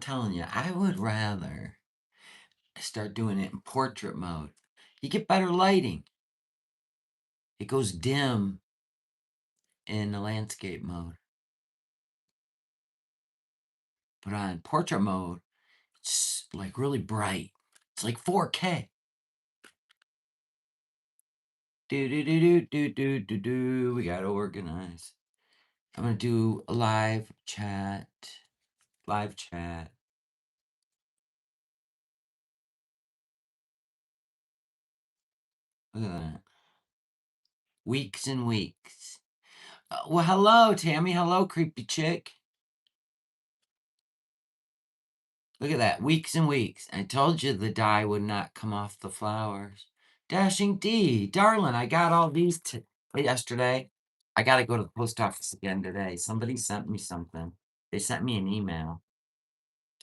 telling you, I would rather start doing it in portrait mode. You get better lighting. It goes dim in the landscape mode. But on portrait mode, it's like really bright. It's like 4K. Do. We gotta organize. I'm gonna do a live chat. Live chat. Look at that. Weeks and weeks. Well, hello, Tammy. Hello, creepy chick. Look at that. Weeks and weeks. I told you the dye would not come off the flowers. Dashing D. Darling, I got all these yesterday. I got to go to the post office again today. Somebody sent me something. They sent me an email.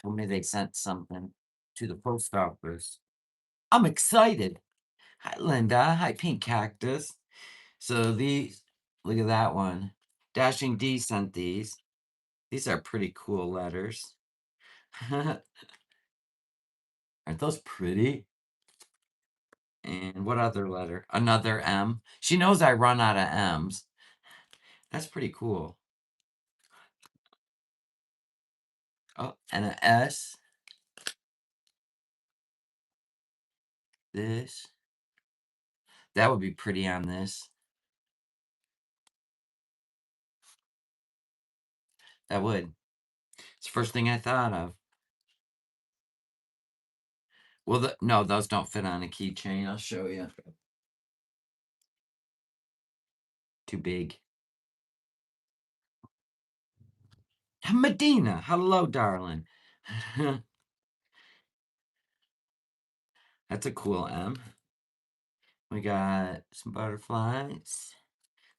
Told me they sent something to the post office. I'm excited. Hi, Linda. Hi, Pink Cactus. So these, look at that one. Dashing D sent these. These are pretty cool letters. Aren't those pretty? And what other letter? Another M. She knows I run out of M's. That's pretty cool. Oh, and an S. This. That would be pretty on this. That would. It's the first thing I thought of. Well, no, those don't fit on a keychain. I'll show you. Too big. Medina. Hello, darling. That's a cool M. We got some butterflies.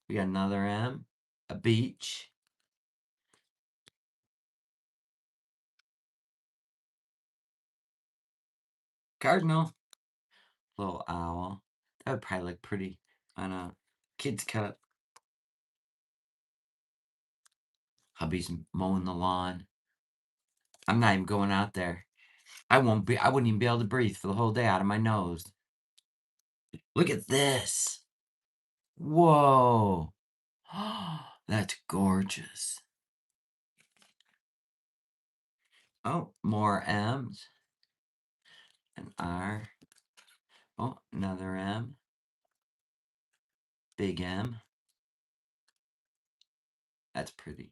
We got another M. A beach. Cardinal. Little owl. That would probably look pretty on a kid's cup. Hubby's mowing the lawn. I'm not even going out there. I wouldn't even be able to breathe for the whole day out of my nose. Look at this. Whoa. That's gorgeous. Oh, more M's. An R. Oh, another M. Big M. That's pretty.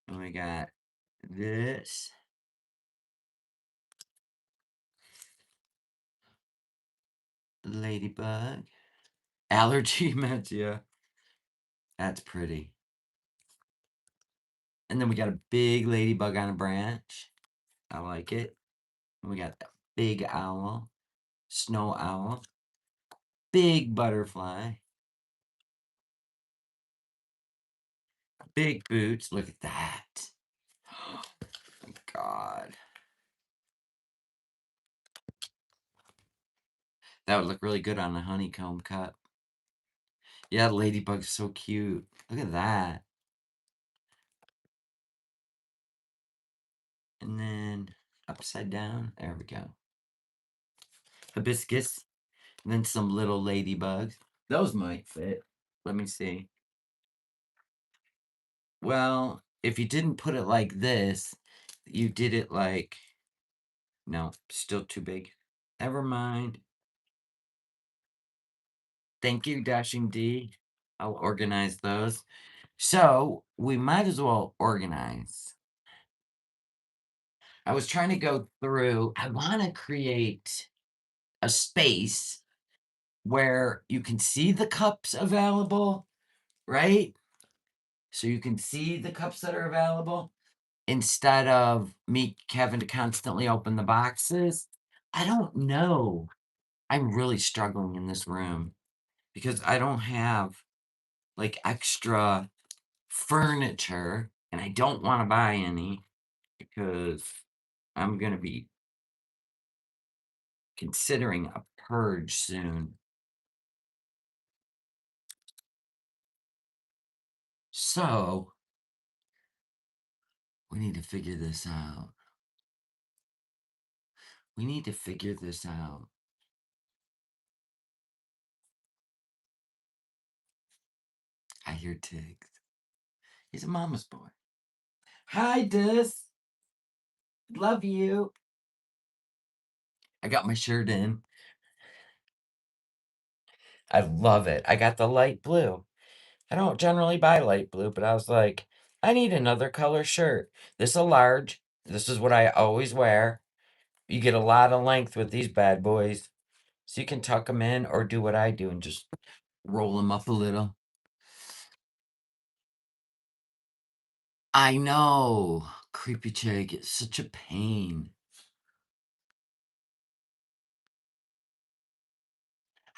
And we got this. Ladybug. Allergy meds, yeah. That's pretty. And then we got a big ladybug on a branch. I like it. And we got that big owl. Snow owl. Big butterfly. Big boots. Look at that. Oh my God. That would look really good on a honeycomb cup. Yeah, the ladybug's so cute. Look at that. And then upside down. There we go. Hibiscus. And then some little ladybugs. Those might fit. Let me see. Well, if you didn't put it like this, you did it like... No, still too big. Never mind. Thank you, Dashing D. I'll organize those. So we might as well organize. I was trying to go through, I want to create a space where you can see the cups available, right? So you can see the cups that are available instead of me having to constantly open the boxes. I don't know. I'm really struggling in this room because I don't have like extra furniture and I don't want to buy any because I'm going to be considering a purge soon. So we need to figure this out. We need to figure this out. I hear Tiggs. He's a mama's boy. Hi, Dis. Love you. I got my shirt in. I love it. I got the light blue. I don't generally buy light blue, but I was like, I need another color shirt. This is a large. This is what I always wear. You get a lot of length with these bad boys. So you can tuck them in or do what I do and just roll them up a little. I know. Creepy chick. It's such a pain.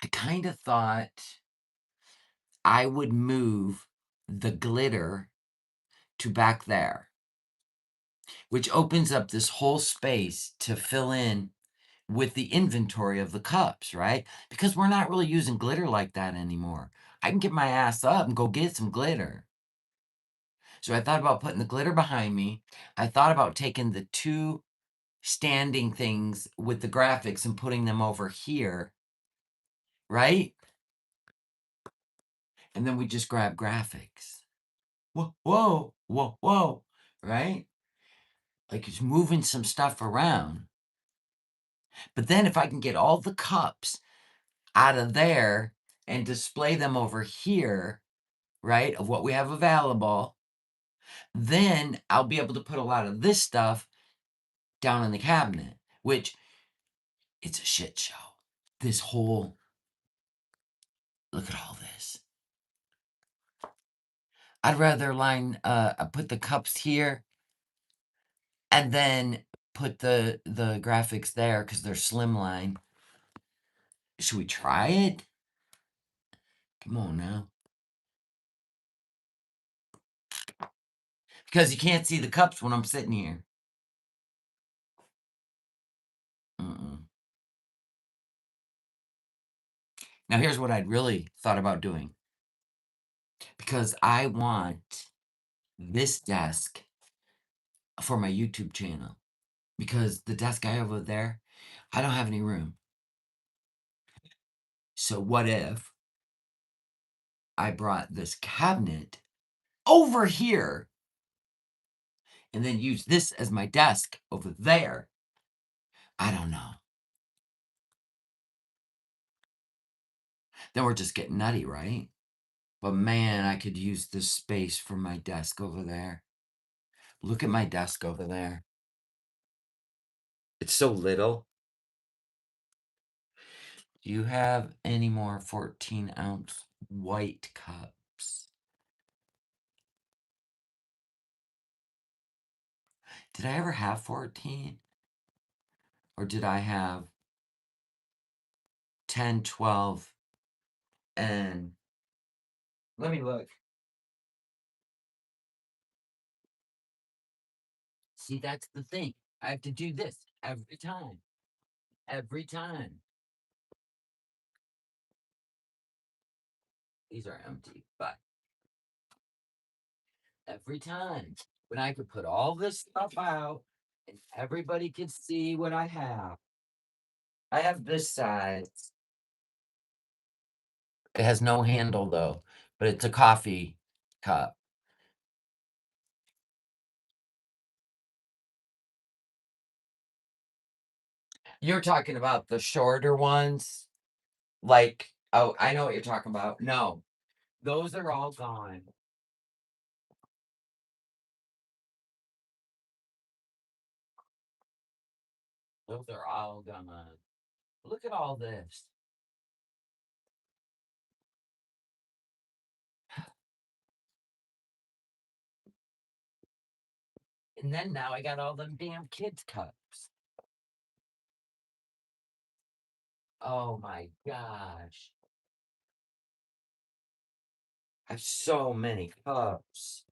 I kind of thought I would move the glitter to back there, which opens up this whole space to fill in with the inventory of the cups, right? Because we're not really using glitter like that anymore. I can get my ass up and go get some glitter. So I thought about putting the glitter behind me. I thought about taking the two standing things with the graphics and putting them over here, right? And then we just grab graphics. Whoa, whoa, whoa, whoa, right? Like it's moving some stuff around. But then if I can get all the cups out of there and display them over here, right, of what we have available, then I'll be able to put a lot of this stuff down in the cabinet, which it's a shit show. This whole, look at all this. I'd rather put the cups here and then put the graphics there because they're slimline. Should we try it? Come on now. Because you can't see the cups when I'm sitting here. Now here's what I'd really thought about doing. Because I want this desk for my YouTube channel. Because the desk I have over there, I don't have any room. So what if I brought this cabinet over here and then use this as my desk over there? I don't know. Then we're just getting nutty, right? But man, I could use this space for my desk over there. Look at my desk over there. It's so little. Do you have any more 14-ounce white cups? Did I ever have 14? Or did I have 10, 12, and let me look. See, that's the thing. I have to do this every time. Every time. These are empty, but every time when I could put all this stuff out and everybody could see what I have. I have this size. It has no handle though, but it's a coffee cup. You're talking about the shorter ones? Like, oh, I know what you're talking about. No, those are all gone. Those are all gone. Look at all this. And then now I got all them damn kids' cups. Oh my gosh. I have so many cups.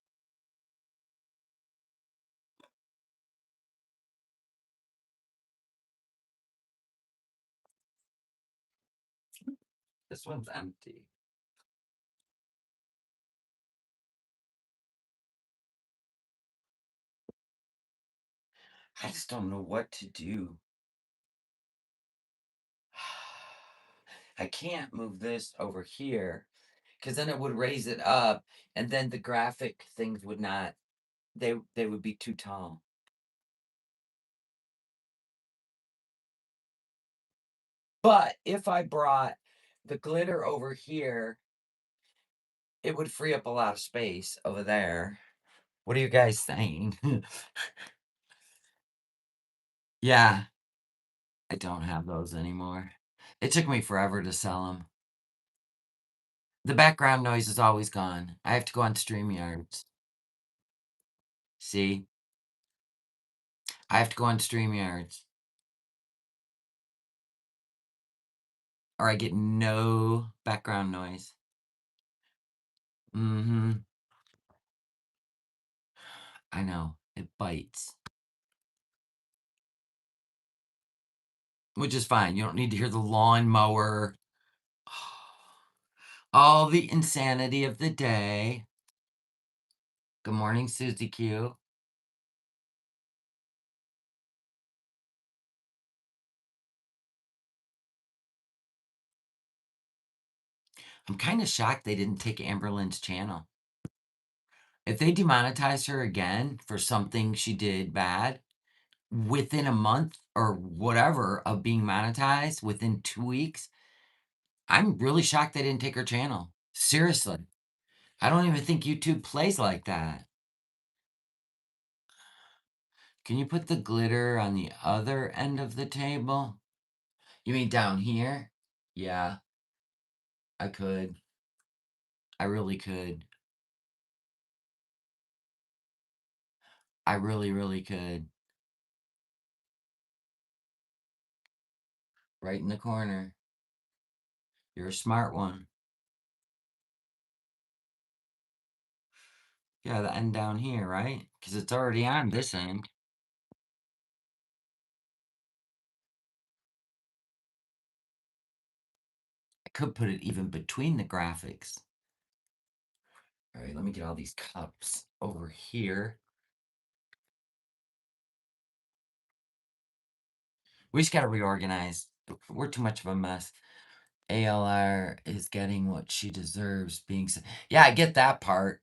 This one's empty. I just don't know what to do. I can't move this over here because then it would raise it up, and then the graphic things would not. They would be too tall. But if I brought the glitter over here, it would free up a lot of space over there. What are you guys saying? Yeah, I don't have those anymore. It took me forever to sell them. The background noise is always gone. I have to go on StreamYards. See? I have to go on StreamYards. Or I get no background noise. Mhm. I know. It bites. Which is fine. You don't need to hear the lawnmower. All the insanity of the day. Good morning, Susie Q. I'm kind of shocked they didn't take Amberlynn's channel. If they demonetized her again for something she did bad, within a month or whatever of being monetized, within 2 weeks, I'm really shocked they didn't take her channel. Seriously. I don't even think YouTube plays like that. Can you put the glitter on the other end of the table? You mean down here? Yeah, I could. I really could. I really, really could. Right in the corner. You're a smart one. Yeah, the end down here, right? Because it's already on this end. I could put it even between the graphics. All right, let me get all these cups over here. We just got to reorganize. We're too much of a mess. ALR is getting what she deserves being. Yeah, I get that part.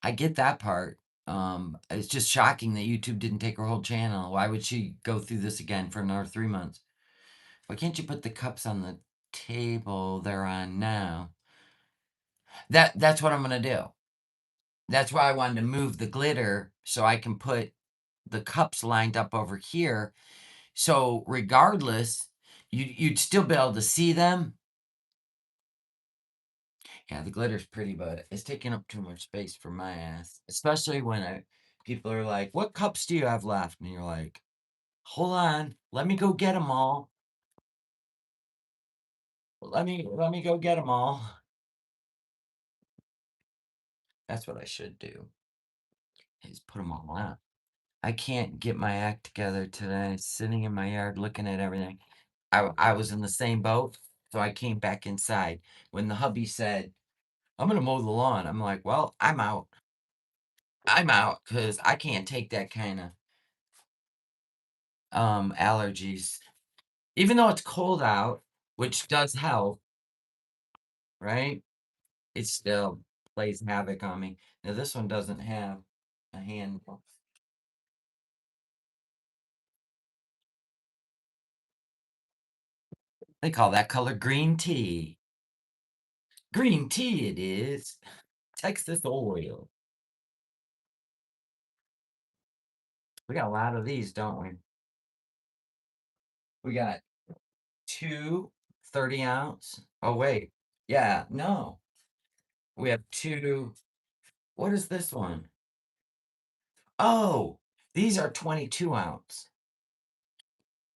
I get that part. It's just shocking that YouTube didn't take her whole channel. Why would she go through this again for another 3 months? Why can't you put the cups on the table they're on now? That's what I'm gonna do. That's why I wanted to move the glitter so I can put the cups lined up over here. So regardless, you'd still be able to see them. Yeah, the glitter's pretty, but it's taking up too much space for my ass. Especially when people are like, "What cups do you have left?" And you're like, "Hold on, let me go get them all. Let me go get them all." That's what I should do. Is put them all out. I can't get my act together today. Sitting in my yard looking at everything. I was in the same boat, so I came back inside. When the hubby said, "I'm gonna mow the lawn," I'm like, "Well, I'm out. I'm out because I can't take that kind of allergies." Even though it's cold out, which does help, right? It still plays havoc on me. Now this one doesn't have a handle. They call that color green tea. Green tea it is. Texas oil. We got a lot of these, don't we? We got two 30-ounce. Oh, wait. Yeah, no. We have two. What is this one? Oh, these are 22-ounce.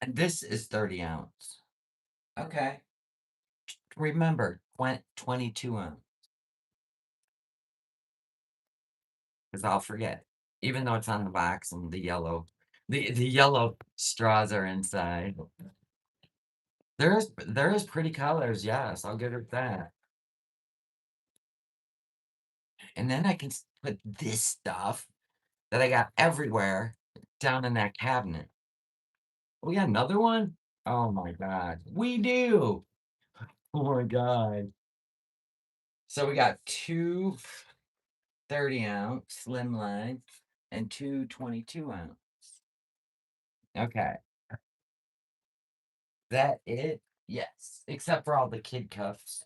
And this is 30-ounce. Okay. Remember, 22-ounce. Because I'll forget. Even though it's on the box and the yellow. The yellow straws are inside. There is pretty colors, yes, I'll give it that. And then I can put this stuff that I got everywhere down in that cabinet. We got another one? Oh my god. We do. Oh my god. So we got two 30-ounce slim line and two 22-ounce. Okay. That it? Yes. Except for all the kid cuffs.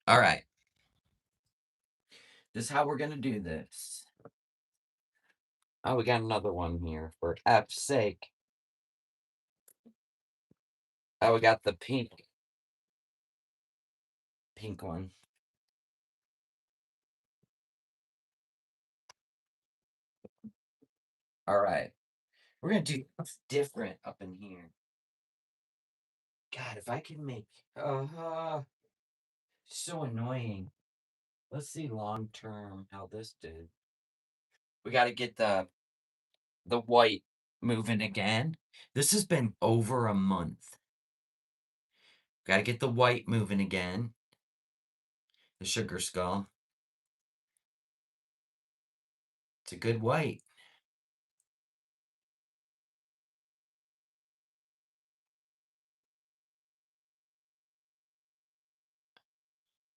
All right. This is how we're gonna do this. Oh, we got another one here for F's sake. Oh, we got the pink one. All right. We're gonna do what's different up in here. God, if I can make so annoying. Let's see long term how this did. We gotta get the white moving again. This has been over a month. Gotta get the white moving again. The sugar skull. It's a good white.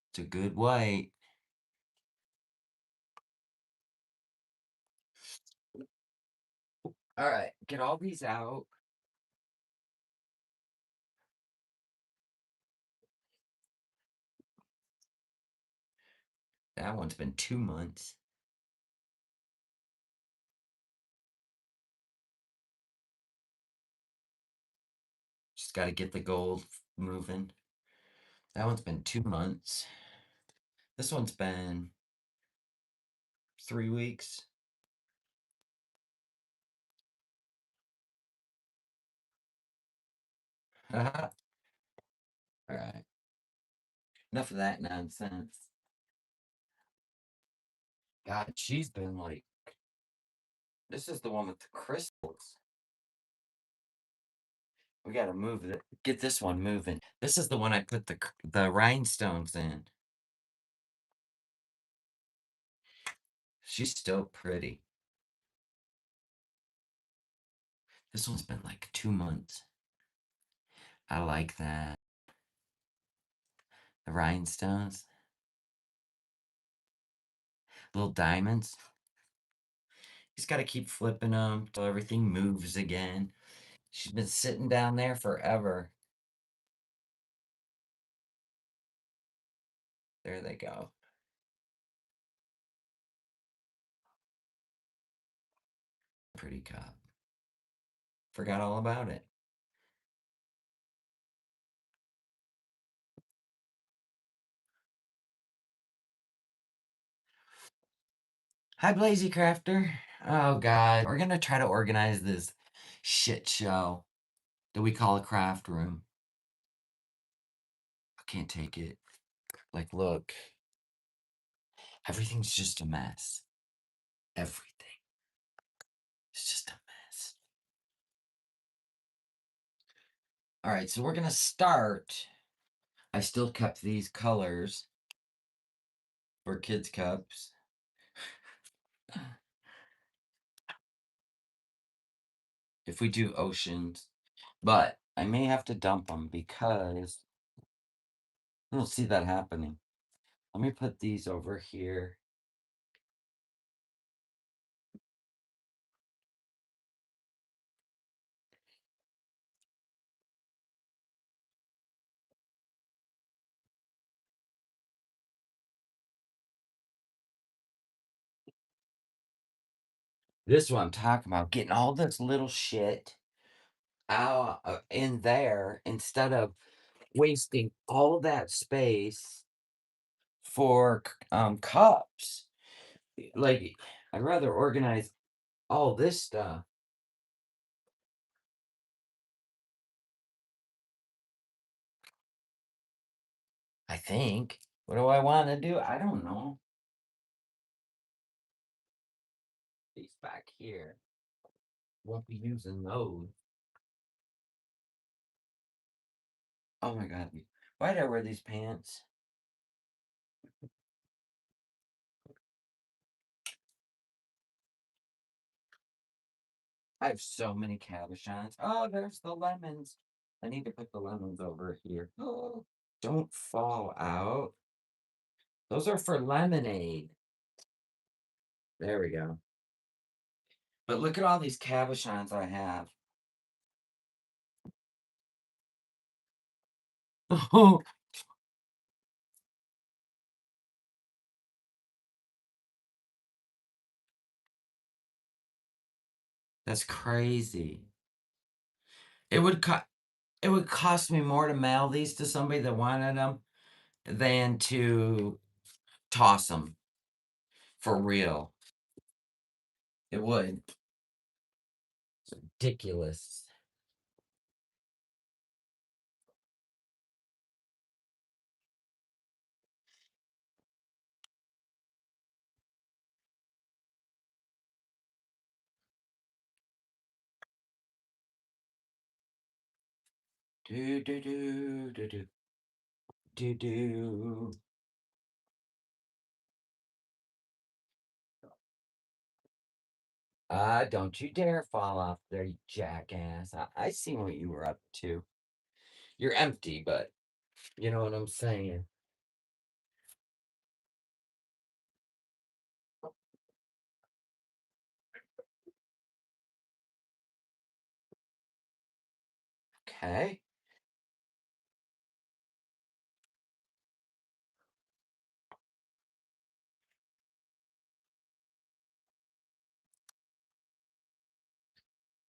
It's a good white. All right, get all these out. That one's been 2 months. Just got to get the gold moving. That one's been 2 months. This one's been 3 weeks. All right. Enough of that nonsense. God, she's been like, this is the one with the crystals. We gotta move it. Get this one moving. This is the one I put the rhinestones in. She's still pretty. This one's been like 2 months. I like that. The rhinestones. Little diamonds. He's got to keep flipping them till everything moves again. She's been sitting down there forever. There they go. Pretty cup. Forgot all about it. Hi, Blazy Crafter. Oh, God. We're going to try to organize this shit show that we call a craft room. I can't take it. Like, look. Everything's just a mess. Everything. It's just a mess. All right, so we're going to start. I still kept these colors for kids' cups. If we do oceans, but I may have to dump them because I don't see that happening. Let me put these over here. This is what I'm talking about. Getting all this little shit out in there instead of wasting all that space for cups. Like, I'd rather organize all this stuff. I think. What do I want to do? I don't know. These back here. Won't be using those. Oh my god. Why did I wear these pants? I have so many cabochons. Oh, there's the lemons. I need to put the lemons over here. Oh, don't fall out. Those are for lemonade. There we go. But look at all these cabochons I have. Oh, that's crazy. It would it would cost me more to mail these to somebody that wanted them than to toss them for real. It would. It's ridiculous. Do do do do do do do. Don't you dare fall off there, you jackass. I seen what you were up to. You're empty, but you know what I'm saying. Okay.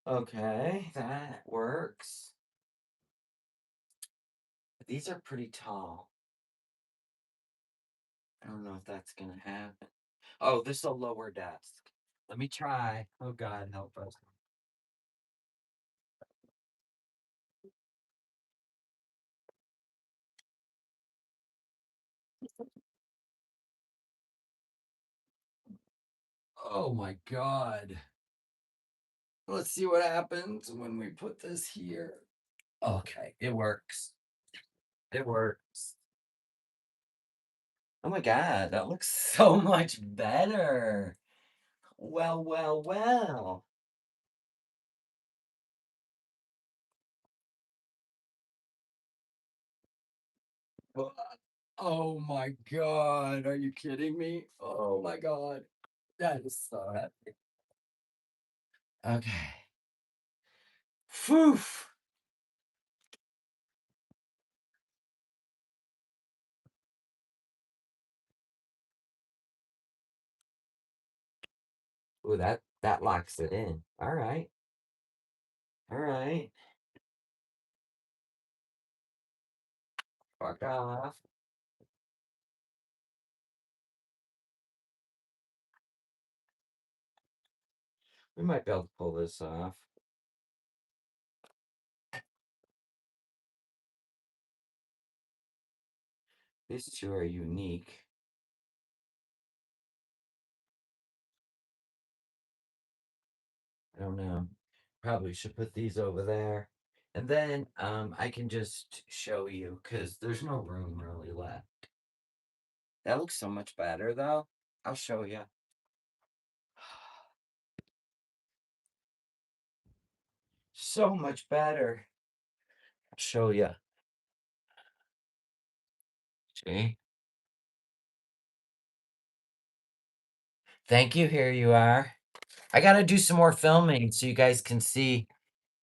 Okay, that works. These are pretty tall. I don't know if that's gonna happen. Oh, this is a lower desk. Let me try. Oh God, help us. Oh my God. Let's see what happens when we put this here. Okay, it works. It works. Oh my God, that looks so much better. Well, well, well. Uh, Oh my God, are you kidding me? Oh my God, that is so happy. Okay. Phew. Ooh, that locks it in. All right. All right. Fuck off. We might be able to pull this off. These two are unique. I don't know. Probably should put these over there. And then I can just show you because there's no room really left. That looks so much better though. I'll show you. So much better. I'll show you. See? Thank you. Here you are. I gotta do some more filming so you guys can see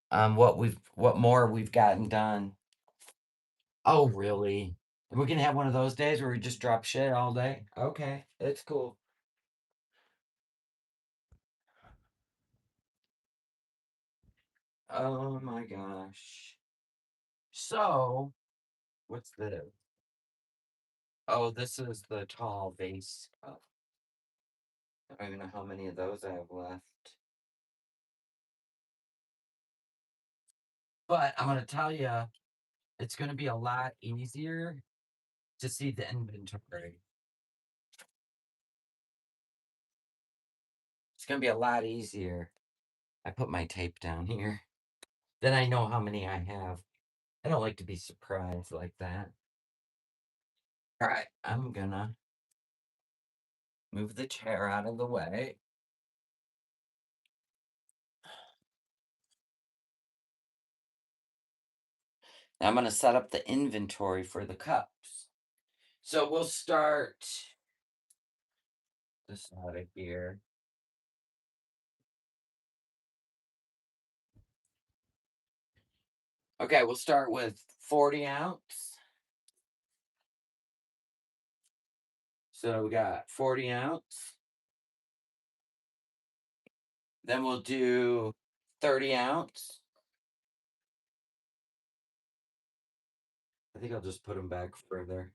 what more we've gotten done. Oh really? We're gonna have one of those days where we just drop shit all day? Okay, it's cool. Oh my gosh. So, what's this? Oh, this is the tall vase. Oh, I don't even know how many of those I have left. But I'm gonna tell you, it's gonna be a lot easier to see the inventory. It's gonna be a lot easier. I put my tape down here. Then I know how many I have. I don't like to be surprised like that. All right, I'm gonna move the chair out of the way. I'm gonna set up the inventory for the cups. So we'll start this out of here. Okay, we'll start with 40 ounce. So we got 40 ounce. Then we'll do 30 ounce. I think I'll just put them back further.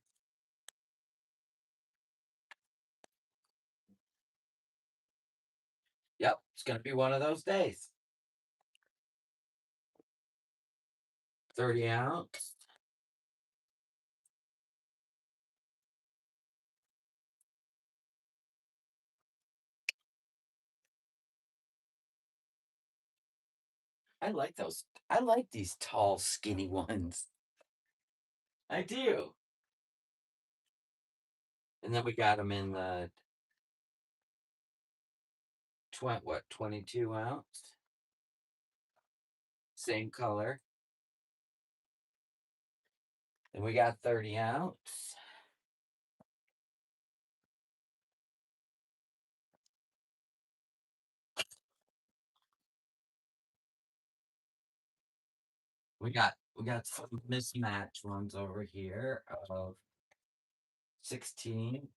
Yep, it's gonna be one of those days. 30 ounce. I like those. I like these tall, skinny ones. I do. And then we got them in the 22 ounce. Same color. And we got 30 ounce. We got some mismatched ones over here of 16.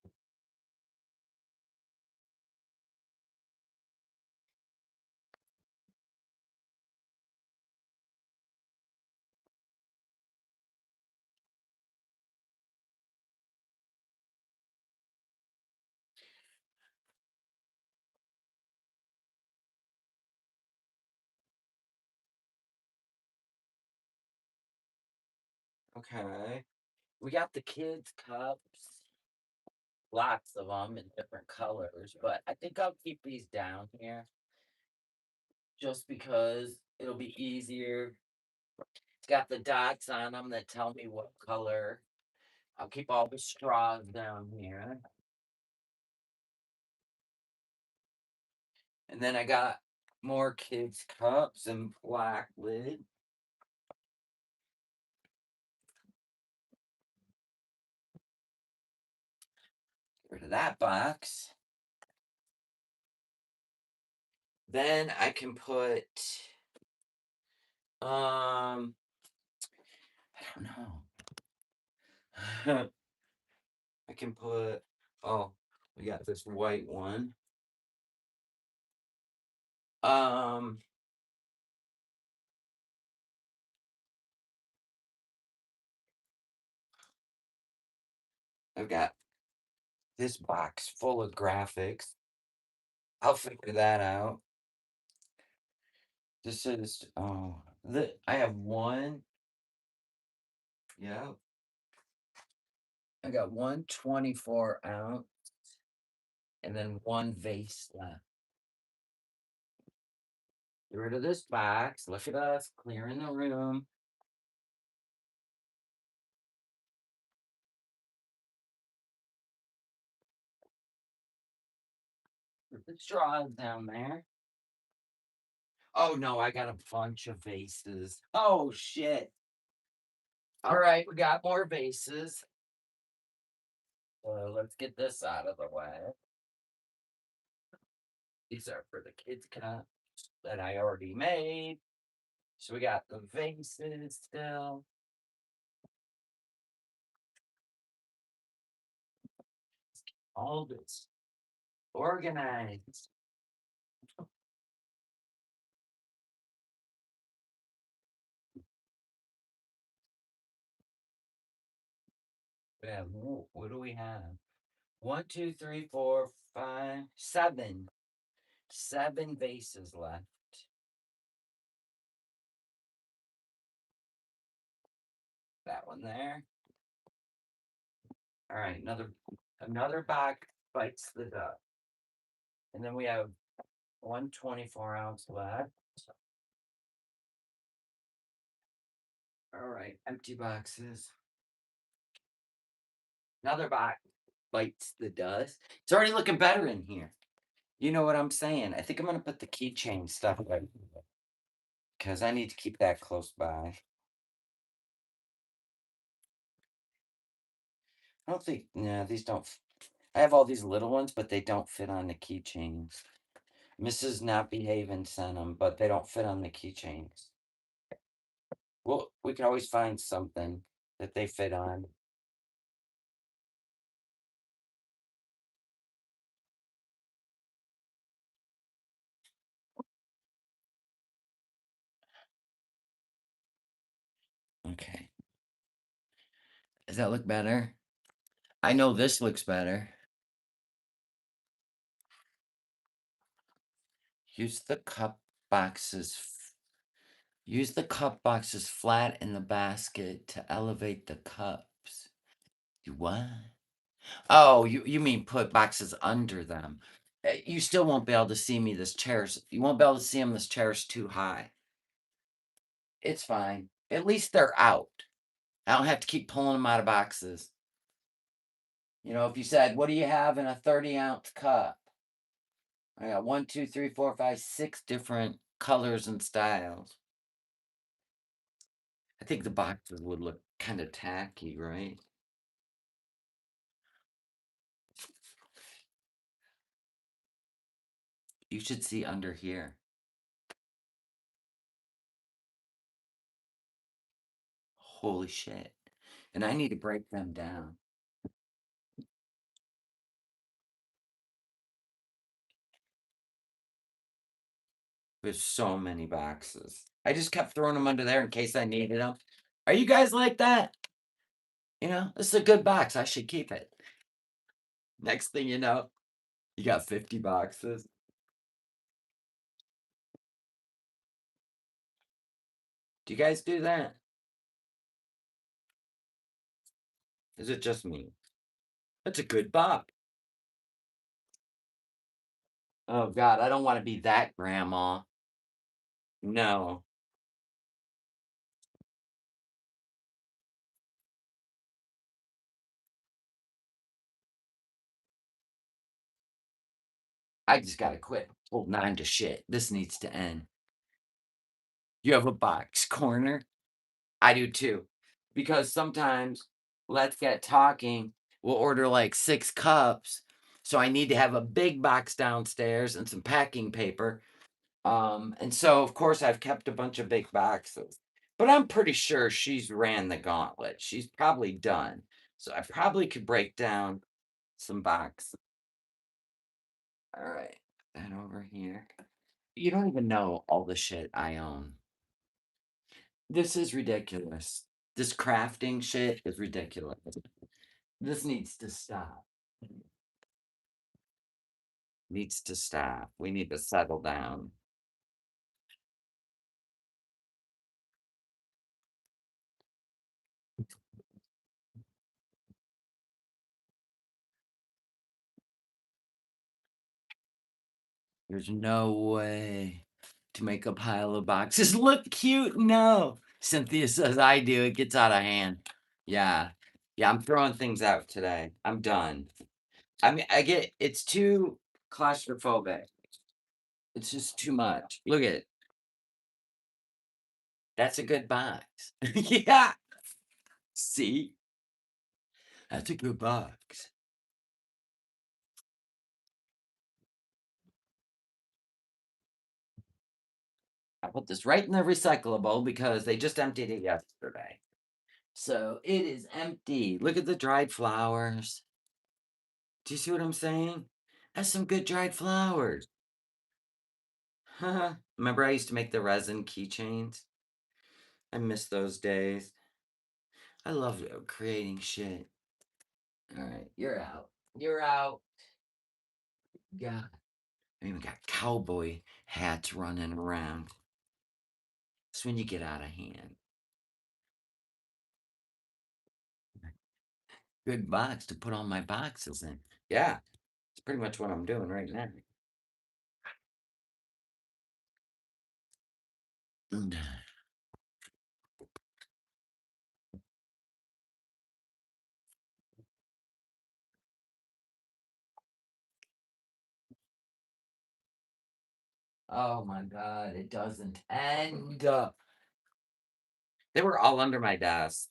Okay. We got the kids' cups. Lots of them in different colors, but I think I'll keep these down here just because it'll be easier. It's got the dots on them that tell me what color. I'll keep all the straws down here. And then I got more kids' cups and black lid. Get rid of that box. Then I can put I don't know. I can put oh, we got this white one. Um I've got this box full of graphics. I'll figure that out. This is I have one. Yeah. I got one 24 ounce and then one vase left. Get rid of this box. Look at us clearing the room. Put the straws down there. Oh no, I got a bunch of vases. Oh shit. All right, we got more vases. Let's get this out of the way. These are for the kids' cups that I already made. So we got the vases still. All this organized. Yeah, what do we have? One, two, three, four, five, seven. Seven vases left. That one there. All right, another box bites the dust. And then we have one 24 ounce left. All right, empty boxes. Another box bites the dust. It's already looking better in here. You know what I'm saying? I think I'm gonna put the keychain stuff away because I need to keep that close by. I don't think, yeah, these don't. I have all these little ones, but they don't fit on the keychains. Mrs. Not Behaving sent them, but they don't fit on the keychains. Well, we can always find something that they fit on. Okay. Does that look better? I know this looks better. Use the cup boxes. Use the cup boxes flat in the basket to elevate the cups. You what? Oh, you mean put boxes under them. You still won't be able to see me. This chair's, you won't be able to see them. This chair's too high. It's fine. At least they're out. I don't have to keep pulling them out of boxes. You know, if you said, what do you have in a 30-ounce cup? I got 1, 2, 3, 4, 5, 6 different colors and styles. I think the boxes would look kind of tacky, right? You should see under here. Holy shit. And I need to break them down. There's so many boxes. I just kept throwing them under there in case I needed them. Are you guys like that? You know, this is a good box. I should keep it. Next thing you know, you got 50 boxes. Do you guys do that? Is it just me? That's a good box. Oh God, I don't want to be that grandma. No. I just gotta quit holding on to shit. This needs to end. You have a box corner? I do too. Because sometimes let's get talking. We'll order like 6 cups. So I need to have a big box downstairs and some packing paper. And so of course I've kept a bunch of big boxes. But I'm pretty sure she's ran the gauntlet. She's probably done. So I probably could break down some boxes. All right. That over here. You don't even know all the shit I own. This is ridiculous. This crafting shit is ridiculous. This needs to stop. Needs to stop. We need to settle down. There's no way to make a pile of boxes look cute. No. Cynthia says I do. It gets out of hand. Yeah. Yeah, I'm throwing things out today. I'm done. I mean, I get it's too claustrophobic. It's just too much. Look at it. That's a good box. Yeah. See? That's a good box. I put this right in the recyclable because they just emptied it yesterday. So it is empty. Look at the dried flowers. Do you see what I'm saying? That's some good dried flowers. Remember I used to make the resin keychains? I miss those days. I love creating shit. All right, you're out. You're out. God. I even got cowboy hats running around. That's when you get out of hand. Good box to put all my boxes in. Yeah, it's pretty much what I'm doing right now. Mm. Oh my God, it doesn't end. They were all under my desk.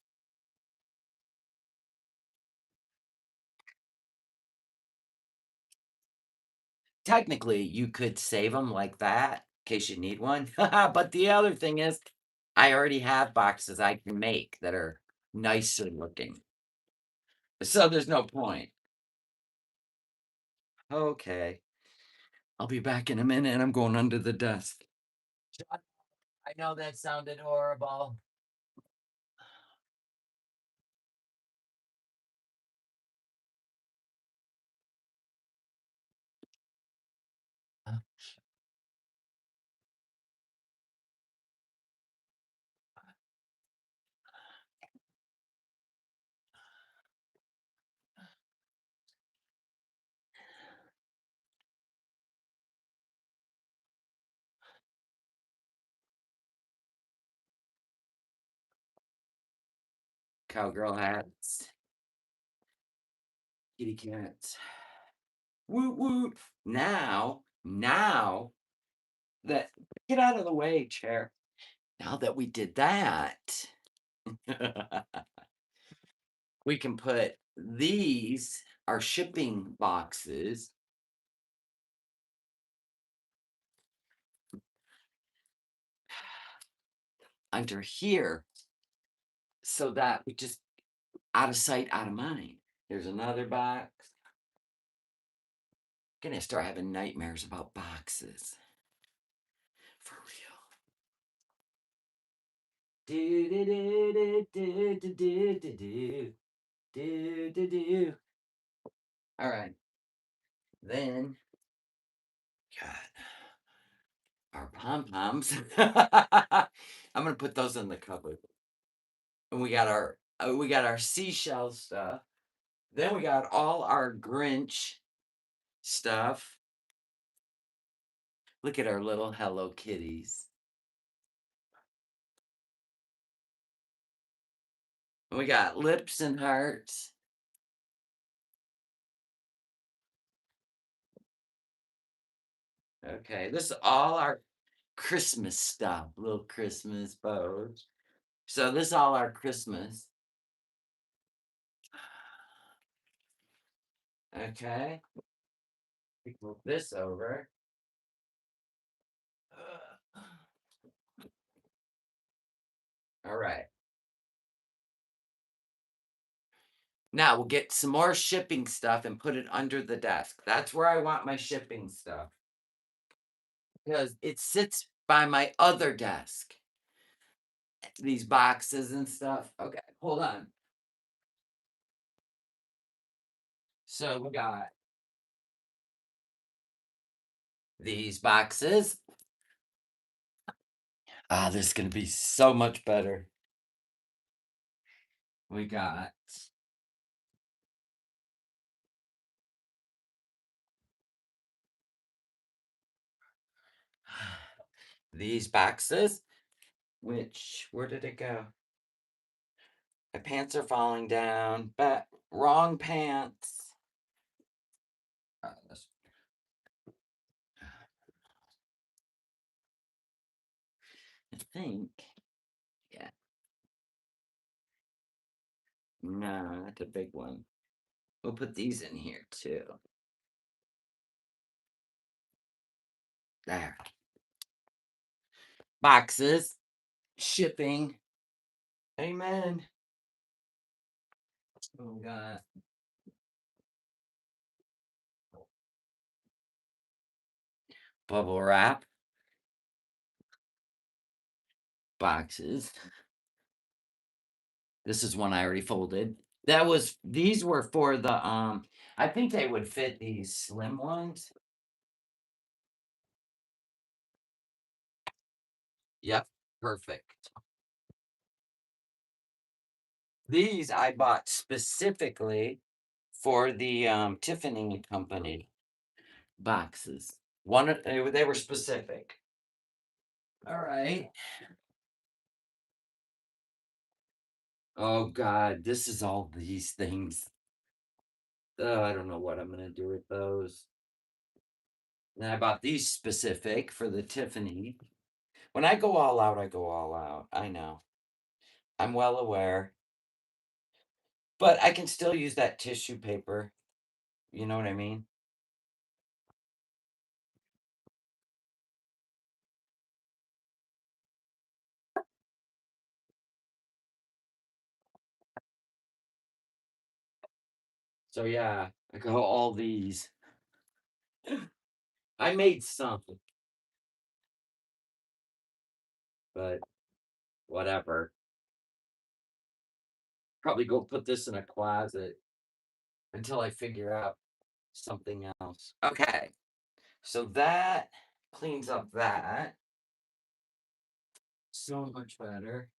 technically, you could save them like that in case you need one. But the other thing is, I already have boxes I can make that are nicer looking. So there's no point. Okay. I'll be back in a minute. I'm going under the desk. I know that sounded horrible. Cowgirl hats. Kitty cats. Woot woot. Now that get out of the way, chair. Now that we did that, we can put these, our shipping boxes, under here so that we just out of sight, out of mind. There's another box. Gonna start having nightmares about boxes. For real. Do do do do do do do do do do do. All right. Then God, our pom poms. I'm gonna put those in the cupboard. And we got our seashell stuff. Then we got all our Grinch stuff. Look at our little Hello Kitties. We got lips and hearts. Okay, this is all our Christmas stuff, little Christmas bows. So this is all our Christmas. Okay, we move this over. All right. Now we'll get some more shipping stuff and put it under the desk. That's where I want my shipping stuff. Because it sits by my other desk. These boxes and stuff. Okay, hold on. So we got these boxes. Ah, this is gonna be so much better. We got these boxes, which where did it go? My pants are falling down, but wrong pants. I think, yeah. No, that's a big one. We'll put these in here too. There. Boxes, shipping. Amen. Oh, we got bubble wrap. Boxes. This is one I already folded. These were for the I think they would fit these slim ones. Yep, perfect. These I bought specifically for the Tiffany company boxes. They were specific. All right. Oh God, this is all these things. Oh, I don't know what I'm gonna do with those. And I bought these specific for the Tiffany. When I go all out, I go all out. I know. I'm well aware. But I can still use that tissue paper. You know what I mean? So yeah, I got all these. I made some, but whatever. Probably go put this in a closet until I figure out something else. Okay, so that cleans up that so much better.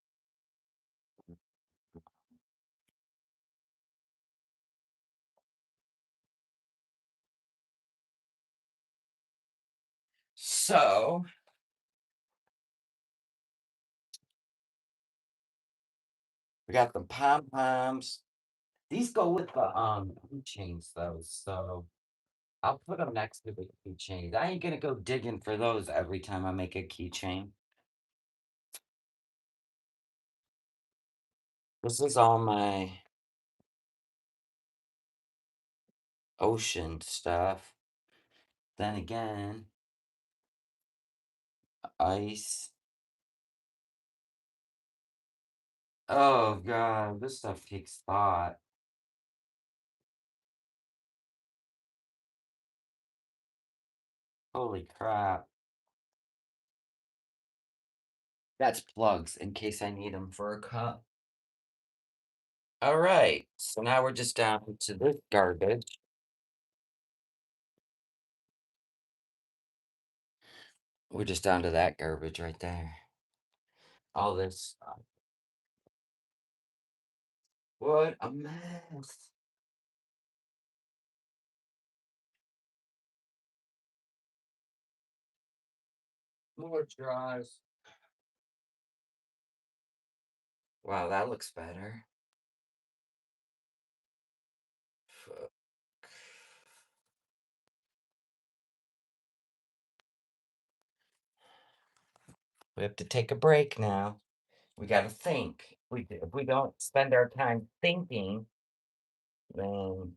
So we got the pom poms. These go with the keychains though, so I'll put them next to the keychains. I ain't gonna go digging for those every time I make a keychain. This is all my ocean stuff. Then again, ice. Oh god, this stuff takes thought. Holy crap. That's plugs in case I need them for a cup. All right, so now we're just down to this garbage. We're just down to that garbage right there. All this stuff. What a mess. More drawers. Wow, that looks better. Fuck. We have to take a break now. We got to think. If we don't spend our time thinking, then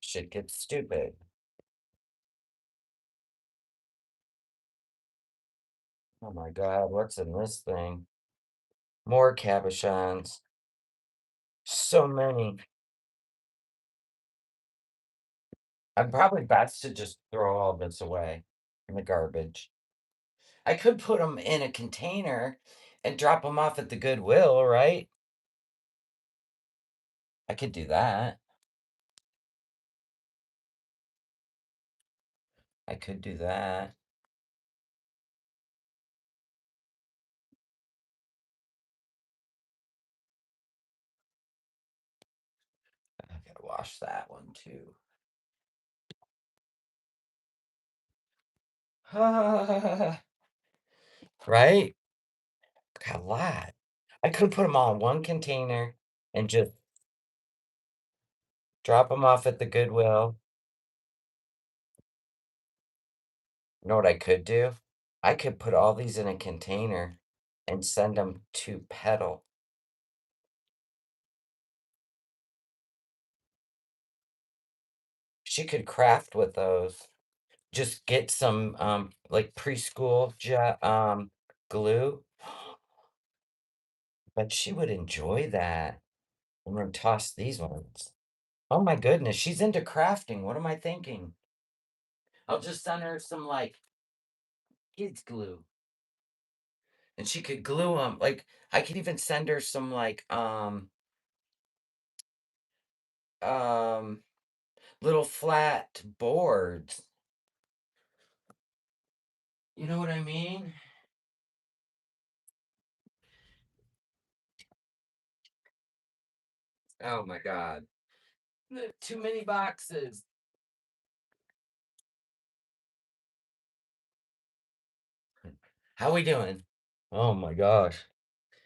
shit gets stupid. Oh my god, what's in this thing? More cabochons. So many. I'm probably best to just throw all this away in the garbage. I could put them in a container and drop them off at the Goodwill, right? I could do that. I could do that. I gotta wash that one too. Right? Got a lot. I could put them all in one container and just drop them off at the Goodwill. You know what I could do? I could put all these in a container and send them to Petal. She could craft with those. Just get some, like, preschool glue. But she would enjoy that. I'm gonna toss these ones. Oh my goodness, she's into crafting. What am I thinking? I'll just send her some, like, kids glue. And she could glue them. Like, I could even send her some, like, um, little flat boards. You know what I mean? Oh my god. Too many boxes. How we doing? Oh my gosh.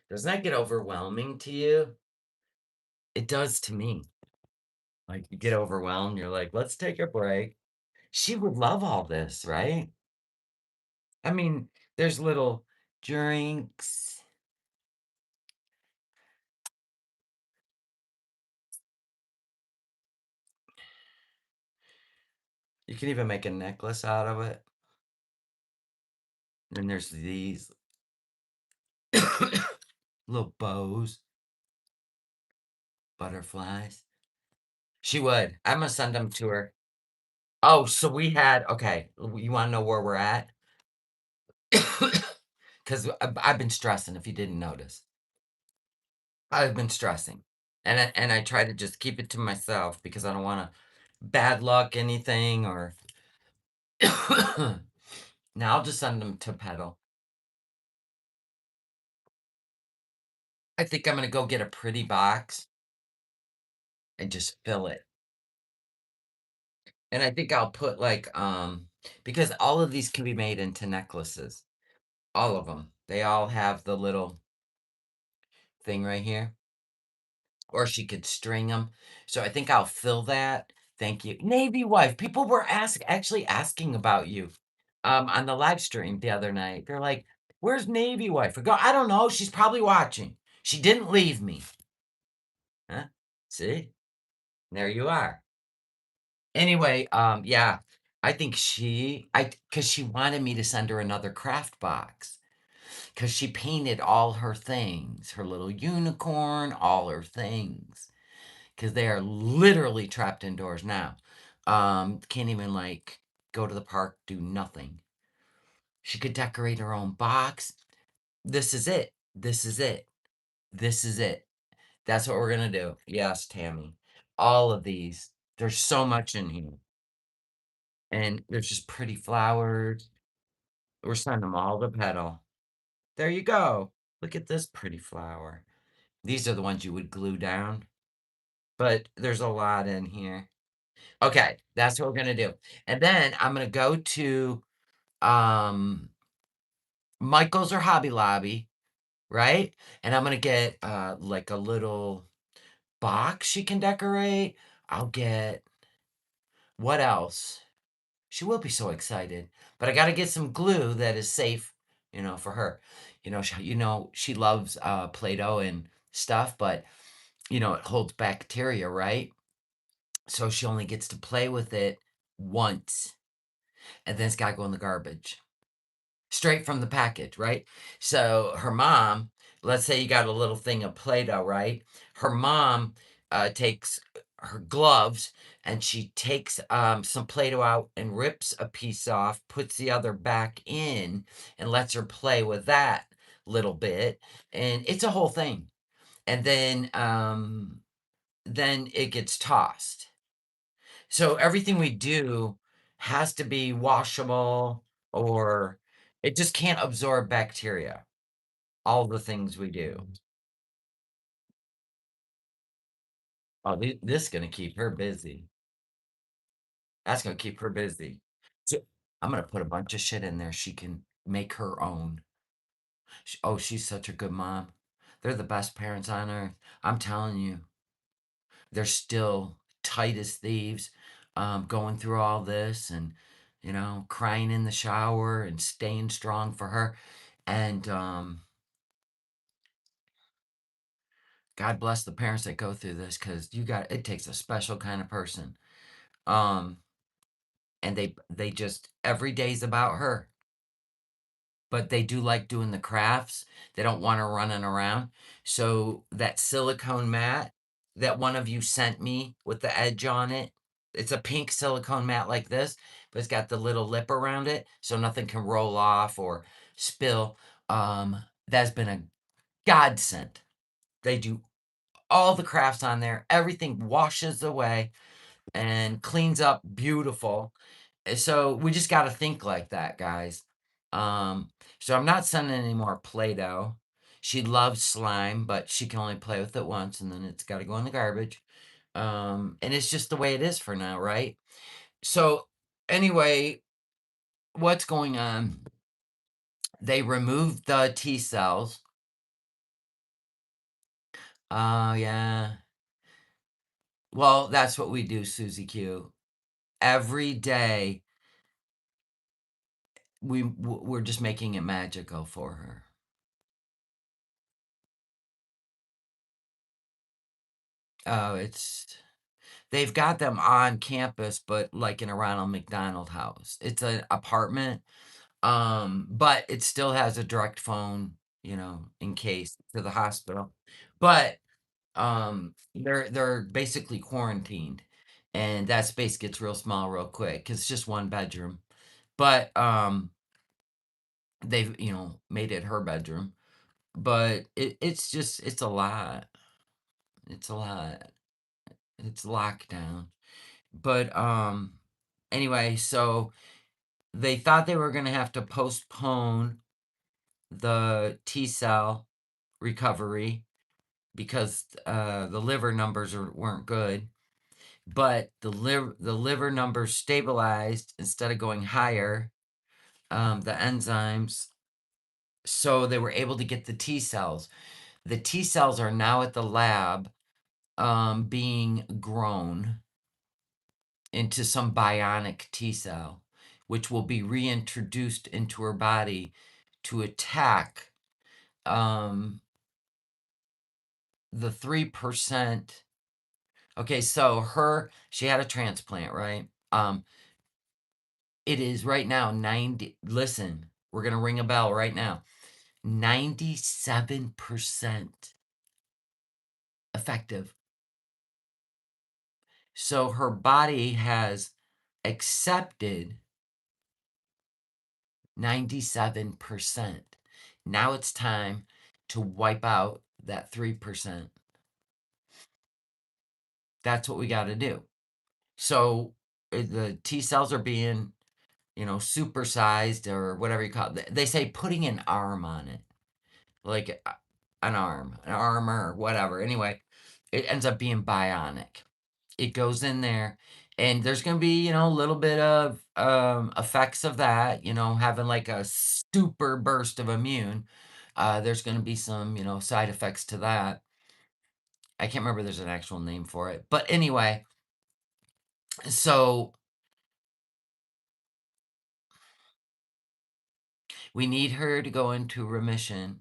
Doesn't that get overwhelming to you? It does to me. Like, you get overwhelmed, you're like, "Let's take a break." She would love all this, right? I mean, there's little drinks. You can even make a necklace out of it. And there's these little bows, butterflies. She would. Imma send them to her. Oh, so we had okay, you wanna know where we're at? 'Cause I've been stressing, if you didn't notice. I've been stressing, and I try to just keep it to myself because I don't wanna bad luck anything or now I'll just send them to Petal. I think I'm gonna go get a pretty box and just fill it. And I think I'll put, like, because all of these can be made into necklaces. All of them. They all have the little thing right here, or she could string them. So I think I'll fill that. Thank you. Navy wife, people were actually asking about you, on the live stream the other night. They're like, "Where's Navy wife?" I go, "I don't know, she's probably watching. She didn't leave me." Huh? See? There you are. Anyway, yeah, I think because she wanted me to send her another craft box. Because she painted all her things, her little unicorn, all her things, because they are literally trapped indoors now. Can't even, like, go to the park, do nothing. She could decorate her own box. This is it. This is it. This is it. That's what we're gonna do. Yes, Tammy. All of these. There's so much in here, and there's just pretty flowers. We're sending them all to Petal. There you go. Look at this pretty flower. These are the ones you would glue down, but there's a lot in here. Okay, that's what we're gonna do. And then I'm gonna go to um Michael's or Hobby Lobby, right? And I'm gonna get like a little box she can decorate. I'll get what else? She will be so excited. But I gotta get some glue that is safe, for her. She loves Play-Doh and stuff, but it holds bacteria, right? So she only gets to play with it once, and then it's gotta go in the garbage. Straight from the package, right? So her mom, let's say you got a little thing of Play-Doh, right? Her mom takes her gloves and she takes some Play-Doh out and rips a piece off, puts the other back in, and lets her play with that little bit. And it's a whole thing. And then it gets tossed. So everything we do has to be washable or it just can't absorb bacteria, all the things we do. Oh, this is gonna keep her busy. That's gonna keep her busy. So I'm gonna put a bunch of shit in there she can make her own. Oh, she's such a good mom. They're the best parents on earth. I'm telling you, they're still tight as thieves, going through all this and, crying in the shower and staying strong for her. And God bless the parents that go through this because it takes a special kind of person. Um, and they just every day's about her. But they do like doing the crafts. They don't want her running around. So that silicone mat that one of you sent me with the edge on it, it's a pink silicone mat like this, but it's got the little lip around it so nothing can roll off or spill. That's been a godsend. They do all the crafts on there. Everything washes away and cleans up beautiful. So we just got to think like that, guys. So I'm not sending any more Play-Doh. She loves slime, but she can only play with it once and then it's got to go in the garbage. And it's just the way it is for now, right? So anyway, what's going on? They removed the T cells. Oh, yeah. Well, that's what we do, Susie Q. Every day we're just making it magical for her. Oh, they've got them on campus, but like in a Ronald McDonald House. It's an apartment, but it still has a direct phone, in case to the hospital. But they're basically quarantined. and that space gets real small real quick because it's just one bedroom. But they've made it her bedroom, but it's a lot. It's a lot. It's lockdown. But anyway, so they thought they were gonna have to postpone the T cell recovery because the liver numbers weren't good. But the liver numbers stabilized instead of going higher. The enzymes, so they were able to get the T cells. The T cells are now at the lab, being grown into some bionic T cell, which will be reintroduced into her body to attack the 3%. Okay, so she had a transplant, right? It is right now 90. Listen, we're gonna ring a bell right now. 97% effective. So her body has accepted 97%. Now it's time to wipe out that 3%. That's what we got to do. So the T cells are being, supersized or whatever you call it. They say putting an arm on it, like an arm or whatever. Anyway, it ends up being bionic. It goes in there, and there's going to be, a little bit of effects of that, having like a super burst of immune. There's going to be some, side effects to that. I can't remember there's an actual name for it. But anyway, so we need her to go into remission.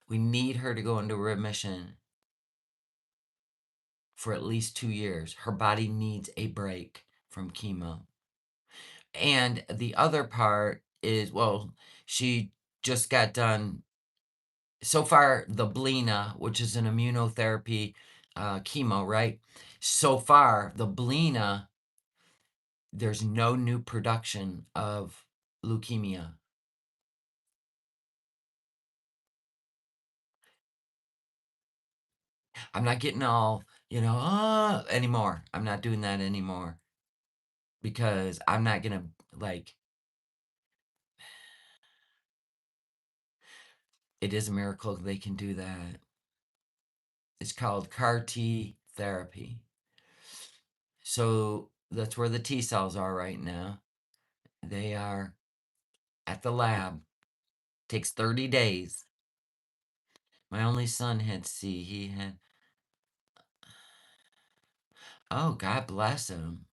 We need her to go into remission for at least 2 years. Her body needs a break from chemo. And the other part is, well, she just got done. So far, the Blina, which is an immunotherapy chemo, right? So far, the Blina, there's no new production of leukemia. I'm not getting all, anymore. I'm not doing that anymore because I'm not going to, like, it is a miracle they can do that. It's called CAR T therapy. So that's where the T cells are right now. They are at the lab. Takes 30 days. My only son had C. He had. Oh, God bless him.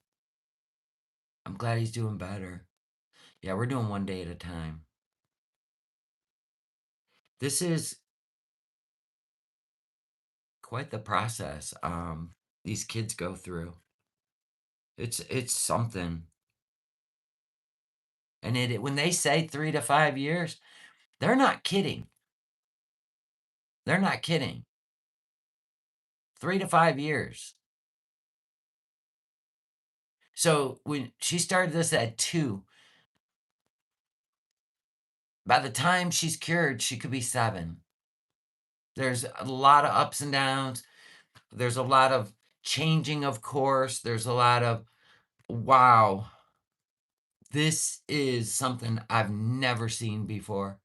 I'm glad he's doing better. Yeah, we're doing one day at a time. This is quite the process these kids go through. It's something. And when they say 3 to 5 years, they're not kidding. They're not kidding. 3 to 5 years. So when she started this at 2, by the time she's cured, she could be 7. There's a lot of ups and downs. There's a lot of changing of course. There's a lot of, wow, this is something I've never seen before.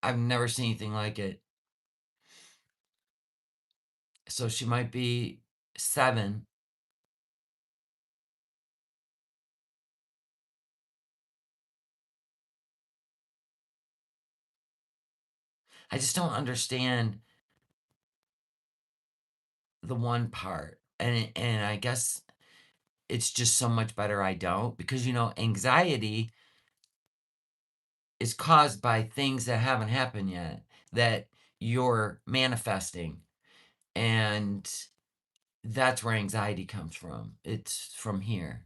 I've never seen anything like it. So she might be 7. I just don't understand the one part. And I guess it's just so much better I don't, because anxiety is caused by things that haven't happened yet that you're manifesting. And that's where anxiety comes from. It's from here.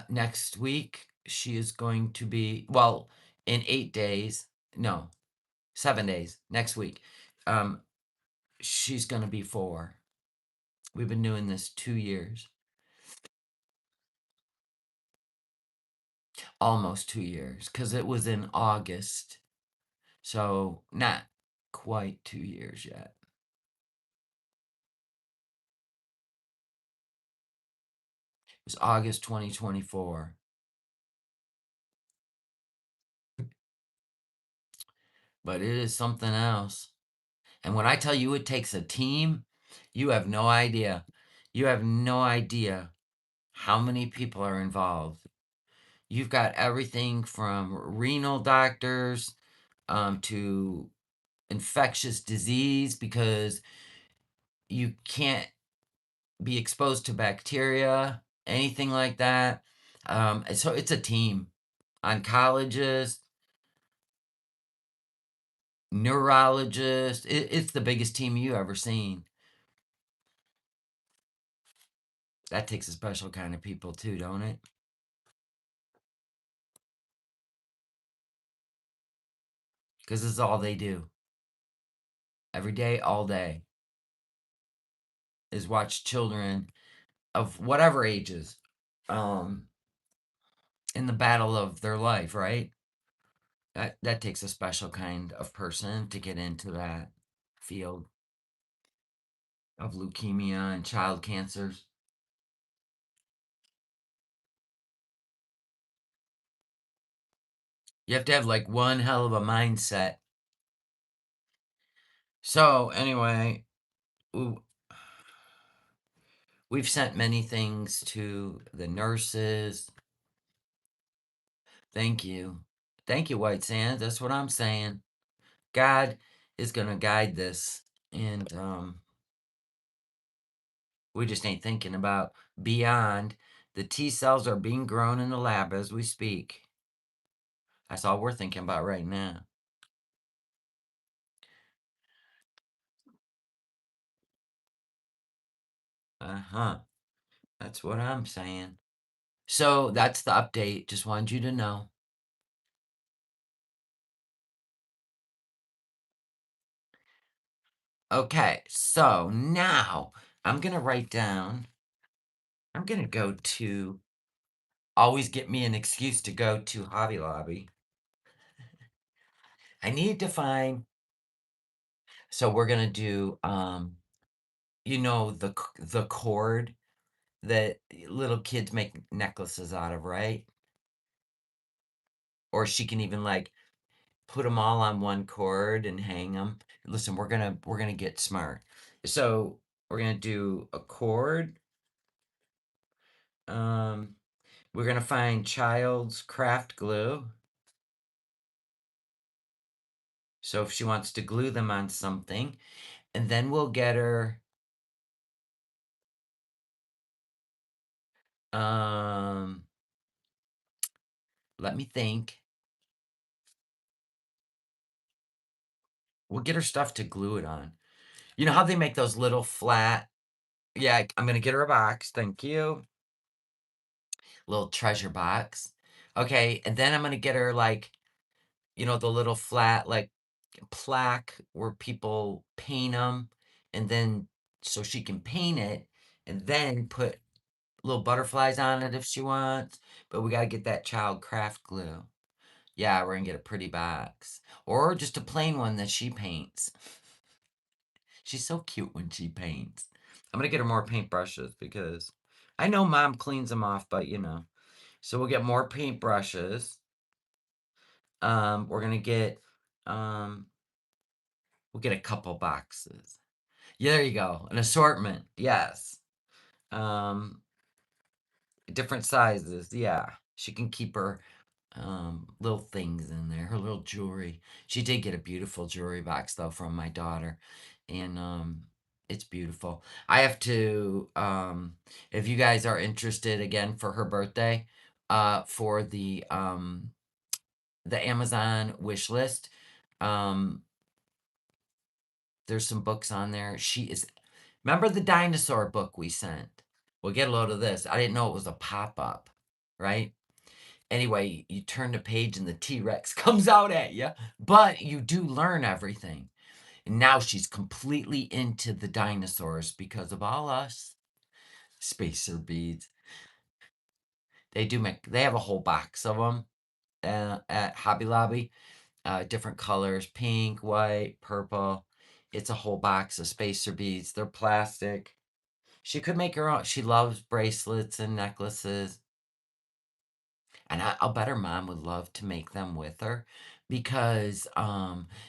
Next week, she is going to be, well, in 8 days, no, 7 days, next week, she's gonna be 4. We've been doing this 2 years. Almost 2 years, because it was in August. So, not quite 2 years yet. It was August 2024. But it is something else. And when I tell you it takes a team, you have no idea. You have no idea how many people are involved. You've got everything from renal doctors to infectious disease, because you can't be exposed to bacteria, anything like that. So it's a team. Oncologists, neurologists. It's the biggest team you ever seen. That takes a special kind of people too, don't it? Because it's all they do. Every day, all day, is watch children of whatever ages um, in the battle of their life, right? That takes a special kind of person to get into that field of leukemia and child cancers. You have to have like one hell of a mindset. So anyway, we've sent many things to the nurses. Thank you. Thank you, White Sands. That's what I'm saying. God is going to guide this. And we just ain't thinking about beyond. The T cells are being grown in the lab as we speak. That's all we're thinking about right now. Uh-huh. That's what I'm saying. So that's the update. Just wanted you to know. Okay, so now I'm going to write down, I'm going to go to, always get me an excuse to go to Hobby Lobby. I need to find, so we're going to do, you know, the cord that little kids make necklaces out of, right? Or she can even like put them all on one cord and hang them. Listen, we're gonna get smart. So we're gonna do a cord. We're gonna find child's craft glue. So if she wants to glue them on something, and then we'll get her. Let me think. We'll get her stuff to glue it on. You know how they make those little flat. Yeah, I'm gonna get her a box. Thank you. Little treasure box. Okay, and then I'm gonna get her like, you know, the little flat like plaque where people paint them, and then so she can paint it and then put little butterflies on it if she wants. But we gotta get that child craft glue. Yeah, we're gonna get a pretty box. Or just a plain one that she paints. She's so cute when she paints. I'm gonna get her more paintbrushes because I know mom cleans them off, but you know. So we'll get more paintbrushes. We're gonna get we'll get a couple boxes. Yeah, there you go. An assortment. Yes. Um different sizes. Yeah. She can keep her little things in there, her little jewelry. She did get a beautiful jewelry box though from my daughter, and it's beautiful. I have to if you guys are interested again for her birthday, for the Amazon wish list, um there's some books on there. She is, remember the dinosaur book we sent? Well, get a load of this. I didn't know it was a pop-up, right? Anyway, you turn the page and the T-Rex comes out at you, but you do learn everything. And now she's completely into the dinosaurs because of all us spacer beads. They have a whole box of them at Hobby Lobby, different colors, pink, white, purple. It's a whole box of spacer beads. They're plastic. She could make her own. She loves bracelets and necklaces. And I'll bet her mom would love to make them with her because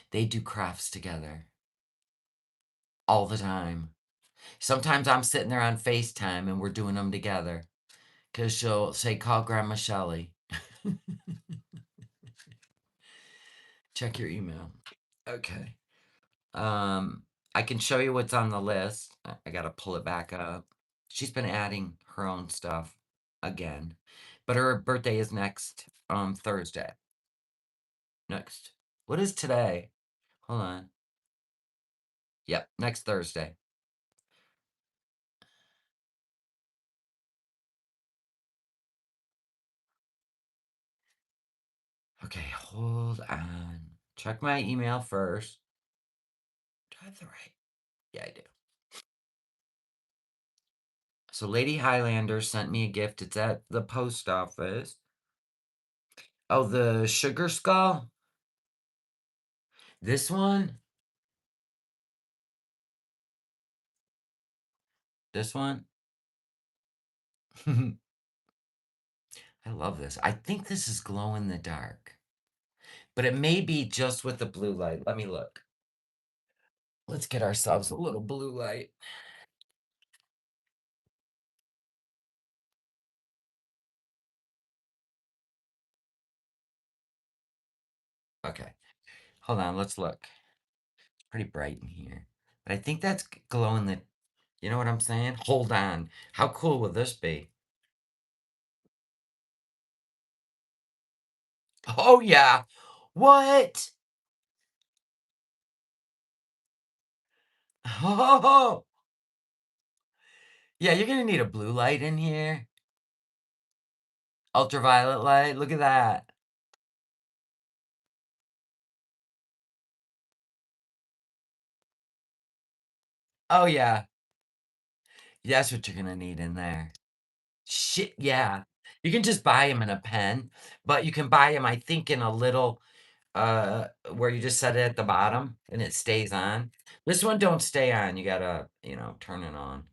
they do crafts together all the time. Sometimes I'm sitting there on FaceTime and we're doing them together because she'll say, call Grandma Shelly. Check your email. Okay. I can show you what's on the list. I gotta pull it back up. She's been adding her own stuff again, but her birthday is next Thursday. Next. What is today? Hold on. Yep, next Thursday. Okay, hold on. Check my email first. Do I have the right? Yeah, I do. So Lady Highlander sent me a gift. It's at the post office. Oh, the sugar skull? This one? This one? I love this. I think this is glow in the dark, but it may be just with the blue light. Let me look. Let's get ourselves a little blue light. Okay, hold on. Let's look. It's pretty bright in here, but I think that's glow in the. You know what I'm saying? Hold on. How cool will this be? Oh yeah. What? Oh yeah. You're gonna need a blue light in here. Ultraviolet light. Look at that. Oh yeah. That's what you're gonna need in there. Shit, yeah. You can just buy them in a pen, but you can buy them, I think, in a little, where you just set it at the bottom and it stays on. This one don't stay on. You gotta, turn it on.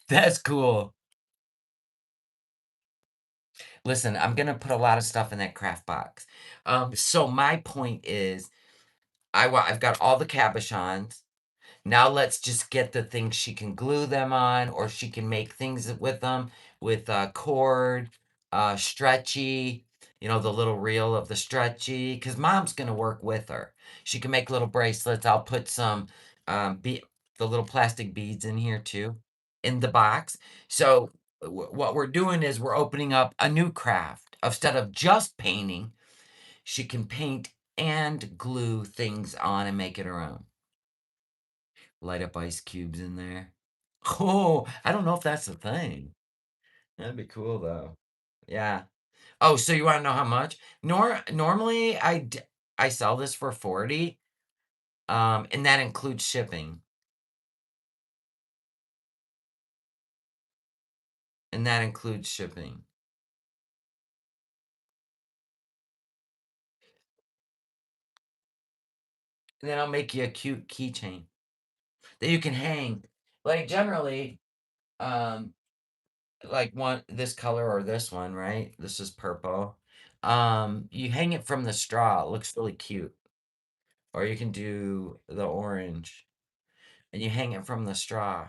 That's cool. Listen, I'm gonna put a lot of stuff in that craft box. So my point is, I've got all the cabochons. Now let's just get the things she can glue them on, or she can make things with them with cord, stretchy, the little reel of the stretchy, because mom's going to work with her. She can make little bracelets. I'll put some the little plastic beads in here too, in the box. So what we're doing is we're opening up a new craft. Instead of just painting, she can paint and glue things on and make it her own. Light up ice cubes in there. Oh, I don't know if that's the thing. That'd be cool though. Yeah. Oh, so you want to know how much? Normally I sell this for 40. And that includes shipping. And that includes shipping. And then I'll make you a cute keychain that you can hang. Like generally, um, like one this color or this one, right? This is purple. You hang it from the straw. It looks really cute. Or you can do the orange and you hang it from the straw.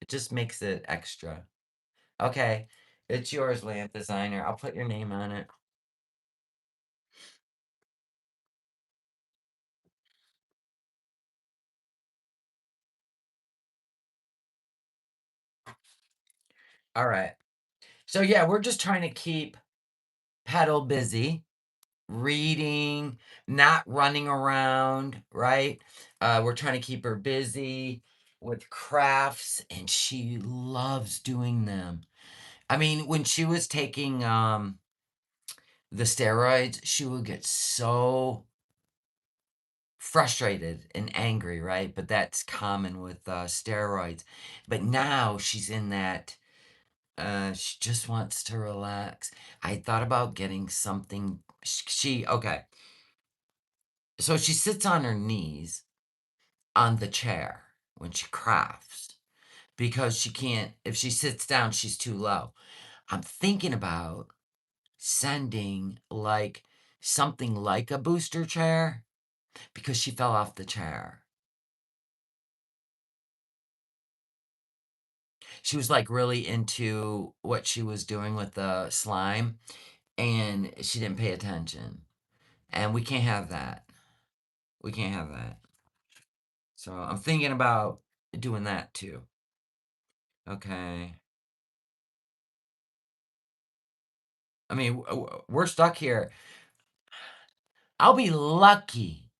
It just makes it extra. Okay, it's yours, lamp designer. I'll put your name on it. All right. So yeah, we're just trying to keep Petal busy, reading, not running around, right? We're trying to keep her busy. with crafts, and she loves doing them. I mean, when she was taking the steroids, she would get so frustrated and angry, right? But that's common with steroids. But now she's in that she just wants to relax. I thought about getting something. Okay. So she sits on her knees on the chair when she crafts because she can't, if she sits down, she's too low. I'm thinking about sending like something like a booster chair because she fell off the chair. She was like really into what she was doing with the slime and she didn't pay attention. And we can't have that. We can't have that. So I'm thinking about doing that too. Okay. I mean, we're stuck here. I'll be lucky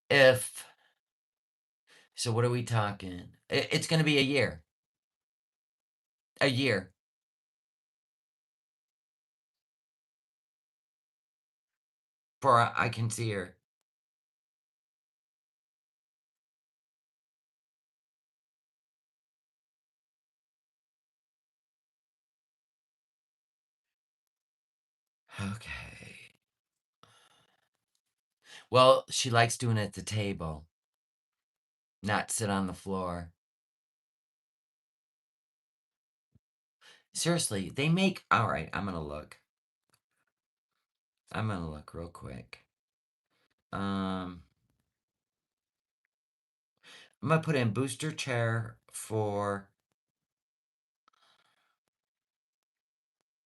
if. So what are we talking? It's going to be a year. A year. For I can see her. Okay. Well, she likes doing it at the table, not sit on the floor. Seriously, they make. All right, I'm gonna look. I'm gonna look real quick. I'm gonna put in booster chair for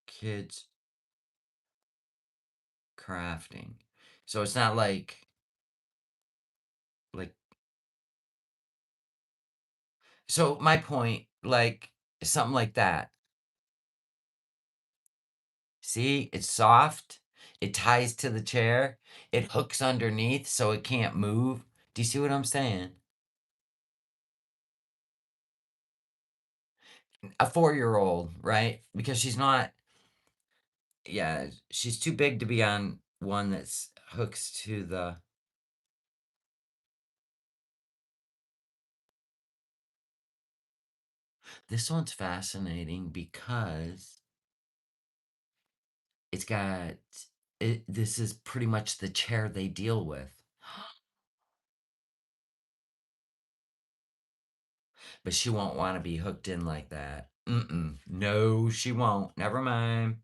kids crafting. So it's not like so my point, like something like that. See, it's soft. It ties to the chair. It hooks underneath so it can't move. Do you see what I'm saying? A 4-year-old, right? Because she's not, yeah, she's too big to be on one that's hooks to the. This one's fascinating because it's got this is pretty much the chair they deal with. But she won't want to be hooked in like that. Mm-mm. No, she won't. Never mind.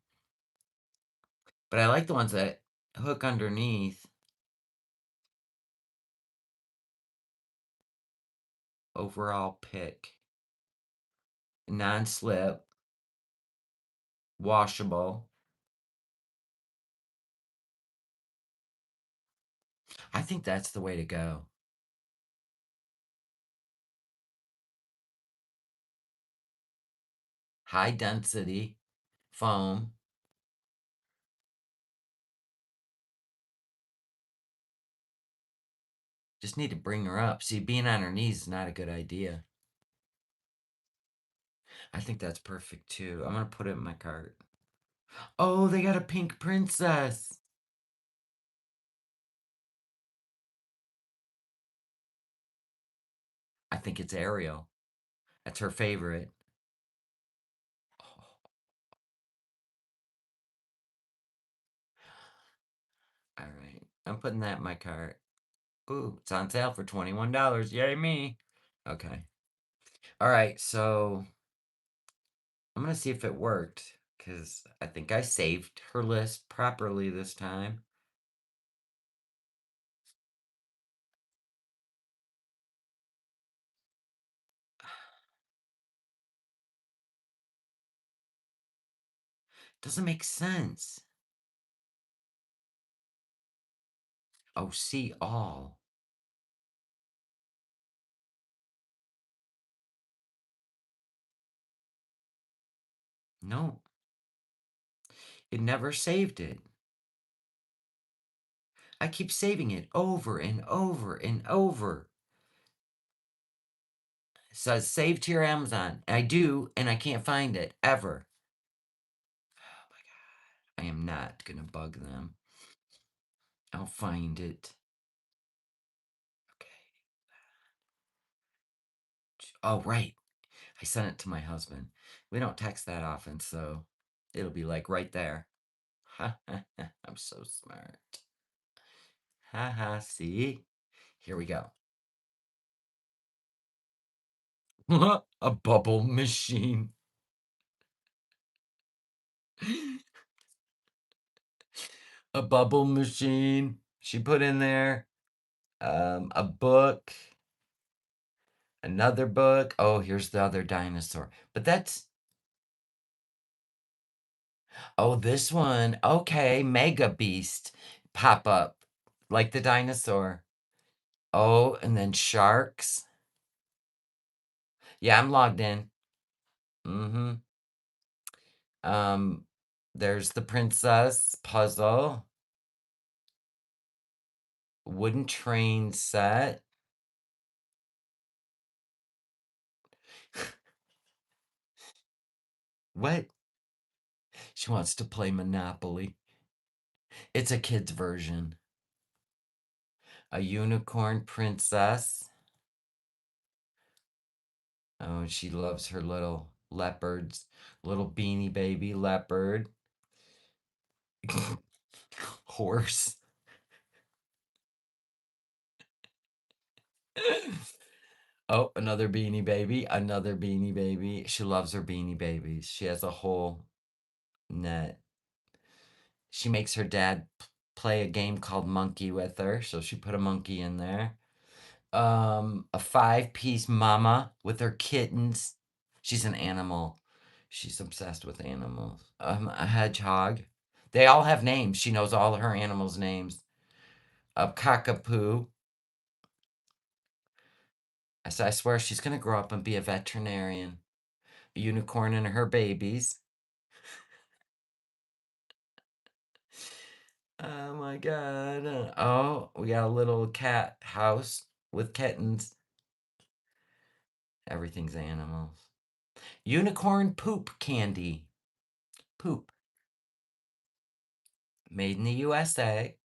But I like the ones that hook underneath. Overall pick. Non-slip. Washable. I think that's the way to go. High density foam. Just need to bring her up. See, being on her knees is not a good idea. I think that's perfect too. I'm gonna put it in my cart. Oh, they got a pink princess. I think it's Ariel. That's her favorite. Oh, all right. I'm putting that in my cart. Ooh, it's on sale for $21. Yay me. Okay. All right, so I'm gonna see if it worked because I think I saved her list properly this time. Doesn't make sense. Oh, see all. No, it never saved it. I keep saving it over and over and over. says save to your Amazon. I do, and I can't find it ever. Oh my God. I am not going to bug them. I'll find it. Okay. Oh, right. I sent it to my husband. We don't text that often, so it'll be like right there. I'm so smart. Haha, see? Here we go. A bubble machine. A bubble machine. She put in there a book, another book. Oh, here's the other dinosaur. But that's, oh, this one. Okay, Mega Beast pop up like the dinosaur. Oh, and then sharks. Yeah, I'm logged in. Mm-hmm. Um, there's the princess puzzle. Wooden train set. What? She wants to play Monopoly. It's a kid's version. A unicorn princess. Oh, she loves her little leopards. Little beanie baby leopard. Horse. Oh, another beanie baby. Another beanie baby. She loves her beanie babies. She has a whole net. She makes her dad play a game called Monkey with her, so she put a monkey in there. A 5-piece mama with her kittens. She's an animal. She's obsessed with animals. A hedgehog. They all have names. She knows all her animals' names. A cockapoo. I swear she's gonna grow up and be a veterinarian. A unicorn and her babies. Oh my god. Oh, we got a little cat house with kittens. Everything's animals. Unicorn poop candy. Poop. Made in the USA.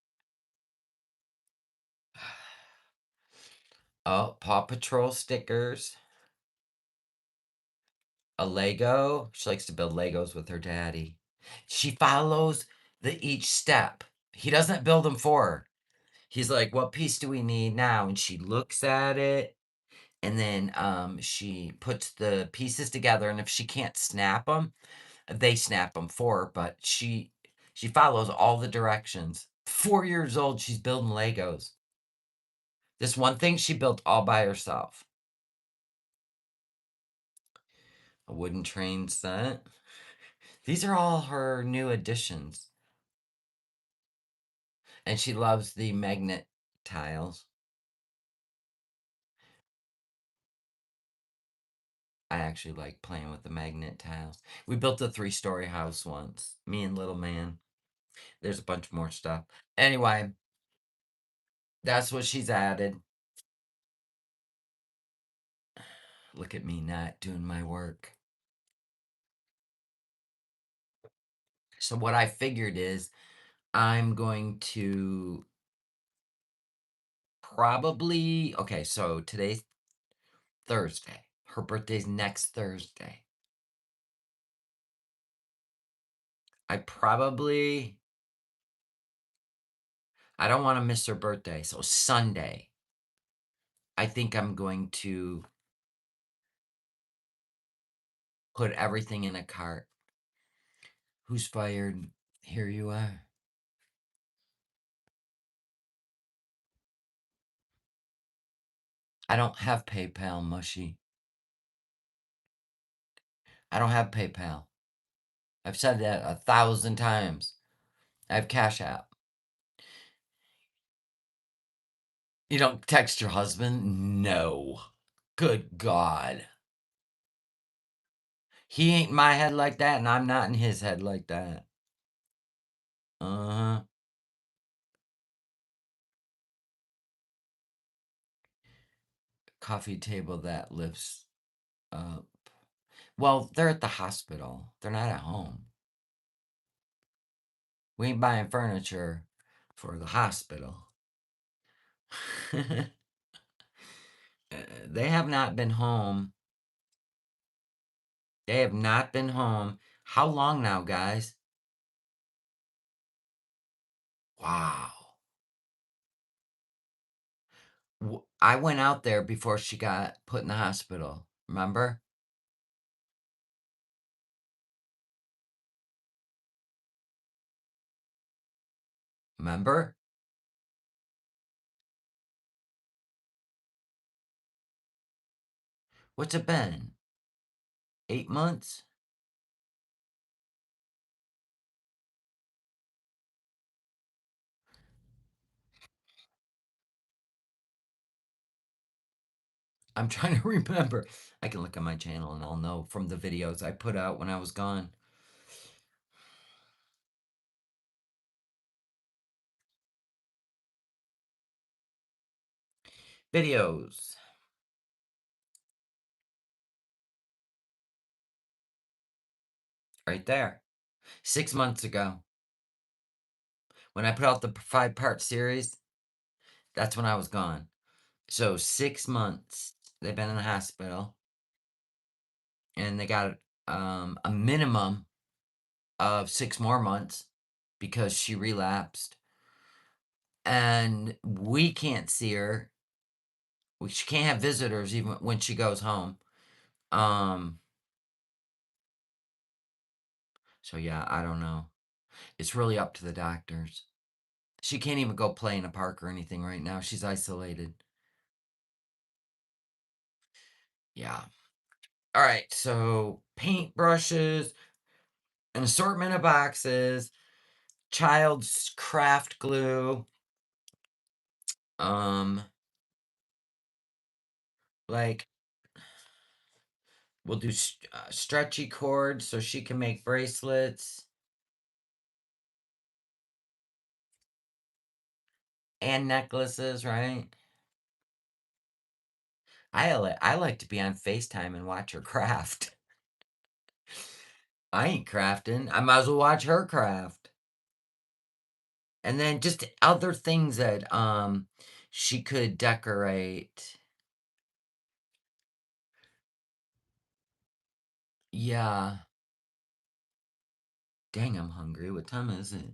Oh, Paw Patrol stickers. A Lego. She likes to build Legos with her daddy. She follows each step. He doesn't build them for her. He's like, what piece do we need now? And she looks at it, and then she puts the pieces together, and if she can't snap them, they snap them for her, but she follows all the directions. 4 years old, she's building Legos. This one thing she built all by herself. A wooden train set. These are all her new additions. And she loves the magnet tiles. I actually like playing with the magnet tiles. We built a 3-story house once, me and little man. There's a bunch more stuff. Anyway, that's what she's added. Look at me not doing my work. So what I figured is I'm going to probably, okay, so today's Thursday. Her birthday's next Thursday. I don't want to miss her birthday. So Sunday, I think I'm going to put everything in a cart. Who's fired? Here you are. I don't have PayPal, Mushy. I don't have PayPal. I've said that 1,000 times. I have Cash App. You don't text your husband? No. Good God. He ain't in my head like that, and I'm not in his head like that. Uh-huh. Coffee table that lifts Well, they're at the hospital. They're not at home. We ain't buying furniture for the hospital. They have not been home. They have not been home. How long now, guys? Wow. I went out there before she got put in the hospital. Remember? Remember? What's it been? 8 months? I'm trying to remember. I can look at my channel and I'll know from the videos I put out when I was gone. Videos. Right there. 6 months ago. When I put out the 5-part series, that's when I was gone. So 6 months they've been in the hospital, and they got a minimum of 6 more months because she relapsed, and we can't see her. She can't have visitors even when she goes home. So yeah, I don't know. It's really up to the doctors. She can't even go play in a park or anything right now. She's isolated. Yeah. All right. So paint brushes, an assortment of boxes, child's craft glue, um, like we'll do stretchy cords so she can make bracelets and necklaces, right? I like to be on FaceTime and watch her craft. I ain't crafting. I might as well watch her craft. And then just other things that she could decorate. Yeah. Dang, I'm hungry. What time is it?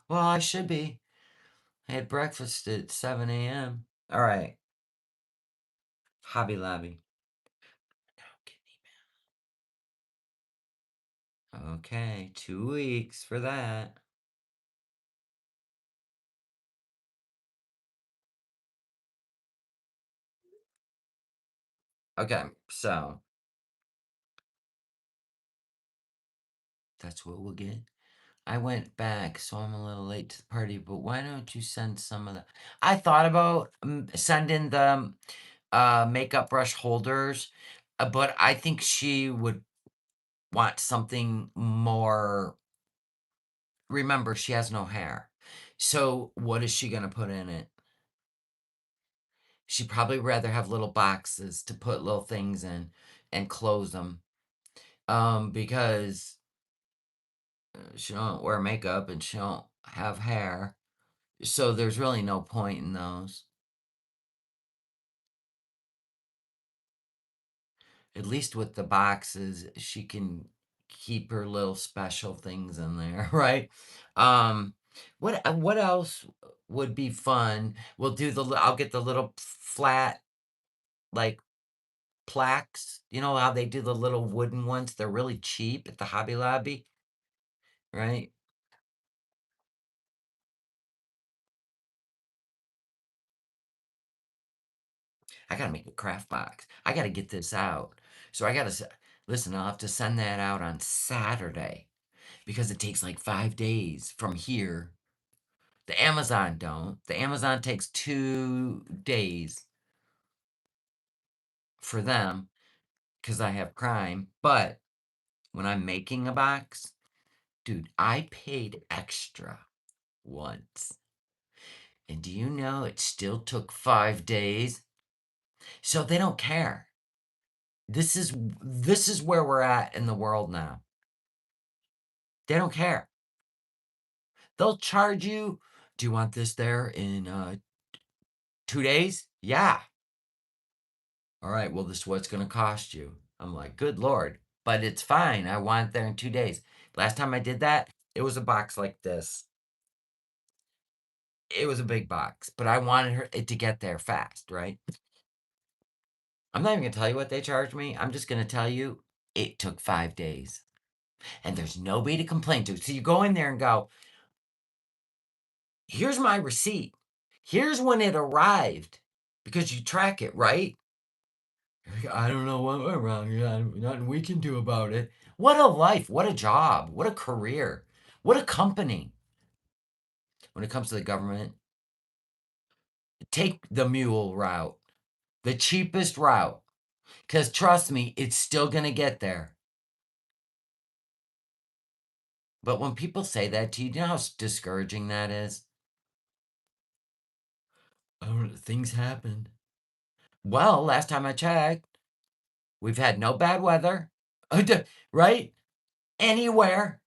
Well, I should be. I had breakfast at 7 a.m. All right. Hobby Lobby. Okay, 2 weeks for that. Okay, so that's what we'll get. I went back, so I'm a little late to the party, but why don't you send some of the. I thought about sending the makeup brush holders, but I think she would want something more. Remember, she has no hair. So, what is she going to put in it? She'd probably rather have little boxes to put little things in and close them. Because she don't wear makeup and she don't have hair. So there's really no point in those. At least with the boxes, she can keep her little special things in there, right? Um, what else would be fun? We'll do I'll get the little flat like plaques. You know how they do the little wooden ones? They're really cheap at the Hobby Lobby, right? I gotta make a craft box. I gotta get this out. So I gotta listen. I'll have to send that out on Saturday because it takes like 5 days from here. The Amazon don't. The Amazon takes 2 days for them because I have Prime. But when I'm making a box, dude, I paid extra once. And do you know it still took 5 days? So they don't care. This is where we're at in the world now. They don't care. They'll charge you. Do you want this there in 2 days? Yeah. All right. Well, this is what it's going to cost you. I'm like, good Lord. But it's fine. I want it there in 2 days. Last time I did that, it was a box like this. It was a big box, but I wanted it to get there fast, right? I'm not even going to tell you what they charged me. I'm just going to tell you it took 5 days. And there's nobody to complain to. So you go in there and go, here's my receipt. Here's when it arrived because you track it, right? I don't know what went wrong. Nothing we can do about it. What a life. What a job. What a career. What a company. When it comes to the government, take the mule route, the cheapest route. Because trust me, it's still going to get there. But when people say that to you, do you know how discouraging that is? Oh, things happen. Well, last time I checked, we've had no bad weather, right? Anywhere.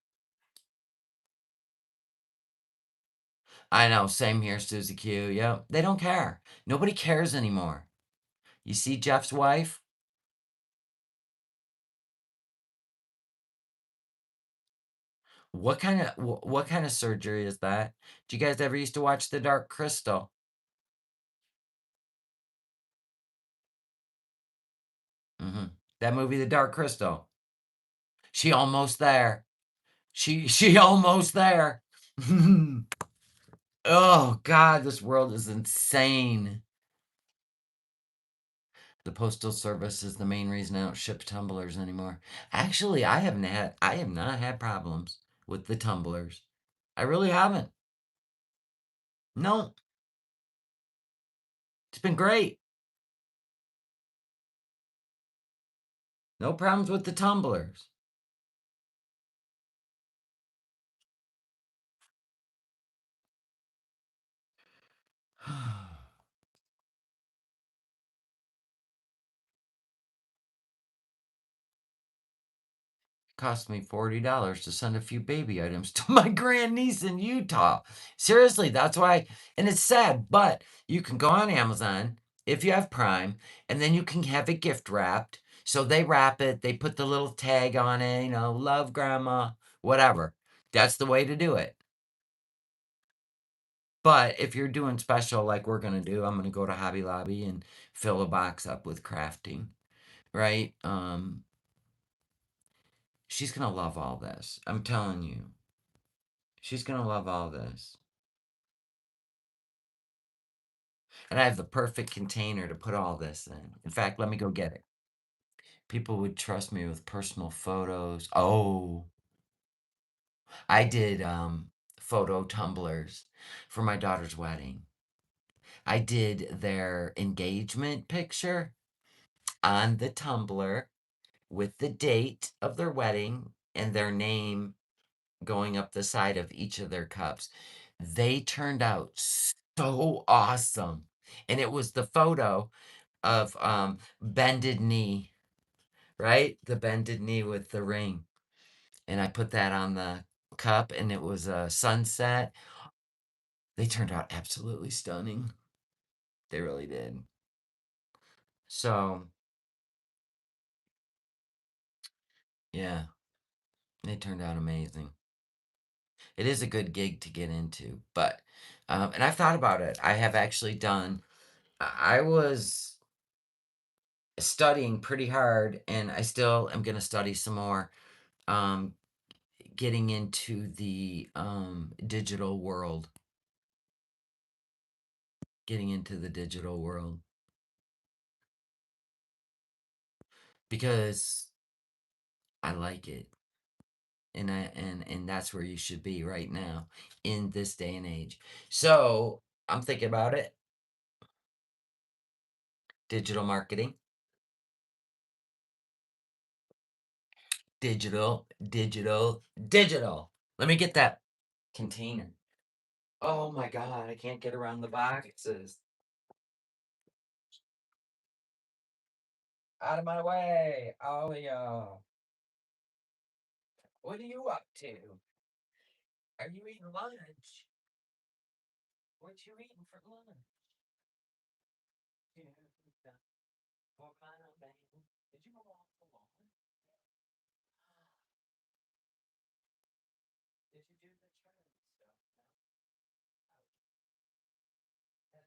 I know, same here, Susie Q. Yeah, they don't care. Nobody cares anymore. You see Jeff's wife? What kind of surgery is that? Did you guys ever used to watch The Dark Crystal? hmm That movie, The Dark Crystal. She almost there. She almost there. Oh God, this world is insane. The postal service is the main reason I don't ship tumblers anymore. Actually, I have not had problems with the tumblers. I really haven't. No, it's been great. No problems with the tumblers. Cost me $40 to send a few baby items to my grandniece in Utah. Seriously, that's why, and it's sad, but you can go on Amazon if you have Prime, and then you can have it gift wrapped. So they wrap it, they put the little tag on it, love grandma, whatever. That's the way to do it. But if you're doing special like we're going to do, I'm going to go to Hobby Lobby and fill a box up with crafting, right? She's going to love all this. I'm telling you. She's going to love all this. And I have the perfect container to put all this in. In fact, let me go get it. People would trust me with personal photos. Oh, I did photo tumblers for my daughter's wedding. I did their engagement picture on the tumbler with the date of their wedding and their name going up the side of each of their cups. They turned out so awesome. And it was the photo of bended knee, right? The bended knee with the ring. And I put that on the cup and it was a sunset. They turned out absolutely stunning. They really did. So, yeah, they turned out amazing. It is a good gig to get into, but and I've thought about it. I have actually done I was studying pretty hard and I still am going to study some more um getting into the digital world. Getting into the digital world because I like it. And that's where you should be right now in this day and age. So, I'm thinking about it. Digital marketing, digital. Let me get that container. Oh my god, I can't get around the boxes. Out of my way, all of y'all. What are you up to? Are you eating lunch? What you eating for lunch? Yeah, for my baby. Did you go off the lawn? Did you do the churn stuff? No? That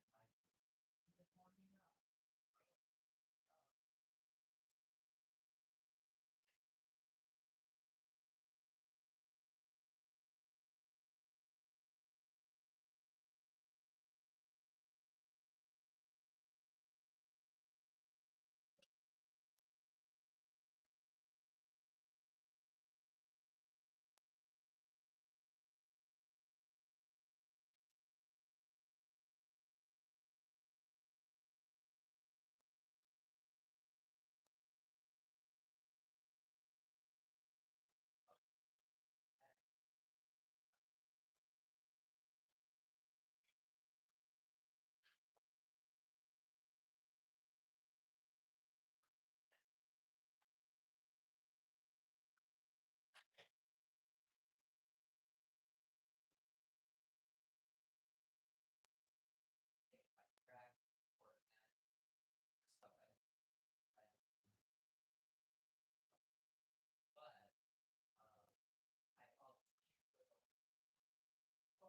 might be the morning up. What's that carbonation stuff? There's too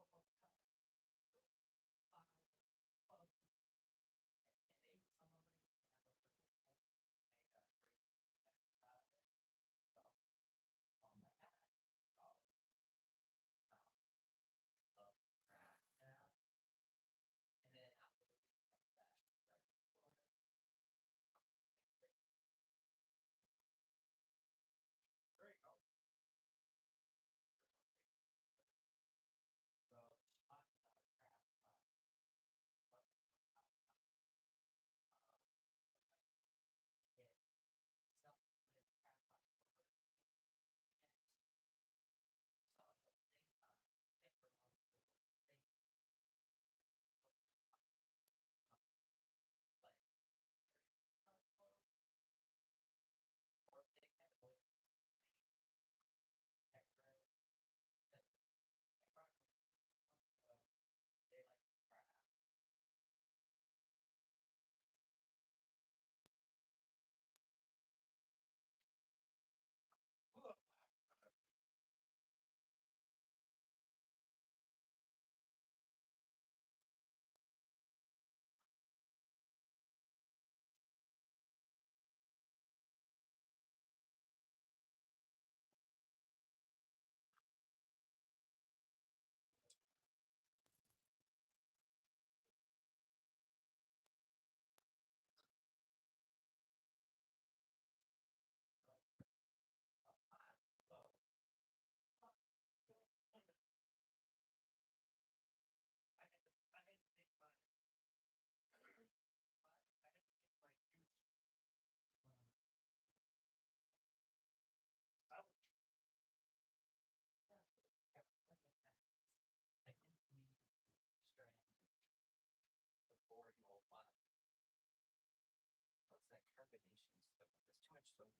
much soda.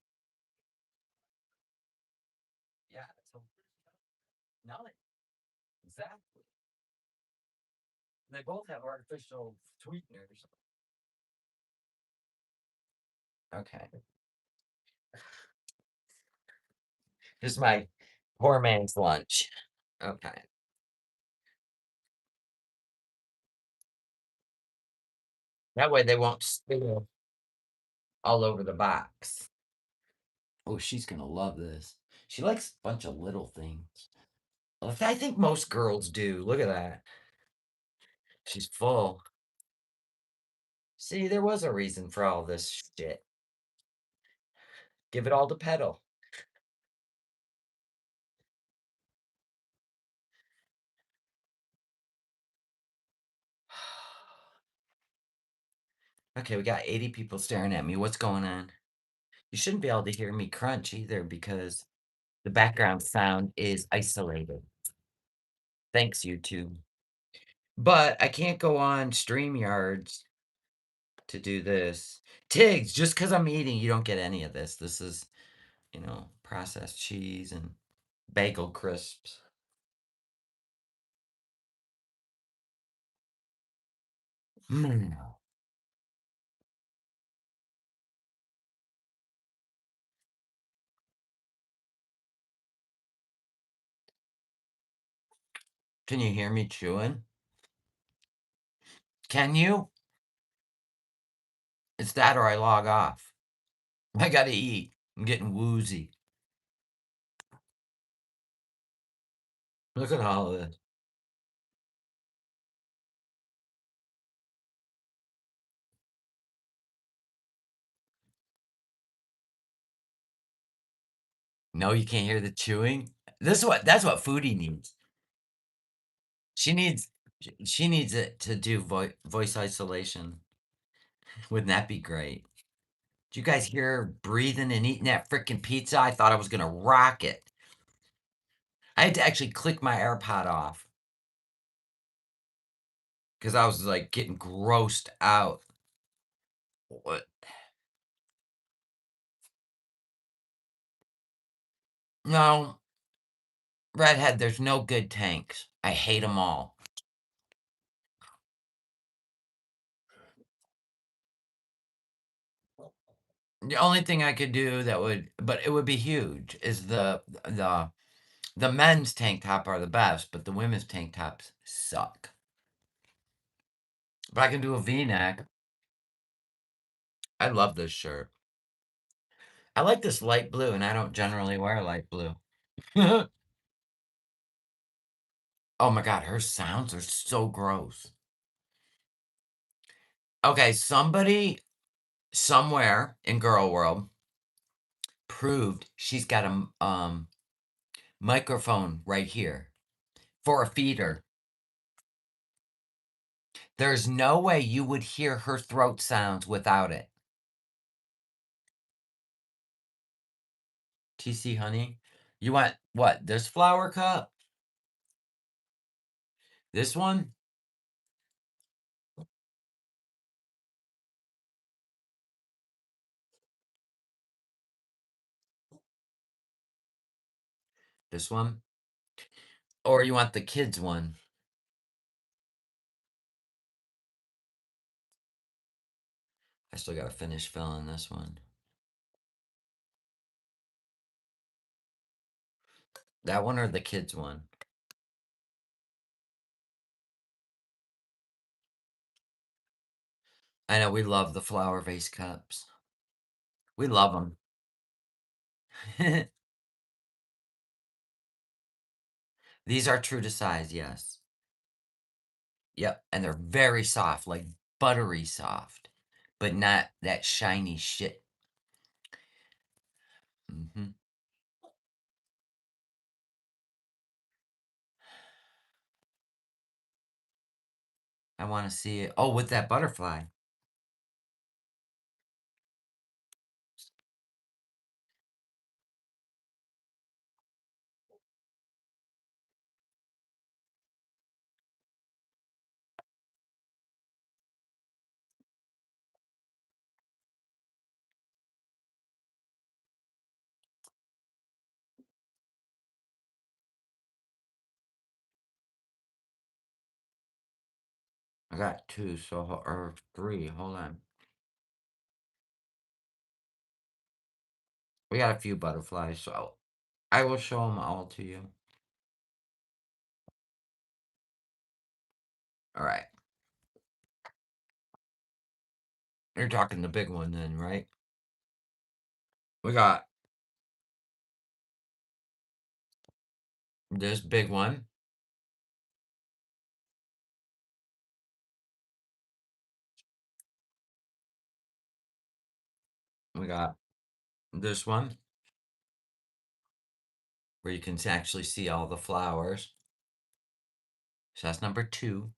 Yeah, so no, exactly. They both have artificial sweeteners. Okay. Just my poor man's lunch. Okay. That way they won't spill all over the box. Oh, she's gonna love this. She likes a bunch of little things. I think most girls do. Look at that. She's full. See, there was a reason for all this shit. Give it all to Petal. Okay, we got 80 people staring at me. What's going on? You shouldn't be able to hear me crunch either because the background sound is isolated. Thanks, YouTube. But I can't go on StreamYards to do this. Tiggs, just because I'm eating, you don't get any of this. This is, processed cheese and bagel crisps. Mm. Can you hear me chewing? Can you? It's that or I log off. I gotta eat. I'm getting woozy. Look at all of this. No, you can't hear the chewing. That's what Foodie needs. She needs she needs it to do voice isolation. Wouldn't that be great? Did you guys hear her breathing and eating that freaking pizza? I thought I was gonna rock it. I had to actually click my AirPod off because I was like getting grossed out. What? No, Redhead, there's no good tanks. I hate them all. The only thing I could do that would, but it would be huge, is the men's tank top are the best, but the women's tank tops suck. But I can do a V-neck. I love this shirt. I like this light blue, and I don't generally wear light blue. Oh my god, her sounds are so gross. Okay, somebody somewhere in girl world proved she's got a microphone right here for a feeder. There's no way you would hear her throat sounds without it. TC honey, you want what? This flower cup? This one? This one? Or you want the kids one? I still gotta finish filling this one. That one or the kids one? I know we love the flower vase cups. We love them. These are true to size, yes. Yep, and they're very soft, like buttery soft, but not that shiny shit. Mhm. I wanna see it. Oh, with that butterfly. I got 2, or 3, hold on. We got a few butterflies, so I will show them all to you. Alright. You're talking the big one then, right? We got this big one. We got this one, where you can actually see all the flowers. So that's number 2.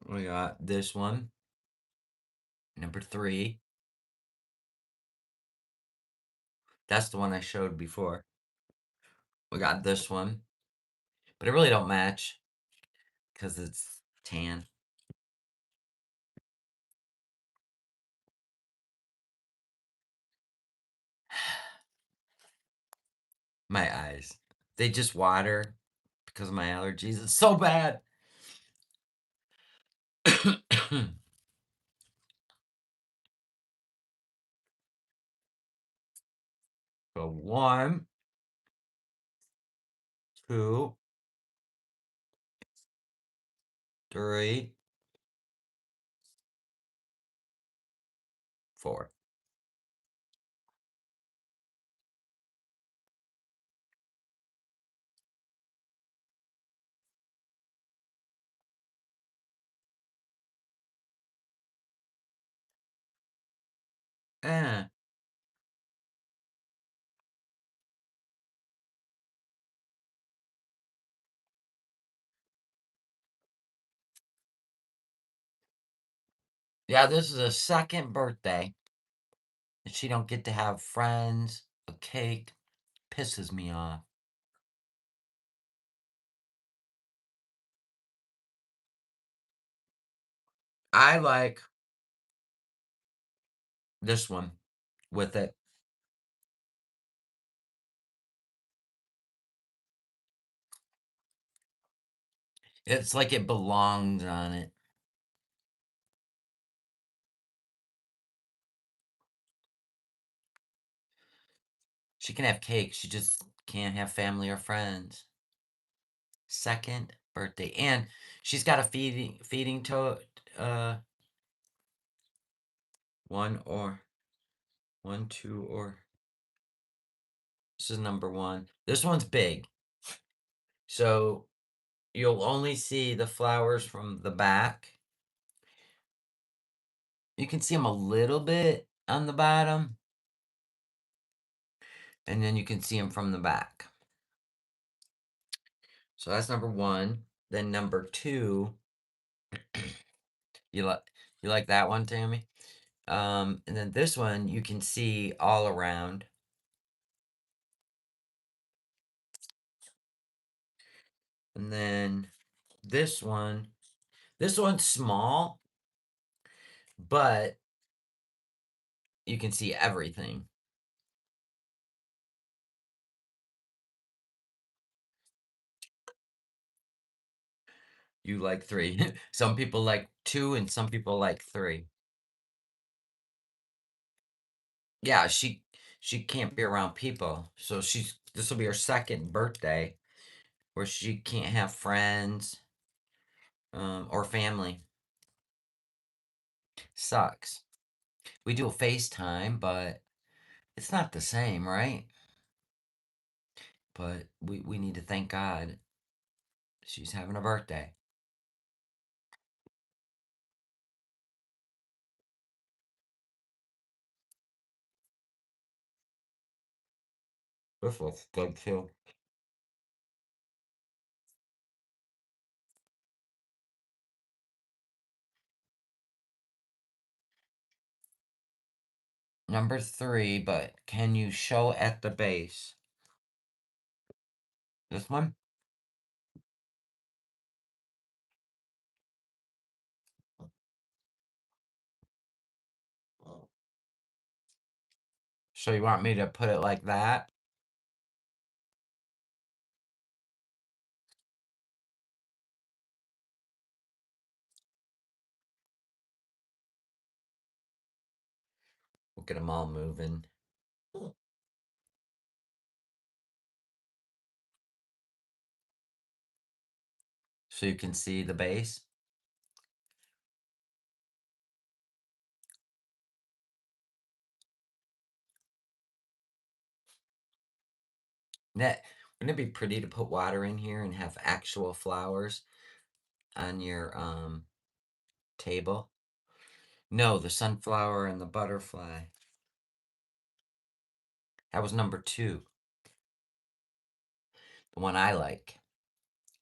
We got this one, number 3. That's the one I showed before. We got this one, but it really don't match because it's tan. My eyes. They just water because of my allergies. It's so bad. So 1, 2, 3, 4. Eh. Yeah, this is a second birthday, and she don't get to have friends, a cake. Pisses me off. I like this one with it. It's like it belongs on it. She can have cake. She just can't have family or friends. Second birthday, and she's got a feeding tote. 1 or 1, 2, or this is number 1. This one's big, so you'll only see the flowers from the back. You can see them a little bit on the bottom, and then you can see them from the back. So that's number 1. Then number 2, you like that one, Tammy? And then this one you can see all around. And then this one's small, but you can see everything. You like 3. Some people like 2 and some people like 3. Yeah, she can't be around people. So this will be her second birthday where she can't have friends or family. Sucks. We do a FaceTime, but it's not the same, right? But we need to thank God she's having a birthday. This looks good too. Number 3, but can you show at the base? This one? So you want me to put it like that? We'll get them all moving. So you can see the base. That wouldn't it be pretty to put water in here and have actual flowers on your table? No, the sunflower and the butterfly. That was number 2. The one I like.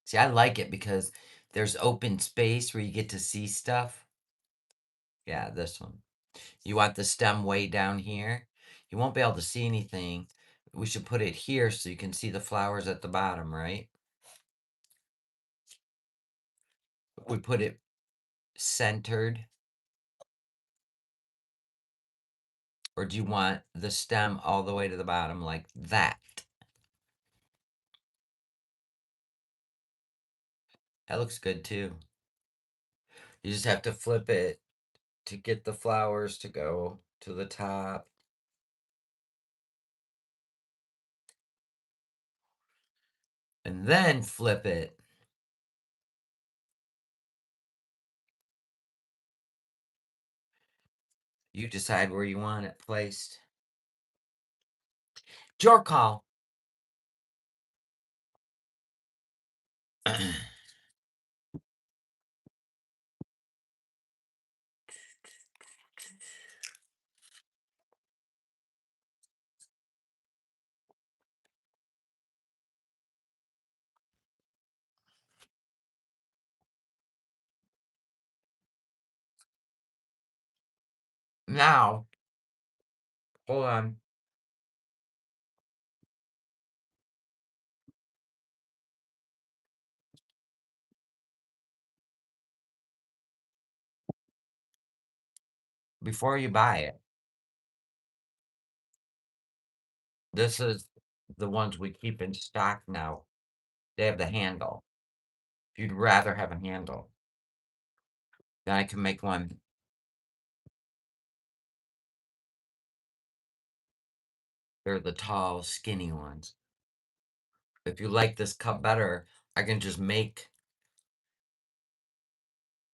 See, I like it because there's open space where you get to see stuff. Yeah, this one. You want the stem way down here? You won't be able to see anything. We should put it here so you can see the flowers at the bottom, right? we put it centered? Or do you want the stem all the way to the bottom like that? That looks good too. You just have to flip it to get the flowers to go to the top. And then flip it. You decide where you want it placed. It's your call. Now, hold on. Before you buy it, this is the ones we keep in stock now. They have the handle. If you'd rather have a handle, then I can make one. They're the tall, skinny ones. If you like this cup better, I can just make,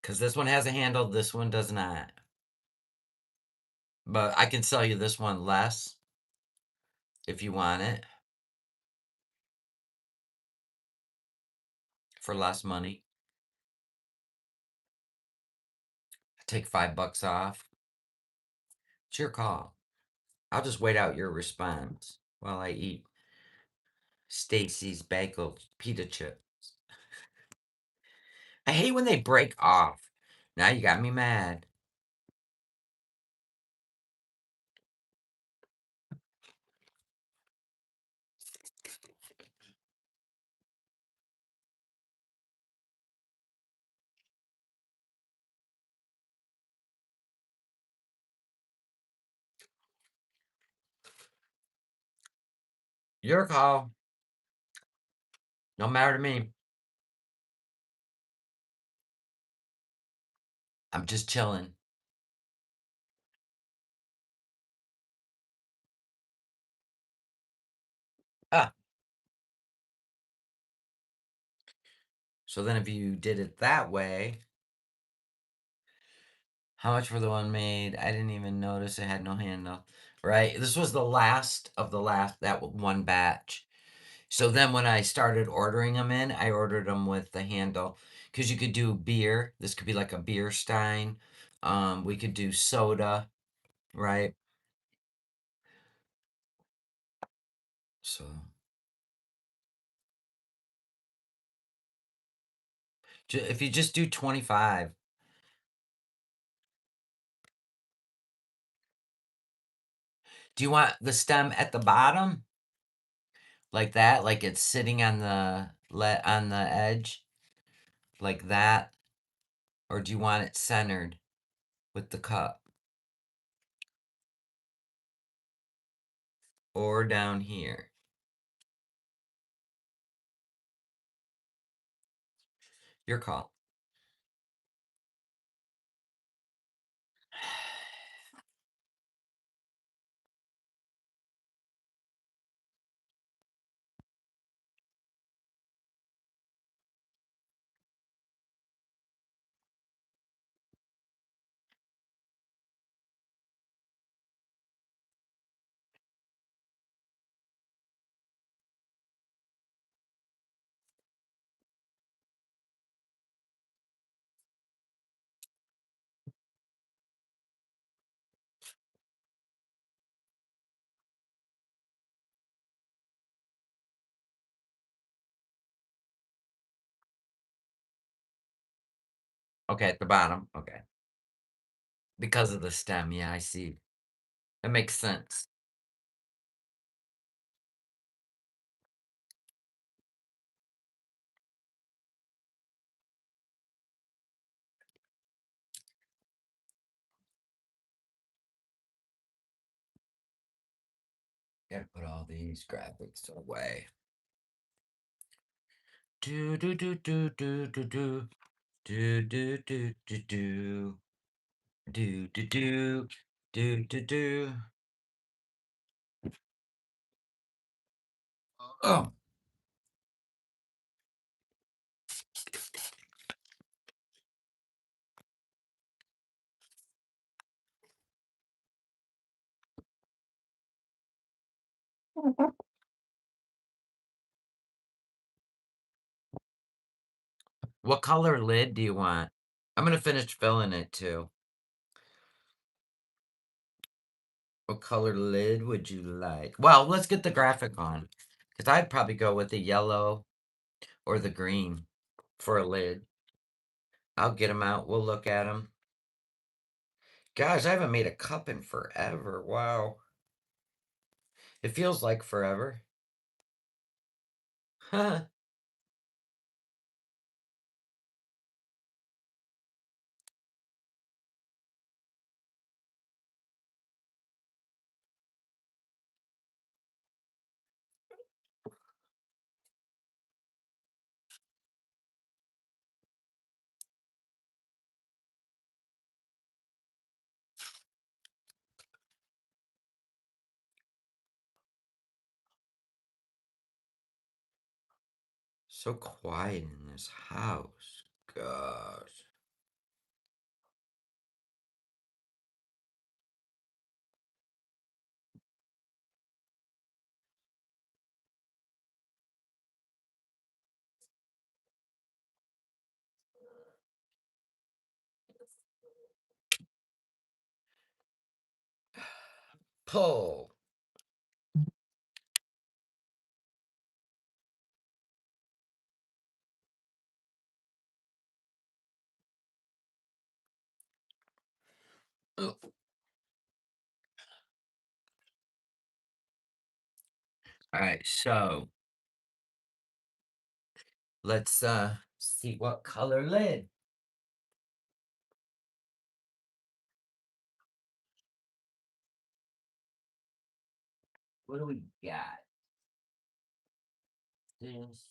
because this one has a handle, this one does not. But I can sell you this one less if you want it for less money. Take $5 off. It's your call. I'll just wait out your response while I eat Stacy's bagel pita chips. I hate when they break off. Now you got me mad. Your call. No matter to me. I'm just chilling. Ah, so then if you did it that way, how much for the one made? I didn't even notice it had no handle. Right? This was the last of the last, that one batch. So then when I started ordering them in, I ordered them with the handle. Because you could do beer. This could be like a beer stein. We could do soda, right? So if you just do 25. Do you want the stem at the bottom? Like that? Like it's sitting on the edge? Like that? Or do you want it centered with the cup? Or down here? Your call. Okay, at the bottom. Okay. Because of the stem. Yeah, I see. That makes sense. Gotta put all these graphics away. Do do do do do do do do do do do do do do do do do do. Oh, what color lid do you want? I'm gonna finish filling it too. What color lid would you like? Well, let's get the graphic on. Because I'd probably go with the yellow or the green for a lid. I'll get them out. We'll look at them. Gosh, I haven't made a cup in forever. Wow. It feels like forever. So quiet in this house. Gosh. Pull. All right, so let's see what color lid. What do we got? This.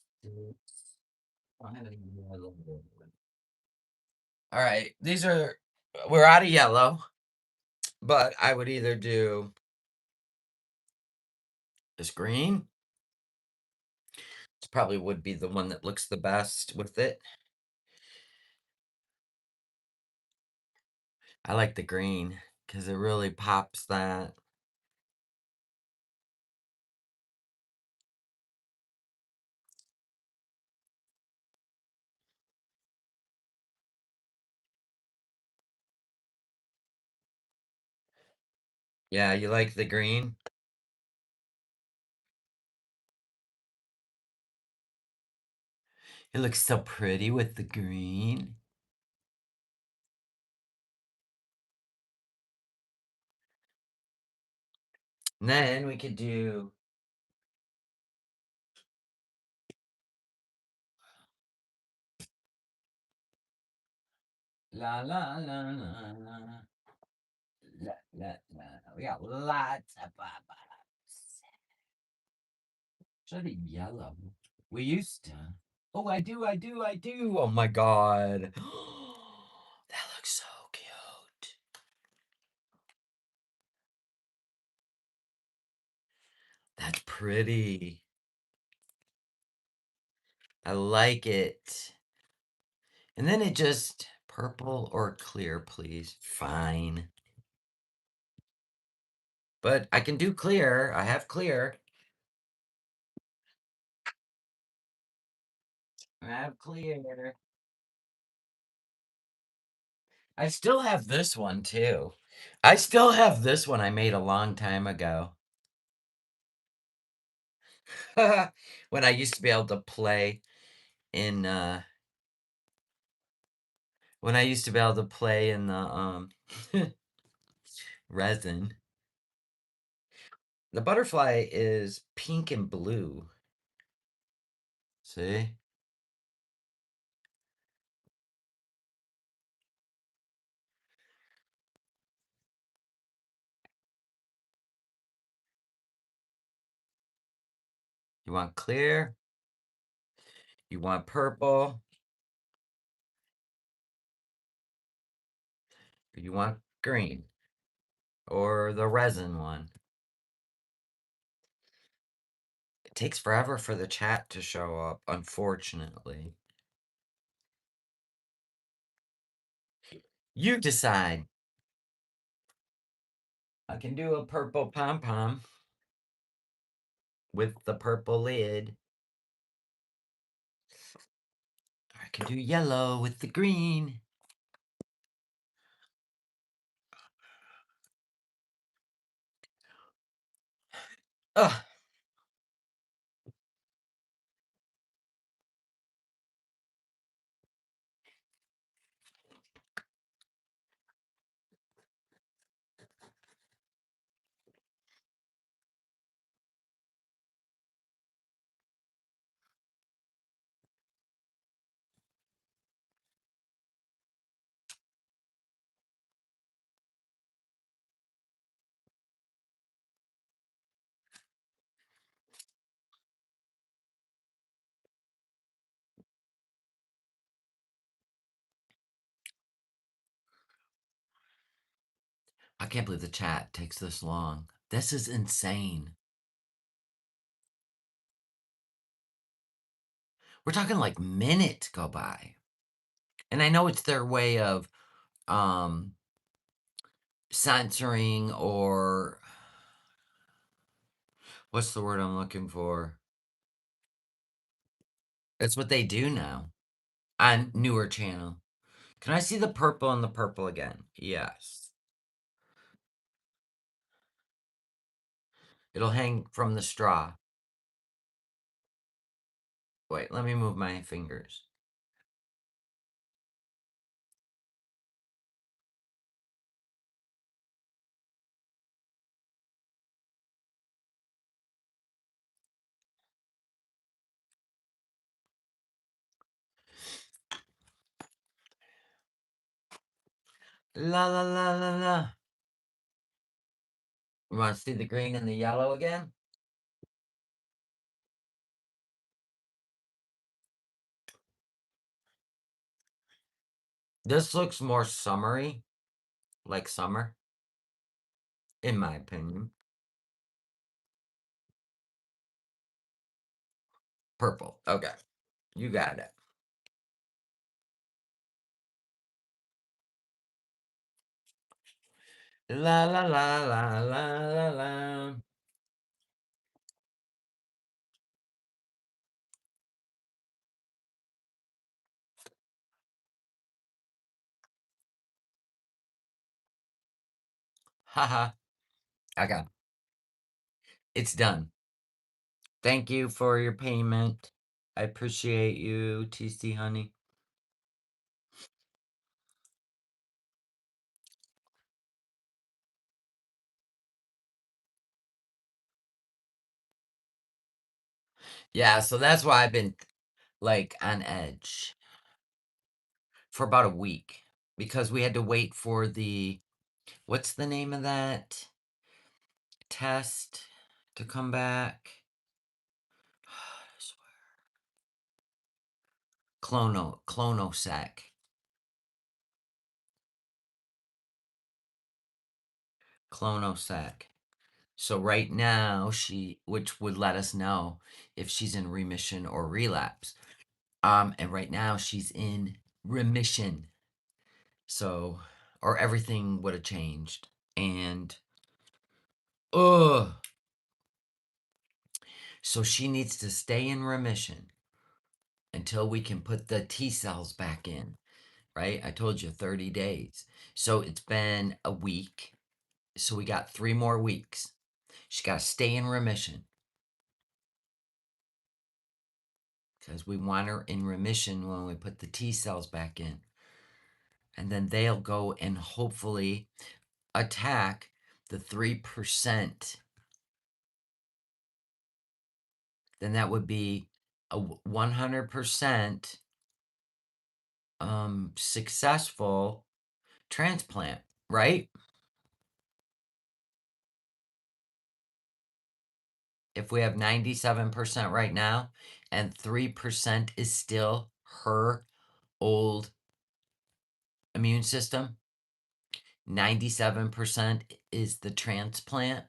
I have any yellow. All right, we're out of yellow, but I would either do this green. This probably would be the one that looks the best with it. I like the green because it really pops that. Yeah, you like the green? It looks so pretty with the green. And then we could do la la la la la la la la. We got lots of bubbles. Should be yellow. We used to. Oh, I do, I do, I do. Oh my god. That looks so cute. That's pretty. I like it. And then it just purple or clear, please. Fine. But I can do clear. I have clear. I have clear. I still have this one too. I still have this one I made a long time ago. When I used to be able to play in when I used to be able to play in the resin. The butterfly is pink and blue. See? You want clear? You want purple? Or you want green? Or the resin one? It takes forever for the chat to show up, unfortunately. You decide. I can do a purple pom-pom with the purple lid. I can do yellow with the green. Ugh. I can't believe the chat takes this long. This is insane. We're talking like minutes go by. And I know it's their way of censoring, or what's the word I'm looking for? It's what they do now on newer channel. Can I see the purple and the purple again? Yes. It'll hang from the straw. Wait, let me move my fingers. La la la la la. You want to see the green and the yellow again? This looks more summery, like summer, in my opinion. Purple. Okay. You got it. La la la la la la la. Haha. Okay. It's done. Thank you for your payment. I appreciate you, TC honey. Yeah, so that's why I've been like on edge for about a week, because we had to wait for the, what's the name of that test to come back? I swear. Clonosec. Clonosec. So right now which would let us know if she's in remission or relapse. And right now she's in remission. So, or everything would have changed. And, ugh. So she needs to stay in remission until we can put the T cells back in, right? I told you 30 days. So it's been a week. So we got 3 more weeks. She got to stay in remission, because we want her in remission when we put the T cells back in. And then they'll go and hopefully attack the 3%. Then that would be a 100% successful transplant, right? if we have 97% right now and 3% is still her old immune system, 97% is the transplant.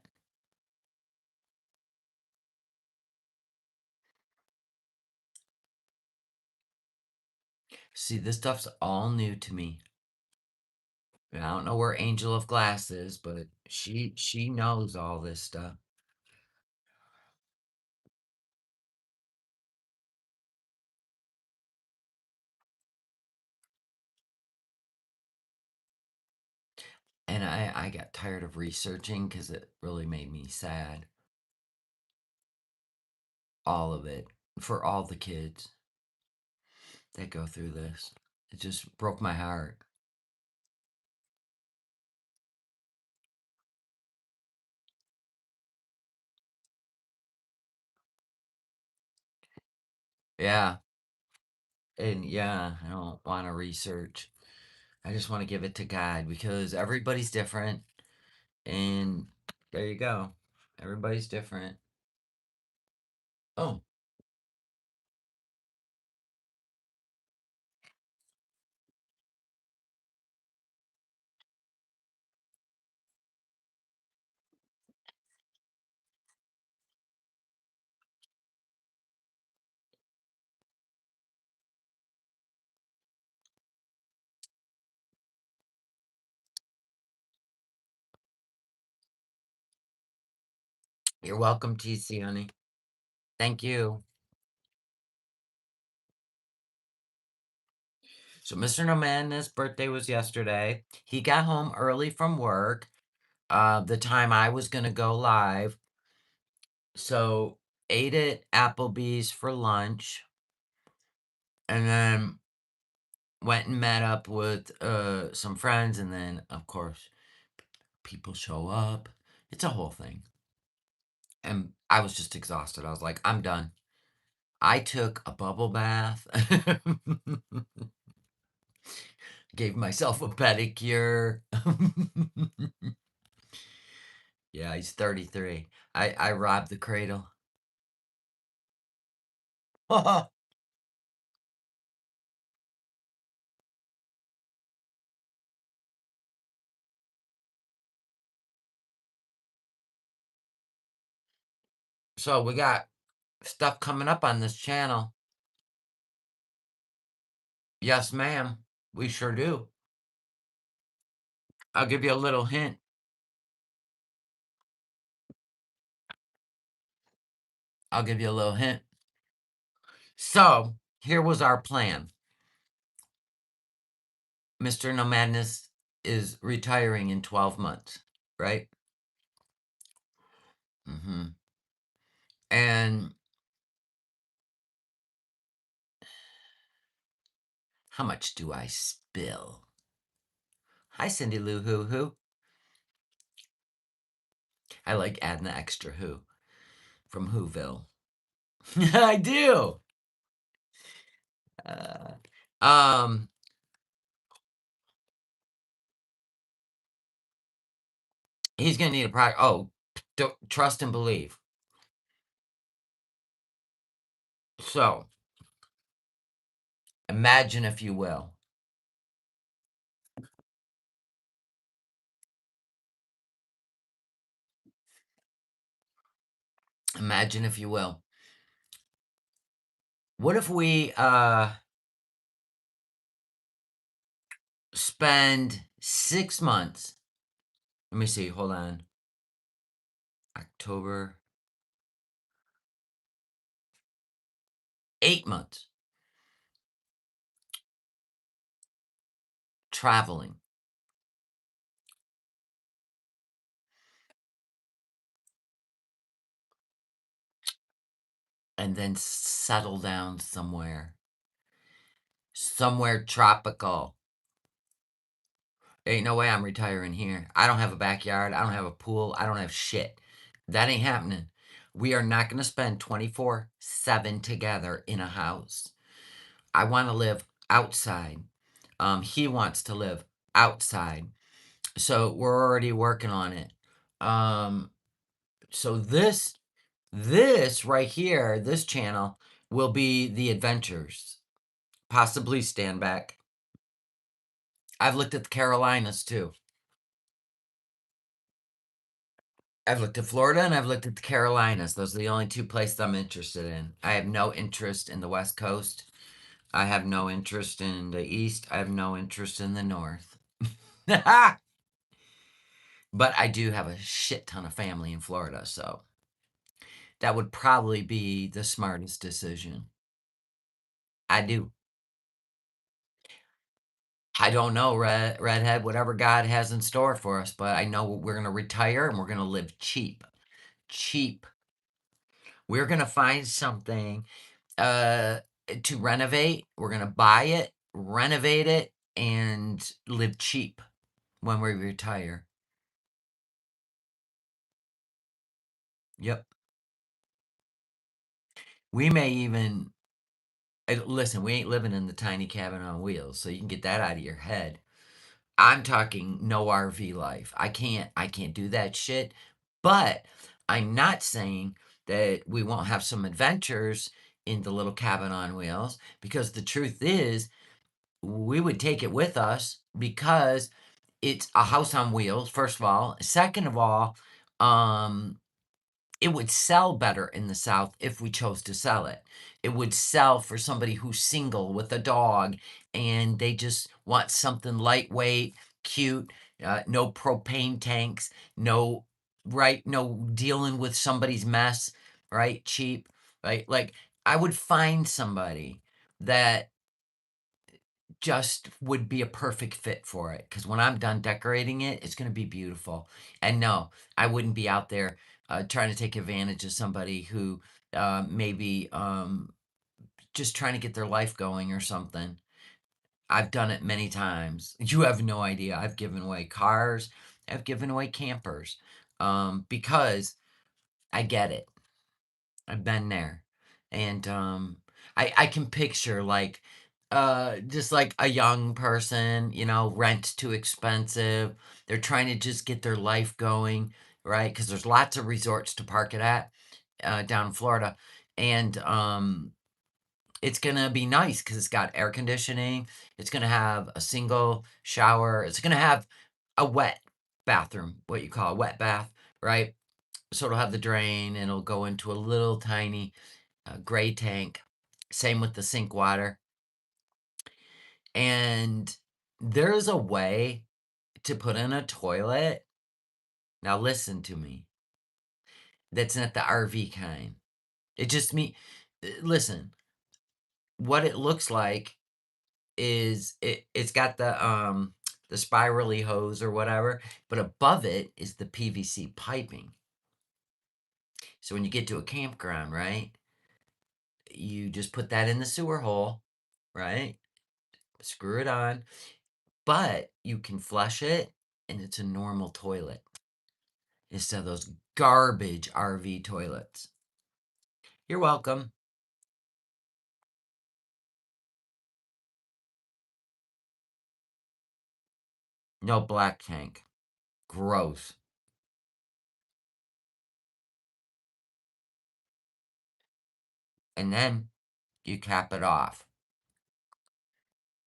See, this stuff's all new to me. And I don't know where Angel of Glass is, but she knows all this stuff. And I got tired of researching because it really made me sad. All of it. For all the kids that go through this. It just broke my heart. Yeah. And yeah, I don't want to research. I just want to give it to God because everybody's different. And there you go. Everybody's different. Oh, you're welcome, TC, honey. Thank you. So Mr. No Madness' birthday was yesterday. He got home early from work, the time I was gonna go live. So ate at Applebee's for lunch, and then went and met up with some friends, and then of course people show up. It's a whole thing. And I was just exhausted. I was like, I'm done. I took a bubble bath. Gave myself a pedicure. Yeah, he's 33. I robbed the cradle. So we got stuff coming up on this channel. Yes, ma'am. We sure do. I'll give you a little hint. I'll give you a little hint. So here was our plan. Mr. No Madness is retiring in 12 months, right? Mm-hmm. And how much do I spill? Hi, Cindy Lou Hoo Hoo. I like adding the extra who from Whoville. I do. Uh, um, he's gonna need a product. Oh, trust and believe. So, imagine if you will. Imagine if you will. What if we spend 6 months? Let me see. Hold on. October. 8 months traveling, and then settle down somewhere tropical. Ain't no way I'm retiring here. I don't have a backyard. I don't have a pool. I don't have shit. That ain't happening. We are not going to spend 24/7 together in a house. I want to live outside. He wants to live outside. So we're already working on it. So this This right here, this channel, will be the adventures, possibly stand back. I've looked at the Carolinas too. I've looked at Florida and I've looked at the Carolinas. Those are the only two places I'm interested in. I have no interest in the West Coast. I have no interest in the East. I have no interest in the North. But I do have a shit ton of family in Florida, so that would probably be the smartest decision. I do. I don't know, redhead, whatever God has in store for us, but I know we're gonna retire and we're gonna live cheap. Cheap. We're gonna find something to renovate. We're gonna buy it, renovate it, and live cheap when we retire. Yep. We may even listen, we ain't living in the tiny cabin on wheels, so you can get that out of your head. I'm talking no RV life. I can't do that shit. But I'm not saying that we won't have some adventures in the little cabin on wheels, because the truth is we would take it with us because it's a house on wheels, first of all. Second of all, um, it would sell better in the South if we chose to sell it. It would sell for somebody who's single with a dog and they just want something lightweight, cute, no propane tanks, no, right, no dealing with somebody's mess, right, cheap, right? Like, I would find somebody that just would be a perfect fit for it, because when I'm done decorating it, it's going to be beautiful. And no, I wouldn't be out there trying to take advantage of somebody who maybe just trying to get their life going or something. I've done it many times. You have no idea. I've given away cars, I've given away campers, because I get it. I've been there. And I can picture like just like a young person, rent's too expensive. They're trying to just get their life going, right? Because there's lots of resorts to park it at down in Florida. And it's gonna be nice because it's got air conditioning. It's gonna have a single shower. It's gonna have a wet bathroom, what you call a wet bath, right? So it'll have the drain and it'll go into a little tiny gray tank. Same with the sink water. And there's a way to put in a toilet. Now listen to me. That's not the RV kind. It just me. Listen, what it looks like is it's got the spirally hose or whatever, but above it is the PVC piping. So when you get to a campground, right, you just put that in the sewer hole, right? Screw it on, but you can flush it and it's a normal toilet instead of those garbage RV toilets. You're welcome. No black tank. Gross. And then you cap it off.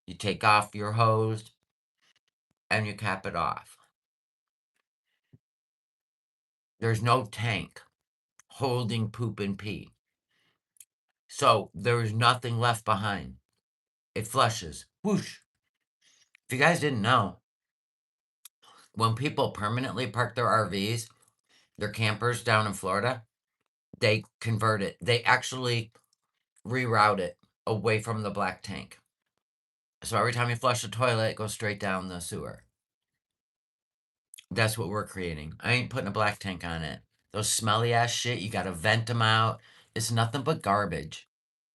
You take off your hose and you cap it off. There's no tank holding poop and pee. So there is nothing left behind. It flushes. Whoosh. If you guys didn't know, when people permanently park their RVs, their campers down in Florida, they convert it. They actually reroute it away from the black tank. So every time you flush the toilet, it goes straight down the sewer. That's what we're creating. I ain't putting a black tank on it. Those smelly ass shit, you gotta vent them out. It's nothing but garbage.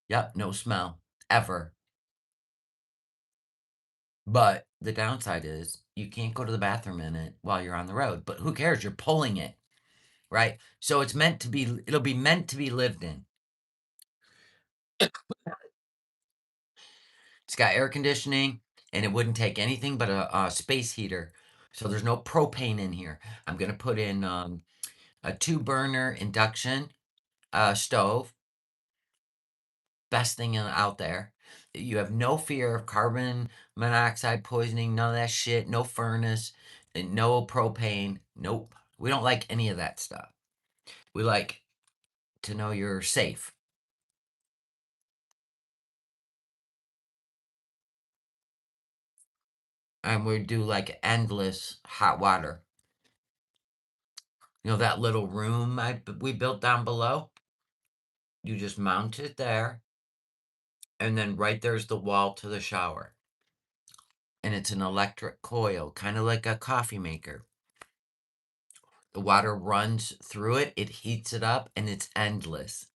Yep, no smell. Ever. But the downside is you can't go to the bathroom in it while you're on the road. But who cares? You're pulling it, right? So it'll be meant to be lived in. It's got air conditioning and it wouldn't take anything but a space heater. So there's no propane in here. I'm going to put in a 2-burner induction stove. Best thing out there. You have no fear of carbon monoxide poisoning, none of that shit, no furnace, and no propane. Nope. We don't like any of that stuff. We like to know you're safe. And we do like endless hot water. You know that little room we built down below? You just mount it there, and then right there's the wall to the shower. And it's an electric coil, kind of like a coffee maker. The water runs through it, it heats it up, and it's endless.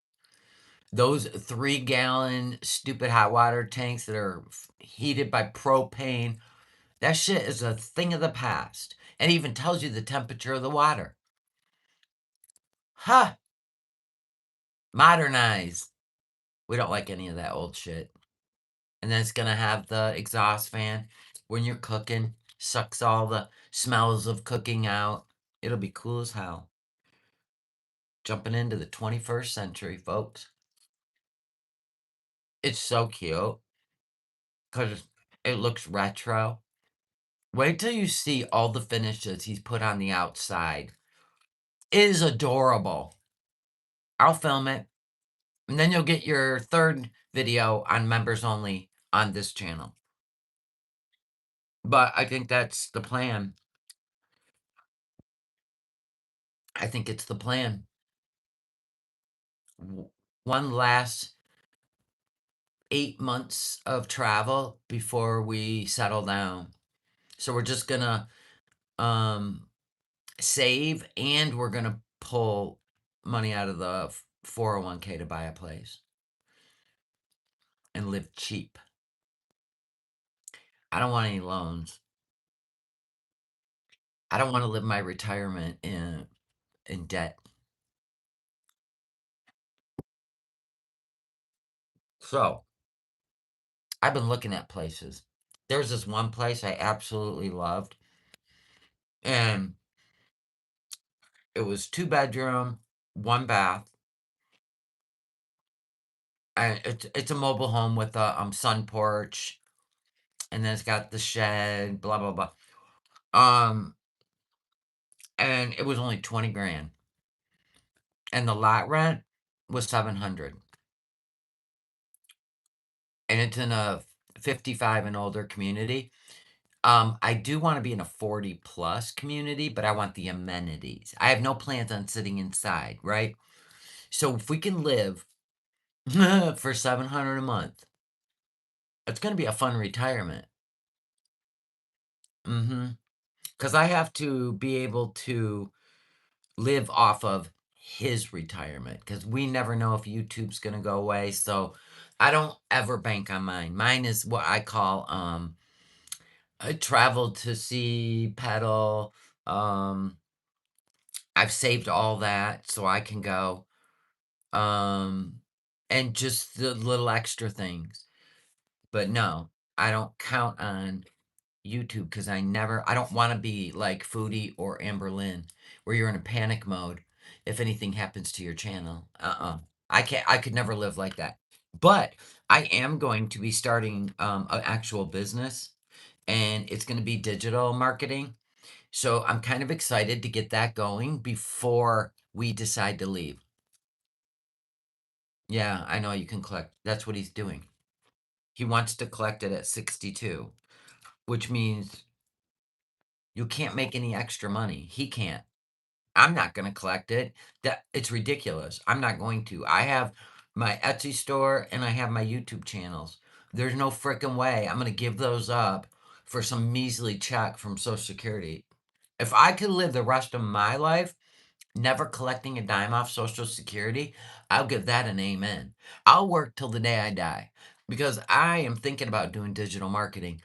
Those 3-gallon stupid hot water tanks that are heated by propane, that shit is a thing of the past. And it even tells you the temperature of the water. Huh! Modernize. We don't like any of that old shit. And then it's gonna have the exhaust fan when you're cooking, sucks all the smells of cooking out. It'll be cool as hell. Jumping into the 21st century, folks. It's so cute because it looks retro. Wait till you see all the finishes he's put on the outside. It is adorable. I'll film it, and then you'll get your third video on members only on this channel. But I think that's the plan. I think it's the plan. One last 8 months of travel before we settle down. So we're just gonna save, and we're gonna pull money out of the 401k to buy a place and live cheap. I don't want any loans. I don't want to live my retirement in debt. So I've been looking at places. There's this one place I absolutely loved, and it was 2-bedroom, 1 bath, and it's a mobile home with a sun porch, and then it's got the shed, blah blah blah. And it was only 20 grand, and the lot rent was 700, and it's in a 55 and older community. I do want to be in a 40 plus community, but I want the amenities. I have no plans on sitting inside, right? So if we can live for 700 a month, it's going to be a fun retirement. Because I have to be able to live off of his retirement, because we never know if YouTube's going to go away. So I don't ever bank on mine. Mine is what I call I traveled to see Petal. I've saved all that so I can go. And just the little extra things. But no, I don't count on YouTube because I don't want to be like Foodie or Amberlynn, where you're in a panic mode if anything happens to your channel. I could never live like that. But I am going to be starting an actual business, and it's going to be digital marketing. So I'm kind of excited to get that going before we decide to leave. Yeah, I know you can collect. That's what he's doing. He wants to collect it at 62, which means you can't make any extra money. He can't. I'm not going to collect it. It's ridiculous. I'm not going to. I have my Etsy store and I have my YouTube channels. There's no freaking way I'm going to give those up for some measly check from Social Security. If I could live the rest of my life never collecting a dime off Social Security, I'll give that an amen. I'll work till the day I die because I am thinking about doing digital marketing,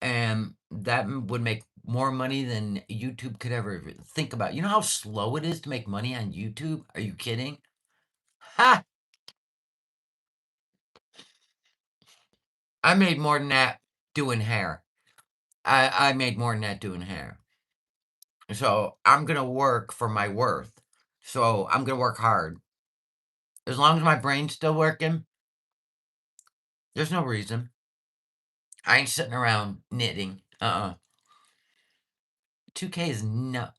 and that would make more money than YouTube could ever think about. You know how slow it is to make money on YouTube? Are you kidding? Ha! I made more than that doing hair. I made more than that doing hair. So I'm going to work for my worth. So I'm going to work hard. As long as my brain's still working, there's no reason. I ain't sitting around knitting. 2K is no,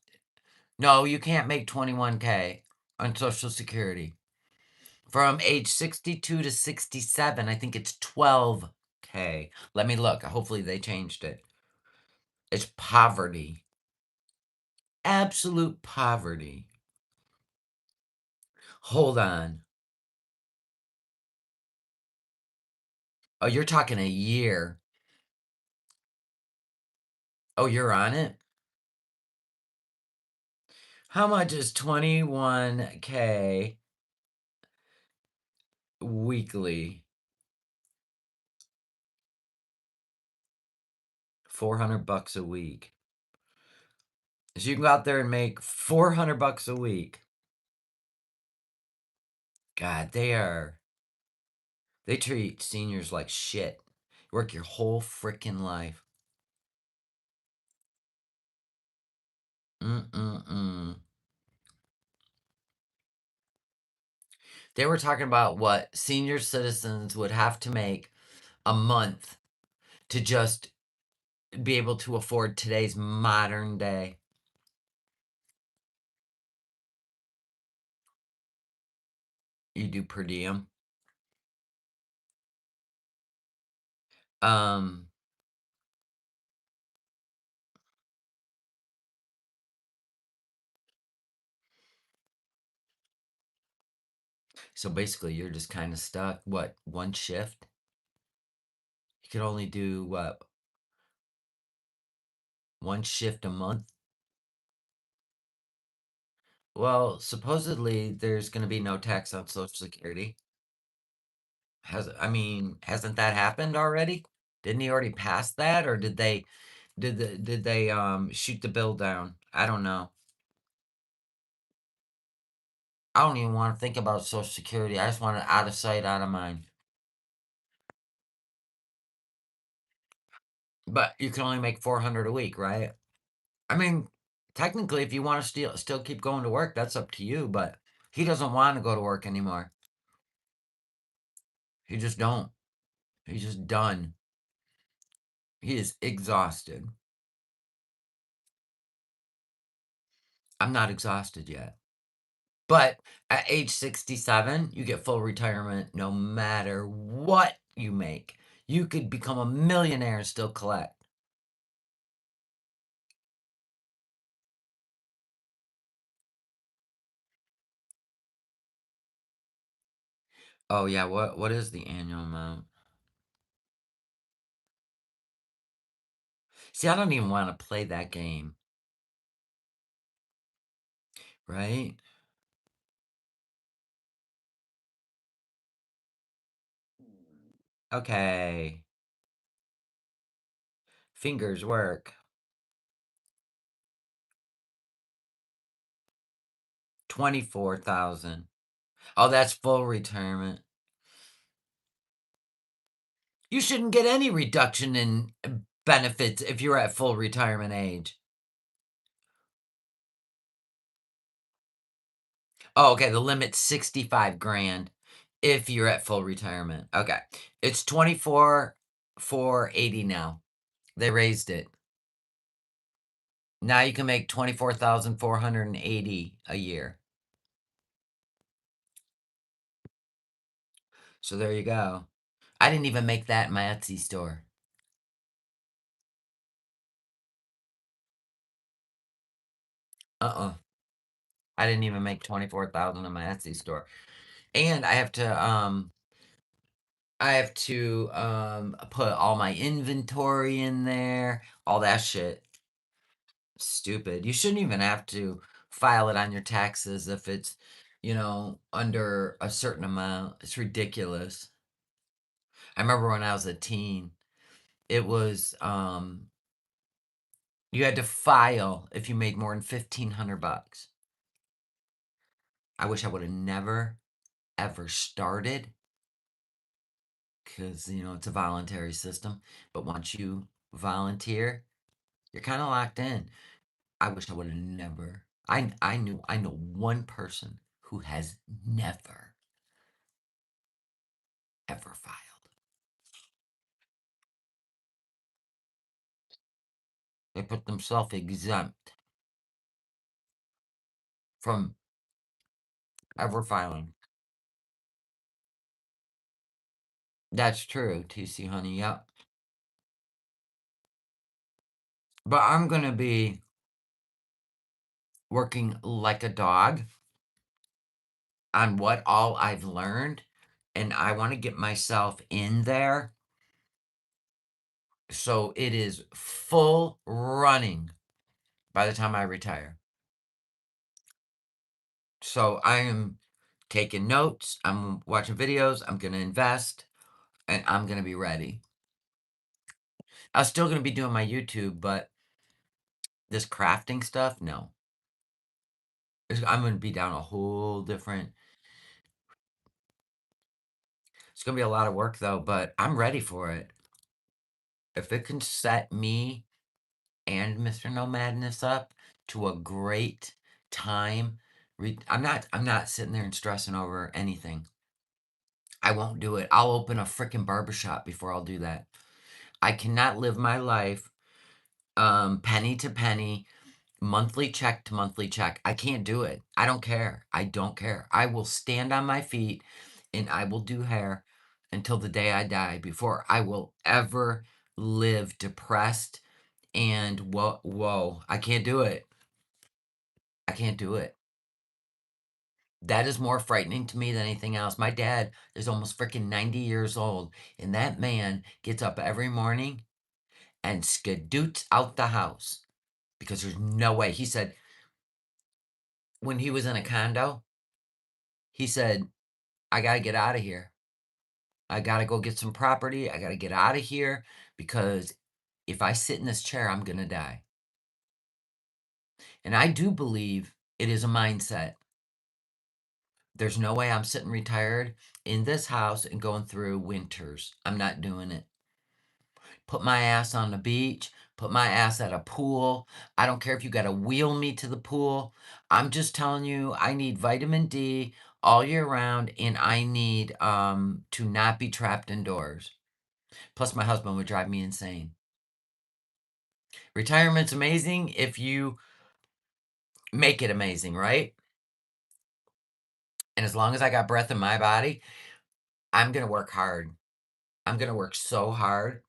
you can't make 21K on Social Security. From age 62 to 67, I think it's 12K. Let me look. Hopefully they changed it. It's poverty. Absolute poverty. Hold on. Oh, you're talking a year. Oh, you're on it? How much is 21K weekly? 400 bucks a week. So you can go out there and make 400 bucks a week. God, they treat seniors like shit. Work your whole freaking life. Mm-mm-mm. They were talking about what senior citizens would have to make a month to just be able to afford today's modern day. You do per diem. Um, so basically you're just kind of stuck. What, one shift? You could only do what? One shift a month? Well, supposedly there's going to be no tax on Social Security. Hasn't that happened already? Didn't he already pass that, or did they shoot the bill down? I don't know. I don't even want to think about Social Security. I just want it out of sight, out of mind. But you can only make 400 a week, right? I mean, technically, if you want to still keep going to work, that's up to you. But he doesn't want to go to work anymore. He just don't. He's just done. He is exhausted. I'm not exhausted yet. But at age 67, you get full retirement no matter what you make. You could become a millionaire and still collect. Oh yeah, what is the annual amount? See, I don't even want to play that game, right? Okay. Fingers work. 24,000. Oh, that's full retirement. You shouldn't get any reduction in benefits if you're at full retirement age. Oh, okay, the limit's 65 grand if you're at full retirement. Okay. It's 24,480 now. They raised it. Now you can make 24,480 a year. So there you go. I didn't even make that in my Etsy store. Uh-uh. I didn't even make 24,000 in my Etsy store. And I have to put all my inventory in there, all that shit. Stupid. You shouldn't even have to file it on your taxes if it's, under a certain amount. It's ridiculous. I remember when I was a teen, it was you had to file if you made more than 1,500 bucks. I wish I would have never ever started because it's a voluntary system. But once you volunteer, you're kind of locked in. I wish I would have never. I know one person who has never ever filed. They put themselves exempt from ever filing. That's true, TC Honey, yep. But I'm going to be working like a dog on what all I've learned, and I want to get myself in there so it is full running by the time I retire. So I am taking notes, I'm watching videos, I'm going to invest, and I'm going to be ready. I'm still going to be doing my YouTube, but this crafting stuff, no. I'm going to be down a whole different. It's going to be a lot of work, though, but I'm ready for it. If it can set me and Mr. NOmadness up to a great time, I'm not sitting there and stressing over anything. I won't do it. I'll open a freaking barbershop before I'll do that. I cannot live my life penny to penny, monthly check to monthly check. I can't do it. I don't care. I don't care. I will stand on my feet and I will do hair until the day I die before I will ever live depressed and whoa, I can't do it. I can't do it. That is more frightening to me than anything else. My dad is almost freaking 90 years old, and that man gets up every morning and skadoots out the house because there's no way. He said when he was in a condo, he said, I got to get out of here. I got to go get some property. I got to get out of here because if I sit in this chair, I'm going to die. And I do believe it is a mindset. There's no way I'm sitting retired in this house and going through winters. I'm not doing it. Put my ass on the beach, put my ass at a pool. I don't care if you got to wheel me to the pool. I'm just telling you, I need vitamin D all year round, and I need to not be trapped indoors. Plus, my husband would drive me insane. Retirement's amazing if you make it amazing, right? And as long as I got breath in my body, I'm going to work hard. I'm going to work so hard.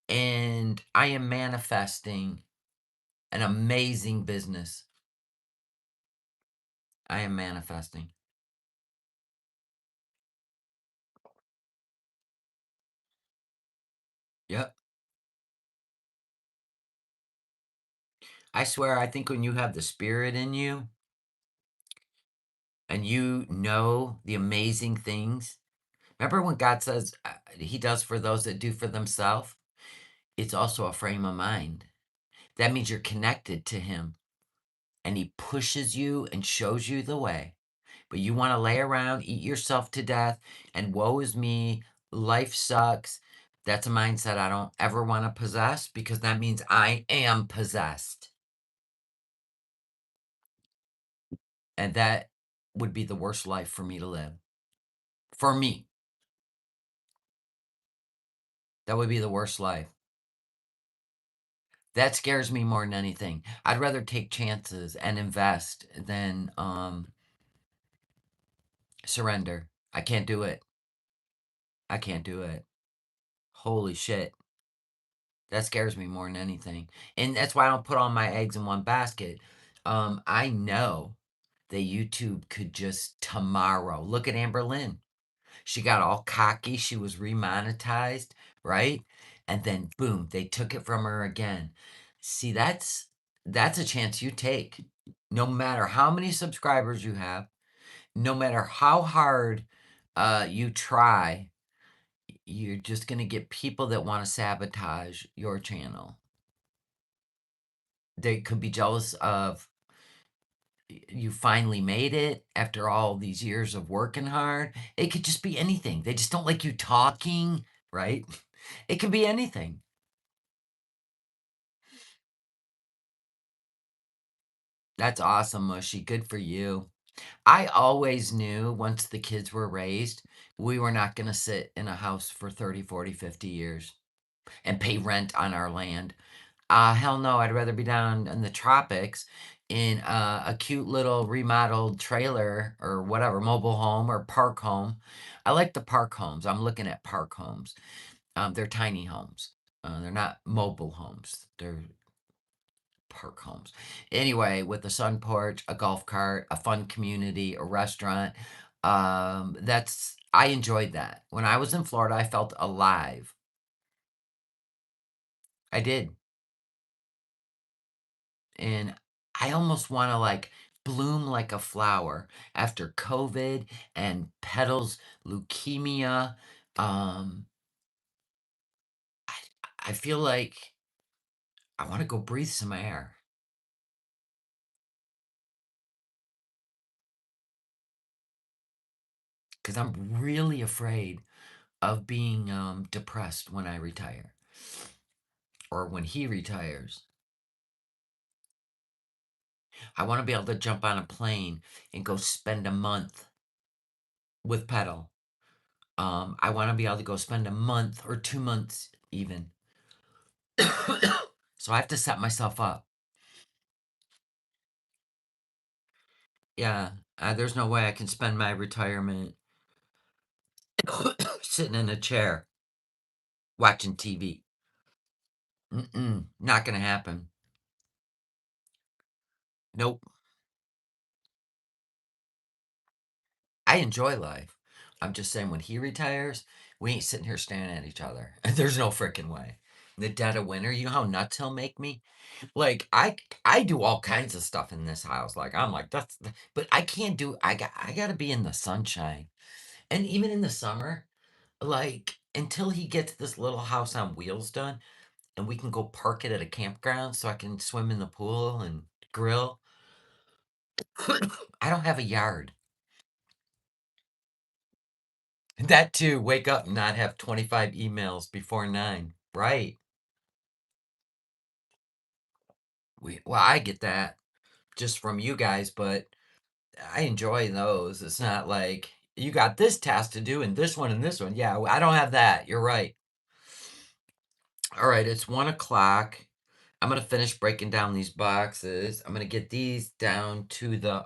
And I am manifesting an amazing business. I am manifesting. Yep. I swear, I think when you have the spirit in you and you know the amazing things, remember when God says he does for those that do for themselves? It's also a frame of mind. That means you're connected to him and he pushes you and shows you the way. But you want to lay around, eat yourself to death, and woe is me, life sucks. That's a mindset I don't ever want to possess because that means I am possessed. And that would be the worst life for me to live. For me, that would be the worst life. That scares me more than anything. I'd rather take chances and invest than surrender. I can't do it. I can't do it. Holy shit. That scares me more than anything. And that's why I don't put all my eggs in one basket. I know that YouTube could just tomorrow. Look at Amber Lynn. She got all cocky. She was remonetized, right? And then boom, they took it from her again. See, that's a chance you take. No matter how many subscribers you have, no matter how hard you try, you're just going to get people that want to sabotage your channel. They could be jealous of you finally made it after all these years of working hard. It could just be anything. They just don't like you talking, right? It could be anything. That's awesome, Mushy. Good for you. I always knew once the kids were raised, we were not gonna sit in a house for 30, 40, 50 years and pay rent on our land. Hell no, I'd rather be down in the tropics in a cute little remodeled trailer or whatever, mobile home or park home. I like the park homes. I'm looking at park homes. They're tiny homes. They're not mobile homes. They're park homes. Anyway, with a sun porch, a golf cart, a fun community, a restaurant. I enjoyed that. When I was in Florida, I felt alive. I did. And I almost want to like bloom like a flower after COVID and Petal's leukemia. Um, I, I feel like I want to go breathe some air because I'm really afraid of being depressed when I retire or when he retires. I want to be able to jump on a plane and go spend a month with Petal. I want to be able to go spend a month or 2 months even. So I have to set myself up. Yeah, there's no way I can spend my retirement sitting in a chair watching TV. Mm-mm, not gonna happen. Nope. I enjoy life. I'm just saying when he retires, we ain't sitting here staring at each other. There's no freaking way. In the dead of winter, you know how nuts he'll make me? Like I do all kinds of stuff in this house. Like I'm like but I can't do I got to be in the sunshine. And even in the summer, like until he gets this little house on wheels done and we can go park it at a campground so I can swim in the pool and grill. I don't have a yard. That too, wake up and not have 25 emails before 9. Right. Well, I get that just from you guys, but I enjoy those. It's not like you got this task to do and this one and this one. Yeah, I don't have that. You're right. All right, it's 1 o'clock. I'm gonna finish breaking down these boxes. I'm gonna get these down to the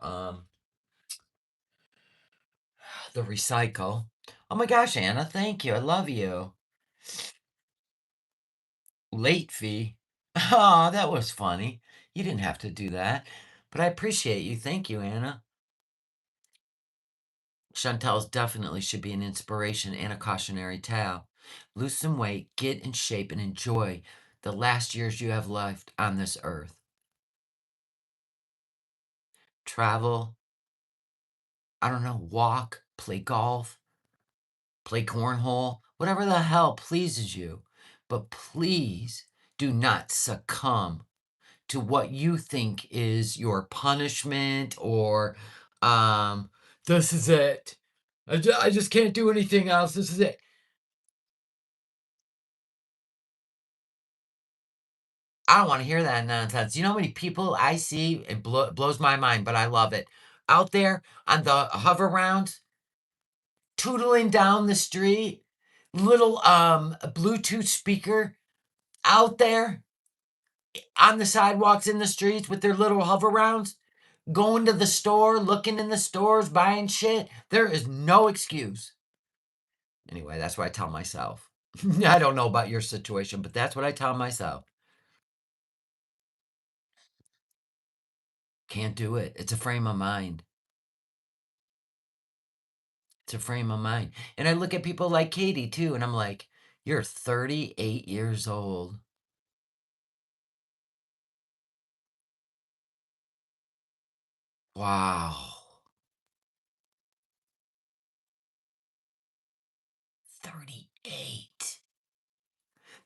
recycle. Oh my gosh, Anna, thank you. I love you. Late fee. Oh, that was funny. You didn't have to do that, but I appreciate you. Thank you, Anna. Chantel's definitely should be an inspiration and a cautionary tale. Lose some weight, get in shape, and enjoy the last years you have left on this earth. Travel, I don't know, walk, play golf, play cornhole, whatever the hell pleases you. But please do not succumb to what you think is your punishment or um this is it. I just can't do anything else. This is it. I don't want to hear that nonsense. You know how many people I see? It blows my mind, but I love it. Out there on the hover rounds, tootling down the street, little Bluetooth speaker out there on the sidewalks in the streets with their little hover rounds, going to the store, looking in the stores, buying shit. There is no excuse. Anyway, that's what I tell myself. I don't know about your situation, but that's what I tell myself. Can't do it. It's a frame of mind. It's a frame of mind. And I look at people like Katie too, and I'm like, you're 38 years old. Wow. 38.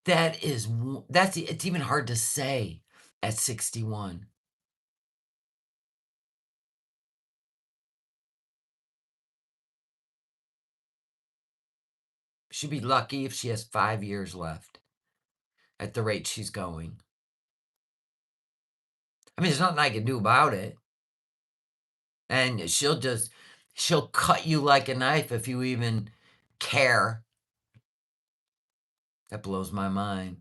It's even hard to say at 61. She'd be lucky if she has 5 years left at the rate she's going. I mean, there's nothing I can do about it. And she'll cut you like a knife if you even care. That blows my mind.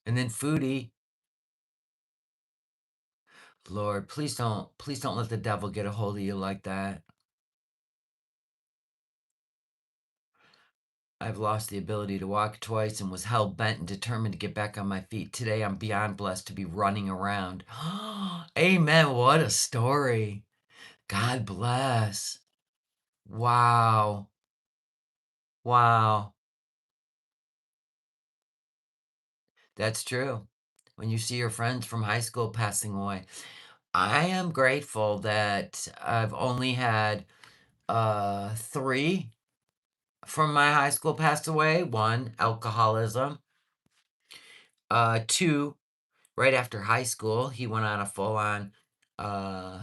And then Foodie, Lord, please don't let the devil get a hold of you like that. I've lost the ability to walk twice and was hell bent and determined to get back on my feet. Today I'm beyond blessed to be running around. Amen. What a story. God bless. Wow. Wow. That's true. When you see your friends from high school passing away, I am grateful that I've only had 3 from my high school passed away. 1, alcoholism. 2, right after high school, he went on a full-on uh,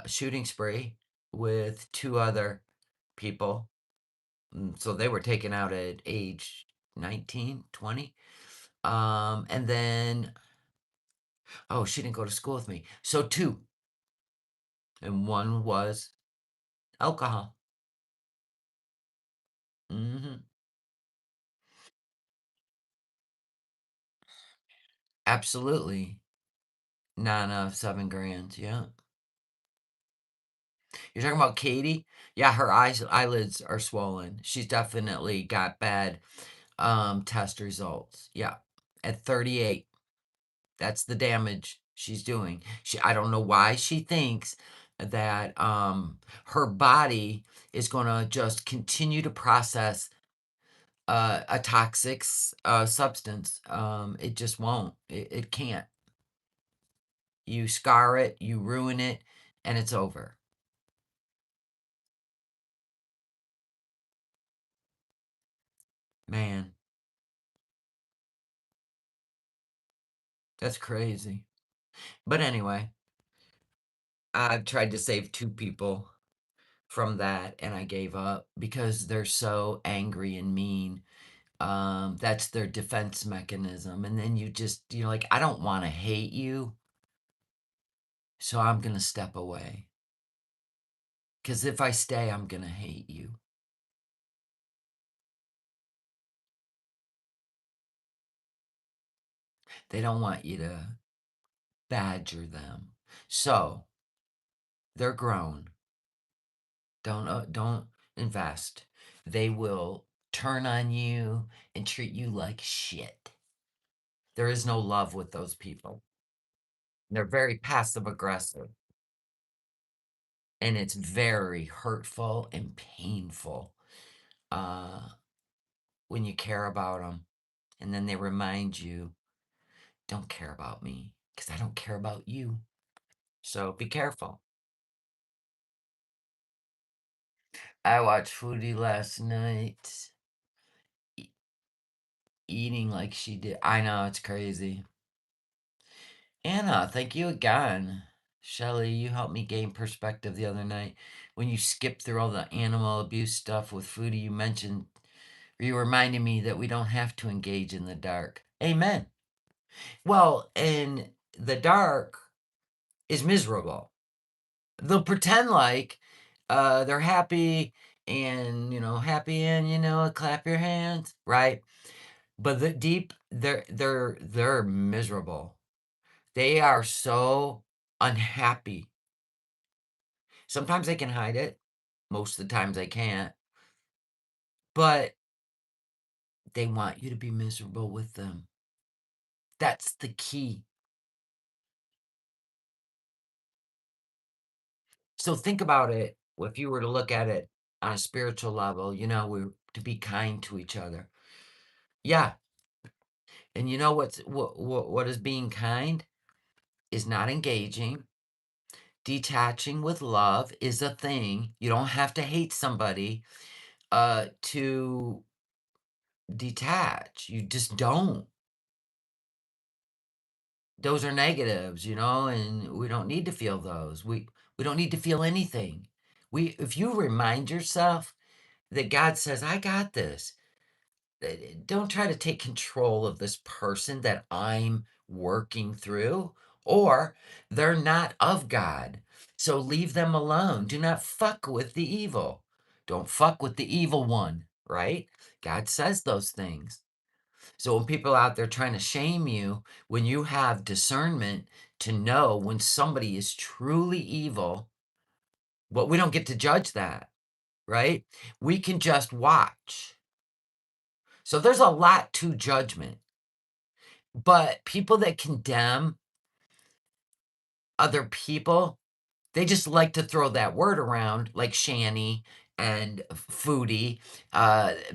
shooting spree with 2 other people. So they were taken out at age 19, 20. And then, oh, she didn't go to school with me. So 2. And 1 was alcohol. Hmm. Absolutely. None of 7 grand. Yeah. You're talking about Katie? Yeah, her eyelids are swollen. She's definitely got bad test results. Yeah. At 38. That's the damage she's doing. I don't know why she thinks that her body is going to just continue to process a toxic substance. It just won't. It can't. You scar it, you ruin it, and it's over. Man, that's crazy. But anyway, I've tried to save 2 people from that, and I gave up because they're so angry and mean. That's their defense mechanism. And then you're like, I don't want to hate you, so I'm going to step away. Because if I stay, I'm going to hate you. They don't want you to badger them. So they're grown. Don't invest. They will turn on you and treat you like shit. There is no love with those people. They're very passive aggressive. And it's very hurtful and painful uh, when you care about them. And then they remind you, don't care about me because I don't care about you. So be careful. I watched Foodie last night, eating like she did. I know, it's crazy. Anna, thank you again. Shelly, you helped me gain perspective the other night. When you skipped through all the animal abuse stuff with Foodie, you reminded me that we don't have to engage in the dark. Amen. Well, and the dark is miserable. They'll pretend like they're happy and, happy and, clap your hands, right? But the deep, they're miserable. They are so unhappy. Sometimes they can hide it. Most of the times they can't. But they want you to be miserable with them. That's the key. So think about it. If you were to look at it on a spiritual level, we're to be kind to each other. Yeah. And you know what is being kind? Is not engaging. Detaching with love is a thing. You don't have to hate somebody to detach. You just don't. Those are negatives, and we don't need to feel those. We don't need to feel anything. If you remind yourself that God says, I got this. Don't try to take control of this person that I'm working through or they're not of God. So leave them alone. Do not fuck with the evil. Don't fuck with the evil one, right? God says those things. So when people out there trying to shame you, when you have discernment to know when somebody is truly evil, well, we don't get to judge that, right? We can just watch. So there's a lot to judgment. But people that condemn other people, they just like to throw that word around like Shanny and Foodie,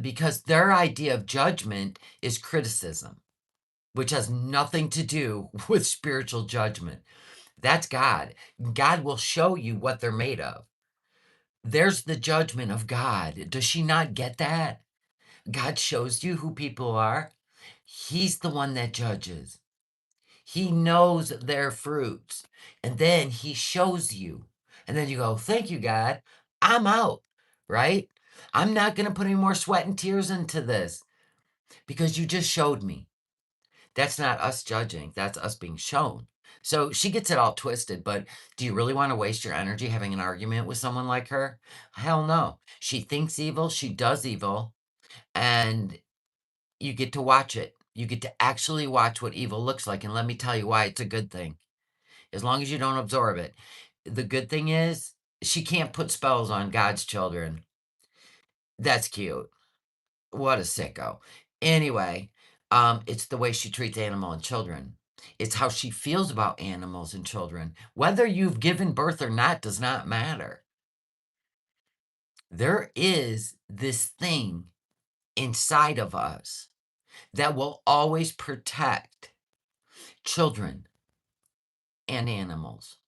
because their idea of judgment is criticism, which has nothing to do with spiritual judgment. That's God. God will show you what they're made of. There's the judgment of God. Does she not get that? God shows you who people are. He's the one that judges. He knows their fruits. And then he shows you. And then you go, thank you, God. I'm out, right? I'm not going to put any more sweat and tears into this because you just showed me. That's not us judging. That's us being shown. So she gets it all twisted, but do you really want to waste your energy having an argument with someone like her? Hell no. She thinks evil. She does evil. And you get to watch it. You get to actually watch what evil looks like. And let me tell you why it's a good thing. As long as you don't absorb it. The good thing is she can't put spells on God's children. That's cute. What a sicko. Anyway, it's the way she treats animal and children. It's how she feels about animals and children. Whether you've given birth or not does not matter. There is this thing inside of us that will always protect children and animals.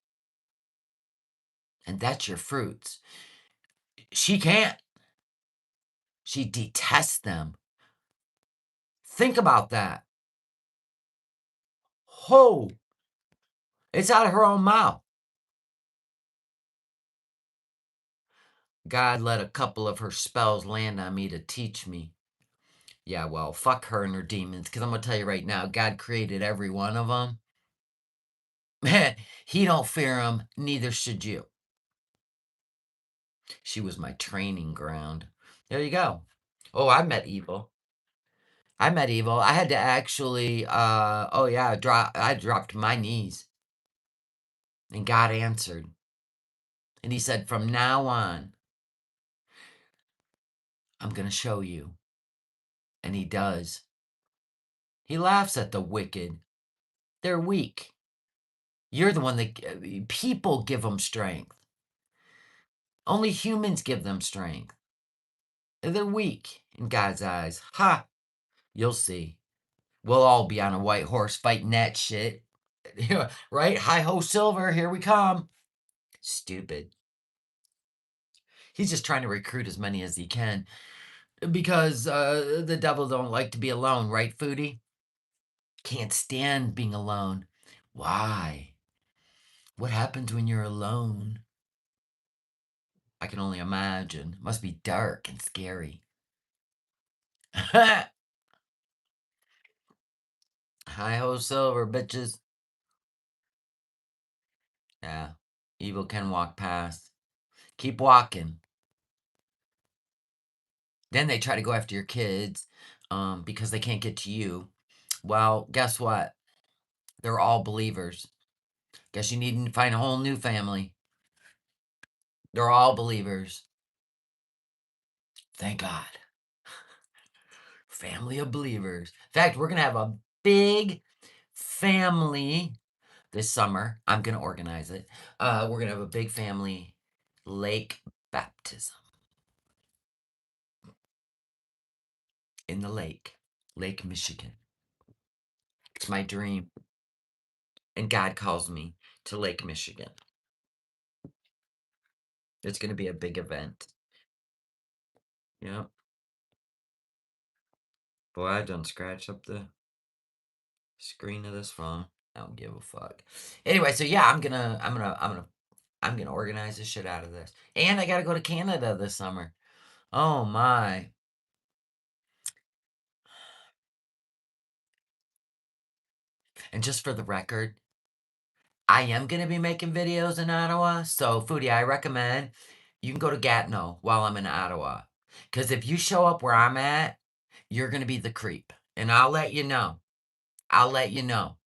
And that's your fruits. She can't. She detests them. Think about that. Oh, it's out of her own mouth. God let a couple of her spells land on me to teach me. Yeah, well, fuck her and her demons, because I'm going to tell you right now, God created every one of them. Man, he don't fear them, neither should you. She was my training ground. There you go. Oh, I met evil. I met evil. I had to actually, oh yeah, I dropped my knees. And God answered. And he said, from now on, I'm going to show you. And he does. He laughs at the wicked. They're weak. You're the one that people give them strength. Only humans give them strength. They're weak in God's eyes. Ha! You'll see. We'll all be on a white horse fighting that shit. Right? Hi ho, Silver, here we come. Stupid. He's just trying to recruit as many as he can because the devil don't like to be alone, right, Foodie? Can't stand being alone. Why? What happens when you're alone? I can only imagine. Must be dark and scary. Hi ho, Silver, bitches. Yeah. Evil can walk past. Keep walking. Then they try to go after your kids because they can't get to you. Well, guess what? They're all believers. Guess you need to find a whole new family. They're all believers. Thank God. Family of believers. In fact, we're going to have a big family this summer. I'm going to organize it. We're going to have a big family lake baptism in the lake, Lake Michigan. It's my dream. And God calls me to Lake Michigan. It's going to be a big event. Yeah. Boy, I done scratched up the screen of this phone. I don't give a fuck. Anyway, so yeah, I'm gonna organize the shit out of this. And I gotta go to Canada this summer. Oh my. And just for the record, I am gonna be making videos in Ottawa, so Foodie, I recommend you can go to Gatineau while I'm in Ottawa. Because if you show up where I'm at, you're gonna be the creep, and I'll let you know. I'll let you know.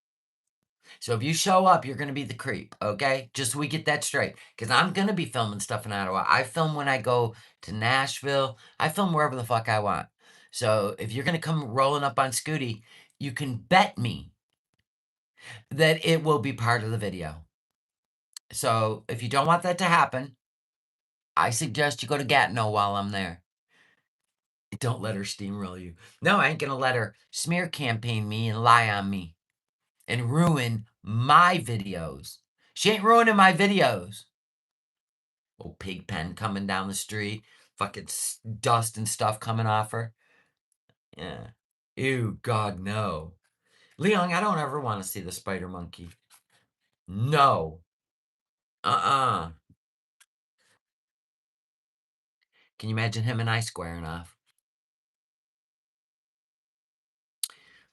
So if you show up, you're gonna be the creep, okay? Just so we get that straight. Because I'm gonna be filming stuff in Ottawa. I film when I go to Nashville. I film wherever the fuck I want. So if you're gonna come rolling up on Scooty, you can bet me that it will be part of the video. So if you don't want that to happen, I suggest you go to Gatineau while I'm there. Don't let her steamroll you. No, I ain't gonna let her smear campaign me and lie on me and ruin my videos. She ain't ruining my videos. Old pig pen coming down the street, fucking dust and stuff coming off her. Yeah. Ew, God, no. Leon, I don't ever want to see the spider monkey. No. Uh-uh. Can you imagine him and I squaring off?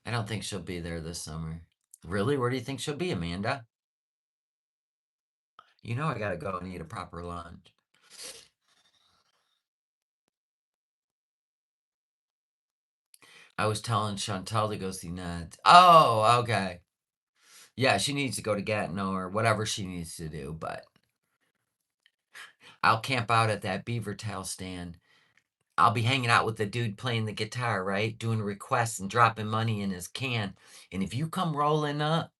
I don't think she'll be there this summer. Really? Where do you think she'll be, Amanda? You know I gotta go and eat a proper lunch. I was telling Chantal to go see Ned. Oh, okay. Yeah, she needs to go to Gatineau or whatever she needs to do, but I'll camp out at that beaver tail stand. I'll be hanging out with the dude playing the guitar, right? Doing requests and dropping money in his can. And if you come rolling up,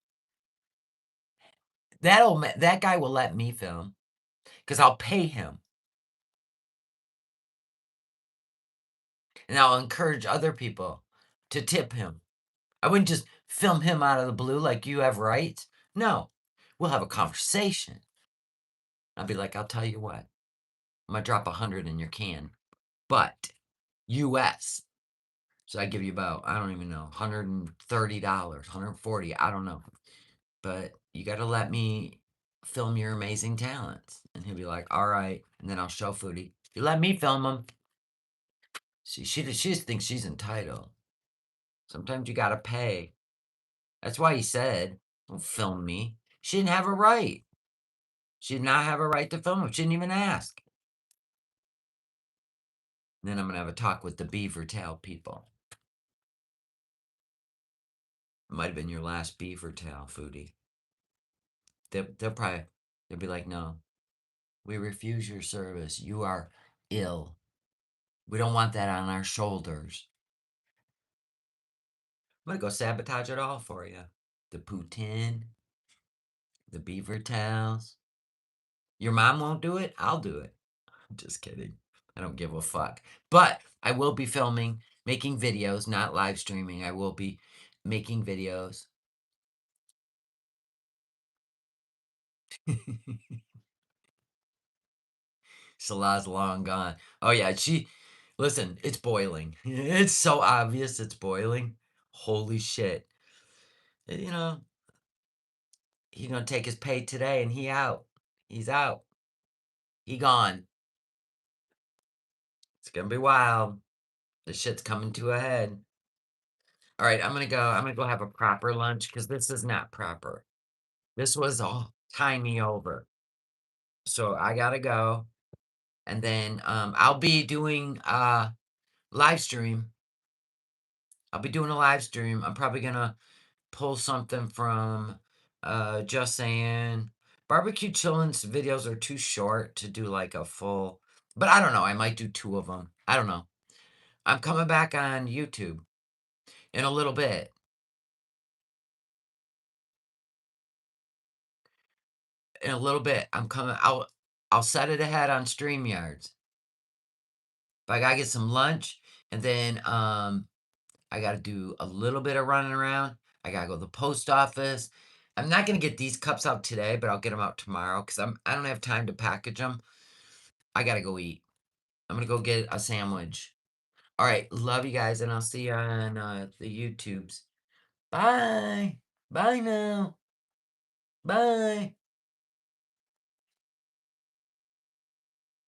that guy will let me film because I'll pay him. And I'll encourage other people to tip him. I wouldn't just film him out of the blue like you have rights. No, we'll have a conversation. I'll be like, I'll tell you what, I'm gonna drop 100 in your can, but US. So I give you about, I don't even know, $130, 140, I don't know. But you gotta let me film your amazing talents. And he'll be like, all right. And then I'll show Foodie. You let me film him. She just thinks she's entitled. Sometimes you gotta pay. That's why he said, don't film me. She didn't have a right. She did not have a right to film him. She didn't even ask. And then I'm gonna have a talk with the beaver tail people. It might have been your last beaver tail, Foodie. They'll be like, no, we refuse your service. You are ill. We don't want that on our shoulders. I'm gonna go sabotage it all for you. The poutine, the beaver tails. Your mom won't do it? I'll do it. I'm just kidding. I don't give a fuck. But I will be filming, making videos, not live streaming. I will be making videos. Salah's long gone. Oh yeah, listen, it's boiling. It's so obvious it's boiling. Holy shit. You know, he's gonna take his pay today and he out. He's out. He gone. It's gonna be wild. This shit's coming to a head. All right, I'm gonna go have a proper lunch because this is not proper. This was all tie me over. So I gotta go. And then I'll be doing live stream. I'll be doing a live stream. I'm probably gonna pull something from Just Saying. Barbecue Chillin's videos are too short to do like a full, but I don't know. I might do 2 of them. I don't know. I'm coming back on YouTube in a little bit. In a little bit, I'm coming. I'll set it ahead on StreamYards. But I gotta get some lunch, and then I gotta do a little bit of running around. I gotta go to the post office. I'm not gonna get these cups out today, but I'll get them out tomorrow because I don't have time to package them. I gotta go eat. I'm gonna go get a sandwich. All right, love you guys, and I'll see you on the YouTubes. Bye. Bye now. Bye.